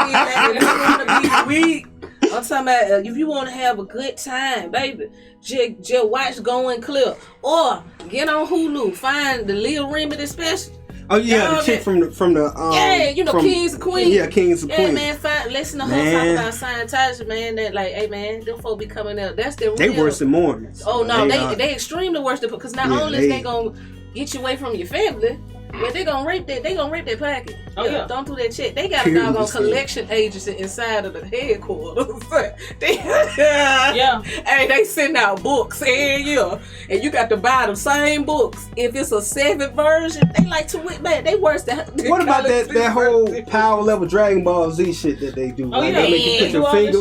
to be weak. I'm talking about if you want to have a good time, baby. Just watch Going Clear or get on Hulu. Find the Lil Remedy special. Oh yeah, the Dog, chick from the Yeah, you know, from- Kings and Queens. Yeah, Kings and Yeah, Queens. man, listen to her Man. talk about Scientology, man. That like, hey, man, them folk be coming out. That's the They real. worse than Mormons. Oh no, are. they extremely worse than because not Yeah, only is they gonna get you away from your family, but they gonna rape that packet. Oh, yeah. Don't do that shit. They got a Period. doggone collection agency inside of the headquarters. Yeah. Hey, they send out books every year, and you got to buy the same books. If it's a 7th version, they like to whip back. They worse than. What about that whole power level Dragon Ball Z shit that they do? Oh, Like yeah. they make you Man. put Do your all this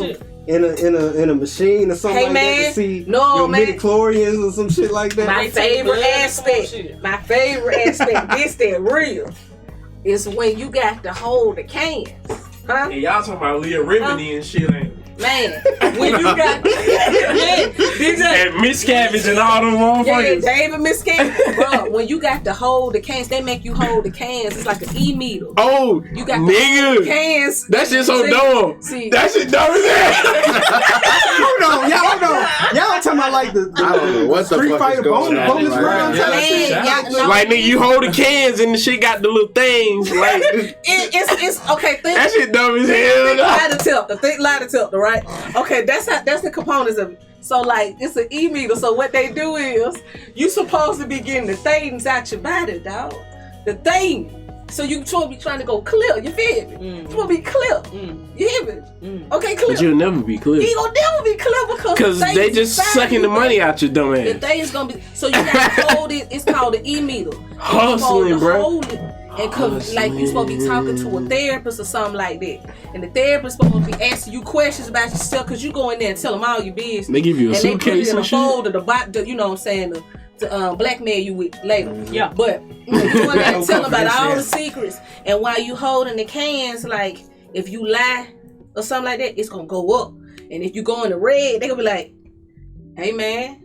finger shit. in a machine or something Hey, like man. that to see No, your man. midichlorians or some shit like that. My They take favorite blood and aspect, shit. this that real, is when you got to hold the cans, huh? And y'all talking about Leah Remedy and shit, ain't it? Man, when you got And Miss Cabbage and all them motherfuckers. David Miscavige, bro, when you got to hold the cans, they make you hold the cans. It's like an e-meter. Oh, You got nigga. cans. That shit so See? dumb. See. That shit dumb as hell. Hold on. Y'all talking about like the I don't know what the Street fuck Fighter is going on bonus right round now. type Man, shit? y'all know- Like nigga, you hold the cans and the shit got the little things. Like It's okay. Think that shit dumb as think hell. ladder tilt, right? Okay, that's the components of it. So like it's an e-meter. So what they do is you supposed to be getting the things out your body, dog. The thing. So you supposed to be trying to go clear. You feel me? You supposed to be clear. You hear me? Okay, clear. But you'll never be You clear. ain't gonna never be clear Cause the they things just inside sucking the you, money out your dumb The ass. thing is gonna be so you gotta hold it. It's called the e-meter. Hustling, You supposed to bro. hold it. And cause like you supposed to be talking to a therapist or something like that, and the therapist supposed to be asking you questions about yourself, cause you go in there and tell them all your business. They give you a and they put it suitcase in a and shit. folder, you know what I'm saying, to blackmail you with later. Yeah. But you go in there and tell them about all the Confidentiality. secrets, and while you holding the cans, like if you lie or something like that, it's gonna go up, and if you go in the red, they gonna be like, "Hey man,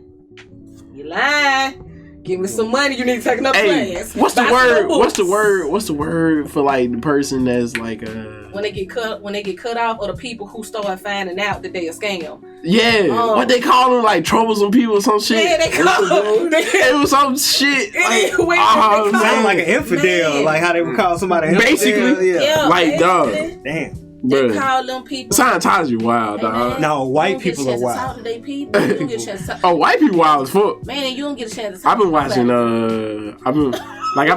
you lying." Give me some money. You need to take another Hey, class. what's the Buy some word? more What's the books. word? What's the word for like the person that's like When they get cut off, or the people who start finding out that they a scam. yeah, what they call them, like troublesome people or some shit. Yeah, they call It was some shit. Like, Sound like an infidel, Man. like how they would call somebody an infidel. Basically. yeah. Like, dog. Damn. They Bruh. call them people. Scientology wild, Hey, dog. man, No, you white don't get a people are chance to wild. talk to they people. You don't get a chance to talk. Oh, white people wild as fuck. Man, you don't get a chance to talk. I've been to watching. nobody. I've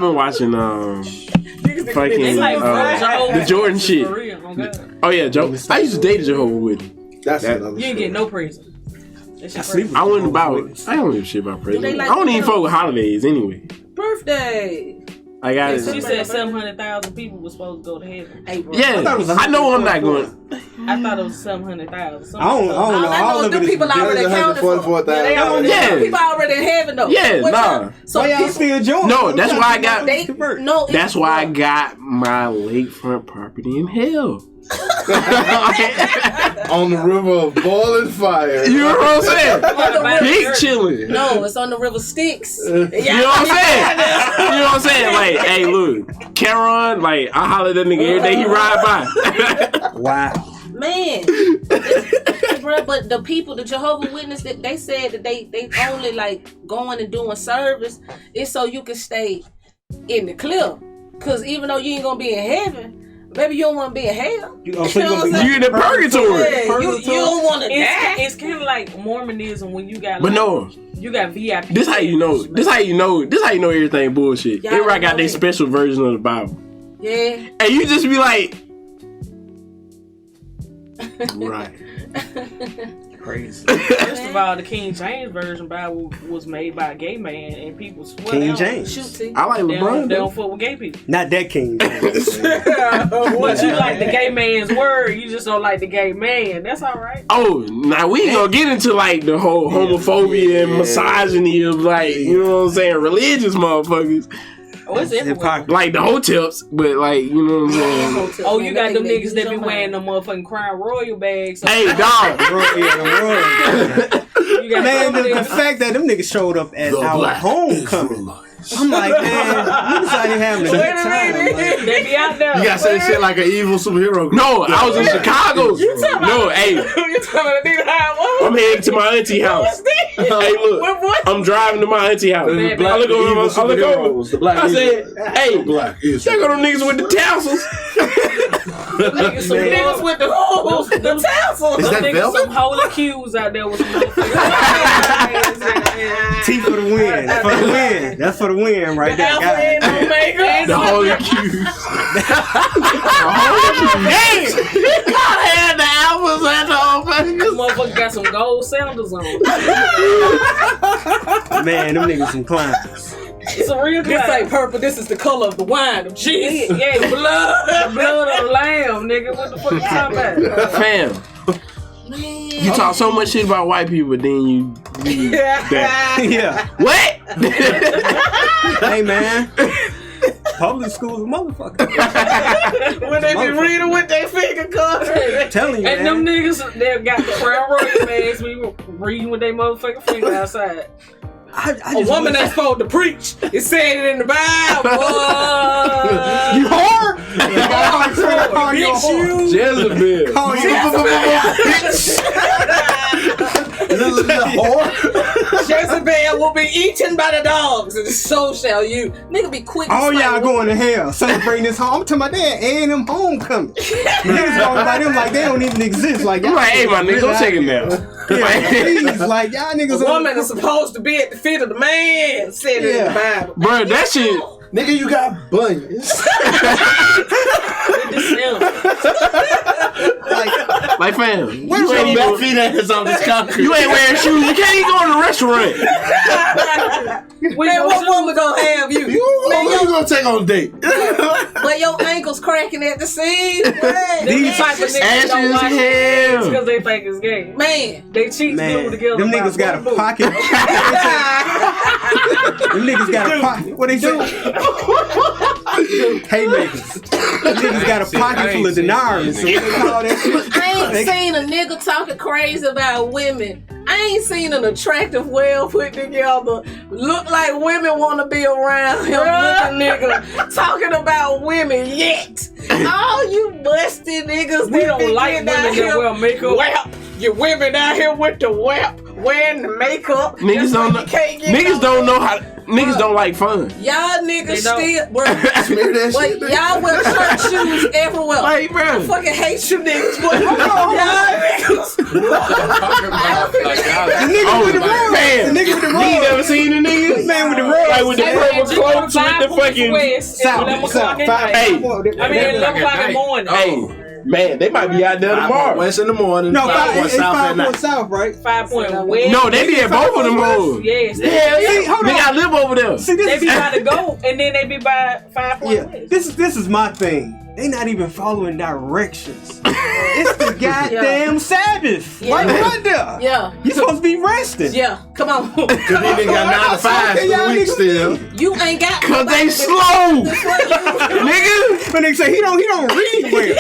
been watching. Fucking It's like the Jordan shit. For real, oh God. Oh yeah, Joe. I used to date a Jehovah's Witness. That's That- another You ain't story. get no prison. That shit I sleep crazy. with I wouldn't Jehovah's about. Witness. I don't give a shit about they presidents. like I don't even them? fuck with holidays anyway. Birthday. I got it. She said 700,000 people were supposed to go to heaven. Hey, bro. Yeah, I thought it was I know I'm not 144. going. I thought it was 700,000. I don't know. All I know All is of them it is people already ridiculous. accounted for. 144,000. Yeah, they already- Yeah. People already in heaven though. Yeah, What nah. y'all- So Why y'all people, still joining? No, that's why I got- they convert. no. it's- That's why I got my lakefront property in hell. On the river of boiling fire. You know what I'm saying? On the river. Big chilling. No, it's on the river Styx. You know what I'm saying? You know what I'm saying? Like, hey, look, Cameron, like, I holler at that nigga every day he ride by. Wow. Man, bro, but the people, the Jehovah's Witness, they said that they only like going and doing service is so you can stay in the clear. Cause even though you ain't gonna be in heaven, baby, you don't want to be in hell. So you gonna be You in the purgatory. Yeah, you don't want to die. It's kind of like Mormonism when you got But like, no, you got VIP. this how you know. This how you know everything bullshit. Y'all Everybody got know their it. special version of the Bible. Yeah. And you just be like, right. Crazy. First of all, the King James Version Bible was made by a gay man, and people swear King they don't- James. Shoot, see. I like They don't, LeBron. they though. don't fuck with gay people. Not that King James. But you like the gay man's word, you just don't like the gay man. That's all right. Oh, now we ain't gonna get into like the whole homophobia and misogyny of like, you know what I'm saying, religious motherfuckers. Oh, it's everywhere. Hypocrisy. Like the hotels, but like, you know what I'm saying. Oh, you got them niggas that be wearing wearing them motherfucking Crown Royal bags. Hey, dog. You got Man, some the niggas- fact that them niggas showed up at The our black homecoming. I'm like, man, niggas out here having a good time. Like, they be out there. You gotta say shit like an evil superhero. No, I was in Chicago. No, hey, You talking about the nigga how I'm heading to my auntie house. Hey, look, I'm driving to my auntie house. The I black look over. evil I look over. superheroes. The black I said, evil- hey, black is check on them niggas with the tassels. Some niggas with the hoes, the tassels. Is Some that niggas, velvet? some holy cues out there with some motherfuckers. T for the win. For the win. That's for the win right there. God. The holy cues. Hey, he had the albums and the whole thing. This motherfucker got some gold sounders on. Man, them niggas some clowns. It's a real This clown. ain't purple. This is the color of the wine of Jesus. Yeah, the blood of the lamb, nigga. What the fuck you talking about? Fam, you talk so much shit about white people, then you that. Yeah. What? Hey, man. Public school's a motherfucker. When they be reading with their finger cards. I'm telling you, And man. them niggas, they got the Crown Royal bags. We were reading with their motherfucking finger outside. I A just woman wish- that's supposed to preach is saying it in the Bible. You whore? Call you a whore. Jezebel. Call you a whore. Jezebel will be eaten by the dogs, and so shall you. Nigga be quick. All as fuck. y'all going to hell celebrating this home. I'm talking about that A&M homecoming. Niggas going by them like they don't even exist. Like, I'm y'all like, hey, my nigga, go really take it out now. here. Yeah, please, like y'all niggas. A woman is supposed to be at the feet of the man, said it in the Bible. Bro, that shit. Nigga, you got bunions. Like, fam, Where's you your ain't, back even, feet ass on this concrete? you ain't wearing shoes. You can't even go in a restaurant. Man, what woman gonna have you? You gonna take on a date? But your ankles cracking at the seams. Man, These type of niggas Ashes don't watch hell. because they think it's gay. man. They cheat Man, glue together. them by niggas got one a book. pocket. Them niggas got a pocket. What they say? Haymakers. Them niggas got a pocket full of denarius. So what they call that shit? I ain't seen a nigga talking crazy about women. I ain't seen an attractive, well put together, look like women want to be around him looking nigga talking about women yet. All you busted niggas We that don't be like getting women out that here wear makeup. Whap. You women out here with the whap, wearing the makeup. Niggas Just don't like know. you can't get Niggas no- don't know how. niggas don't like fun. Y'all niggas don't. still, bro. Smear that Wait, shit. y'all wear church shoes everywhere. Like, I bro. fucking hate you niggas, boy. Y'all niggas. Oh, man. The nigga with the You ain't never seen the niggas? Man with the robe. Like with the purple cloaks with the fucking... Hey. 11 o'clock in the morning. Hey, man, they might be out there 5 tomorrow. West in the morning. No, 5 it's South at 5 night. Point South, right? 5 Point West. No, they be at both of them hoes. Yes. Hell See, yeah. hold Nigga, on. I live over there. See, They this be is by the go, and then they be by 5 Point yeah. West. This is my thing. They not even following directions. It's the goddamn Sabbath. Yeah. Right there. Yeah. You supposed to be resting. Yeah, come on. Cause these niggas got 9 to 5 Okay, for y'all the week niggas- still. You ain't got Cause they slow. Nigga. But they say he don't read well. He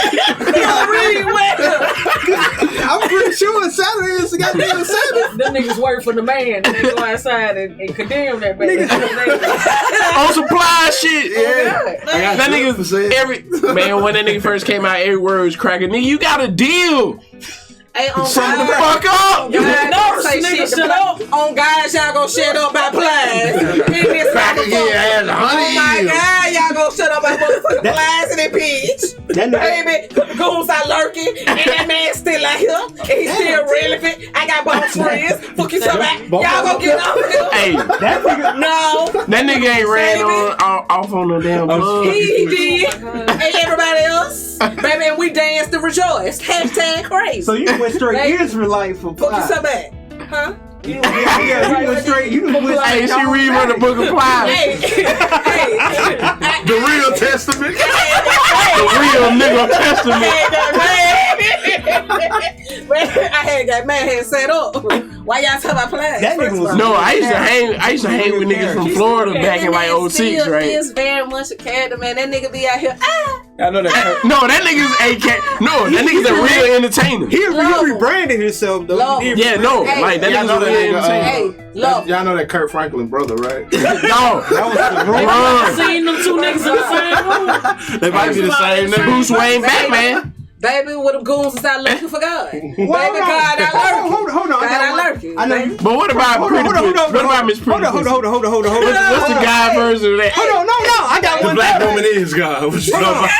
don't read well. I'm pretty sure Saturday is the goddamn Sabbath. Them niggas work for the man, and they go outside and condemn that man. On supply shit. Yeah. That nigga, man, when that nigga first came out, every word was cracking. Nigga, you got a deal. Hey, on Shut the God. fuck up. Y'all don't say Nigga, shit. shut up. On God, y'all gonna shut up by plies. Back again, ass 100 Oh my years. God, y'all gonna shut up by motherfucking plies and that bitch. That nigga, Baby, the goons are lurking, and that man still out here, and he's still relevant. I got boss friends. Fuck you, somebody. Y'all gonna get off here? Hey, that nigga, No, that nigga ain't ran off on no damn blood. he did, and everybody else, baby, and we danced to rejoice. Hashtag crazy. so you went straight Hey. Israelite for Fuck you, five. somebody. Huh? Yeah, you went straight. You went Hey, straight. she read from the book of Plies. Hey, The real testament. The real nigga testament. I had that man had set up. Why y'all talking about plans? That nigga was- No, I used to hang with niggas from Florida back in like 06, right? Is very much a character, man. That nigga be out here. I know that. No, that nigga's AK. No, that nigga's a real entertainer. He Love him. rebranded himself though. Love He him. did- Yeah, no, Hey, like that y'all nigga's know a that real nigga, entertainer. Hey, love. Y'all know that Kurt Franklin brother, right? No, That was the wrong. I seen them two niggas in the same room. They might be the same nigga. Bruce Wayne Batman. Baby, with them goons is out lurking for God. Baby, Hold on. God out lurking. Hold on. God I got out one. lurking. I know. baby. But what about Hold Pretty on. Pussy? What about Miss Pretty Hold Pussy? on. What's the guy version of that? Hold on. No. I got The one. black thing. woman is God. What you talking about?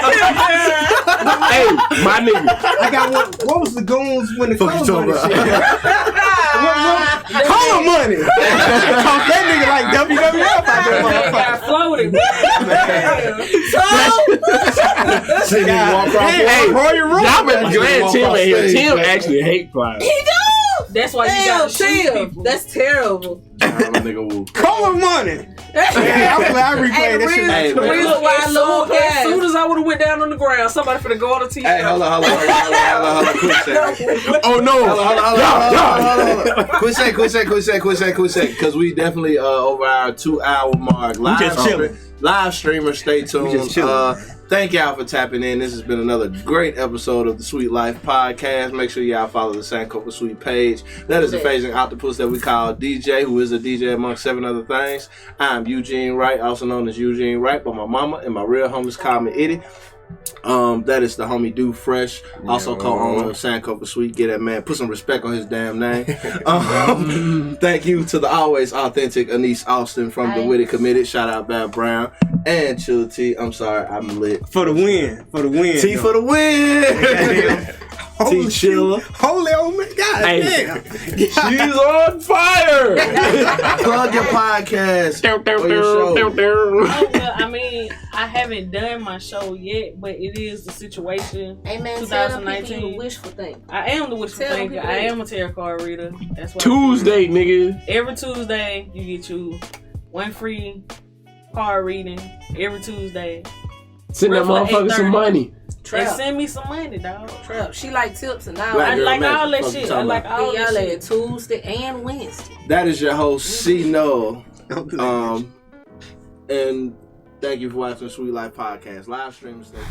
Hey, my nigga. I got one. What was the goons when the Fuck you color money talking shit? Color money. Cause that nigga like WWF out there, Man got motherfucker. floated. See me walk across the Hey, Royal Road. y'all better be glad walk Tim off ain't here. stage, Tim man. actually hate Plies. He do. That's why you Damn, got to shoot chill. people. That's terrible. Nigga woo. Color money. I replay Hey, that shit. Hey, the man. reason why I As love soon plans. as I would have went down on the ground, somebody finna go on the TV. Hey, hold on. Quick second. Oh no. Quick second. Because we definitely over our 2-hour mark. just chilling. Live streamer, stay tuned. just chilling. Thank y'all for tapping in. This has been another great episode of the Sweet Life Podcast. Make sure y'all follow the Sankofa Suite page. That is a phasing octopus that we call DJ, who is a DJ amongst 7 other things. I'm Eugene Wright, also known as Eugene Wright, but my mama and my real homies call me Itty. That is the homie Do Fresh, also co-owner of Sankofa Suite. Get that man, put some respect on his damn name. Thank you to the always authentic Annise Austin from the Whitted Committed. Shout out Bad Brown and Chilla T. I'm sorry, I'm lit. For the win. T for the win. T Chilla. Holy oh my God Hey. damn. She's on fire. Plug your podcast. Or your show. Oh, well, I mean, I haven't done my show yet, but it is the situation. Hey man, tell them people 2019. you wishful thinker. I am the Wishful Tell them Thinker. people I that. am a tarot card reader. That's why Tuesday, nigga. Every Tuesday, you get you one free card reading. Every Tuesday. Send that Real for motherfucker some 8:30. money. They Trap. send me some money, dog. Trap. She like tips and all. Black I girl like magic. all that Fuck you shit. I talking like about. all Y'all that at shit. Tuesday and Wednesday. That is your host, C Noel. And thank you for watching the Sweet Life Podcast. Live stream station.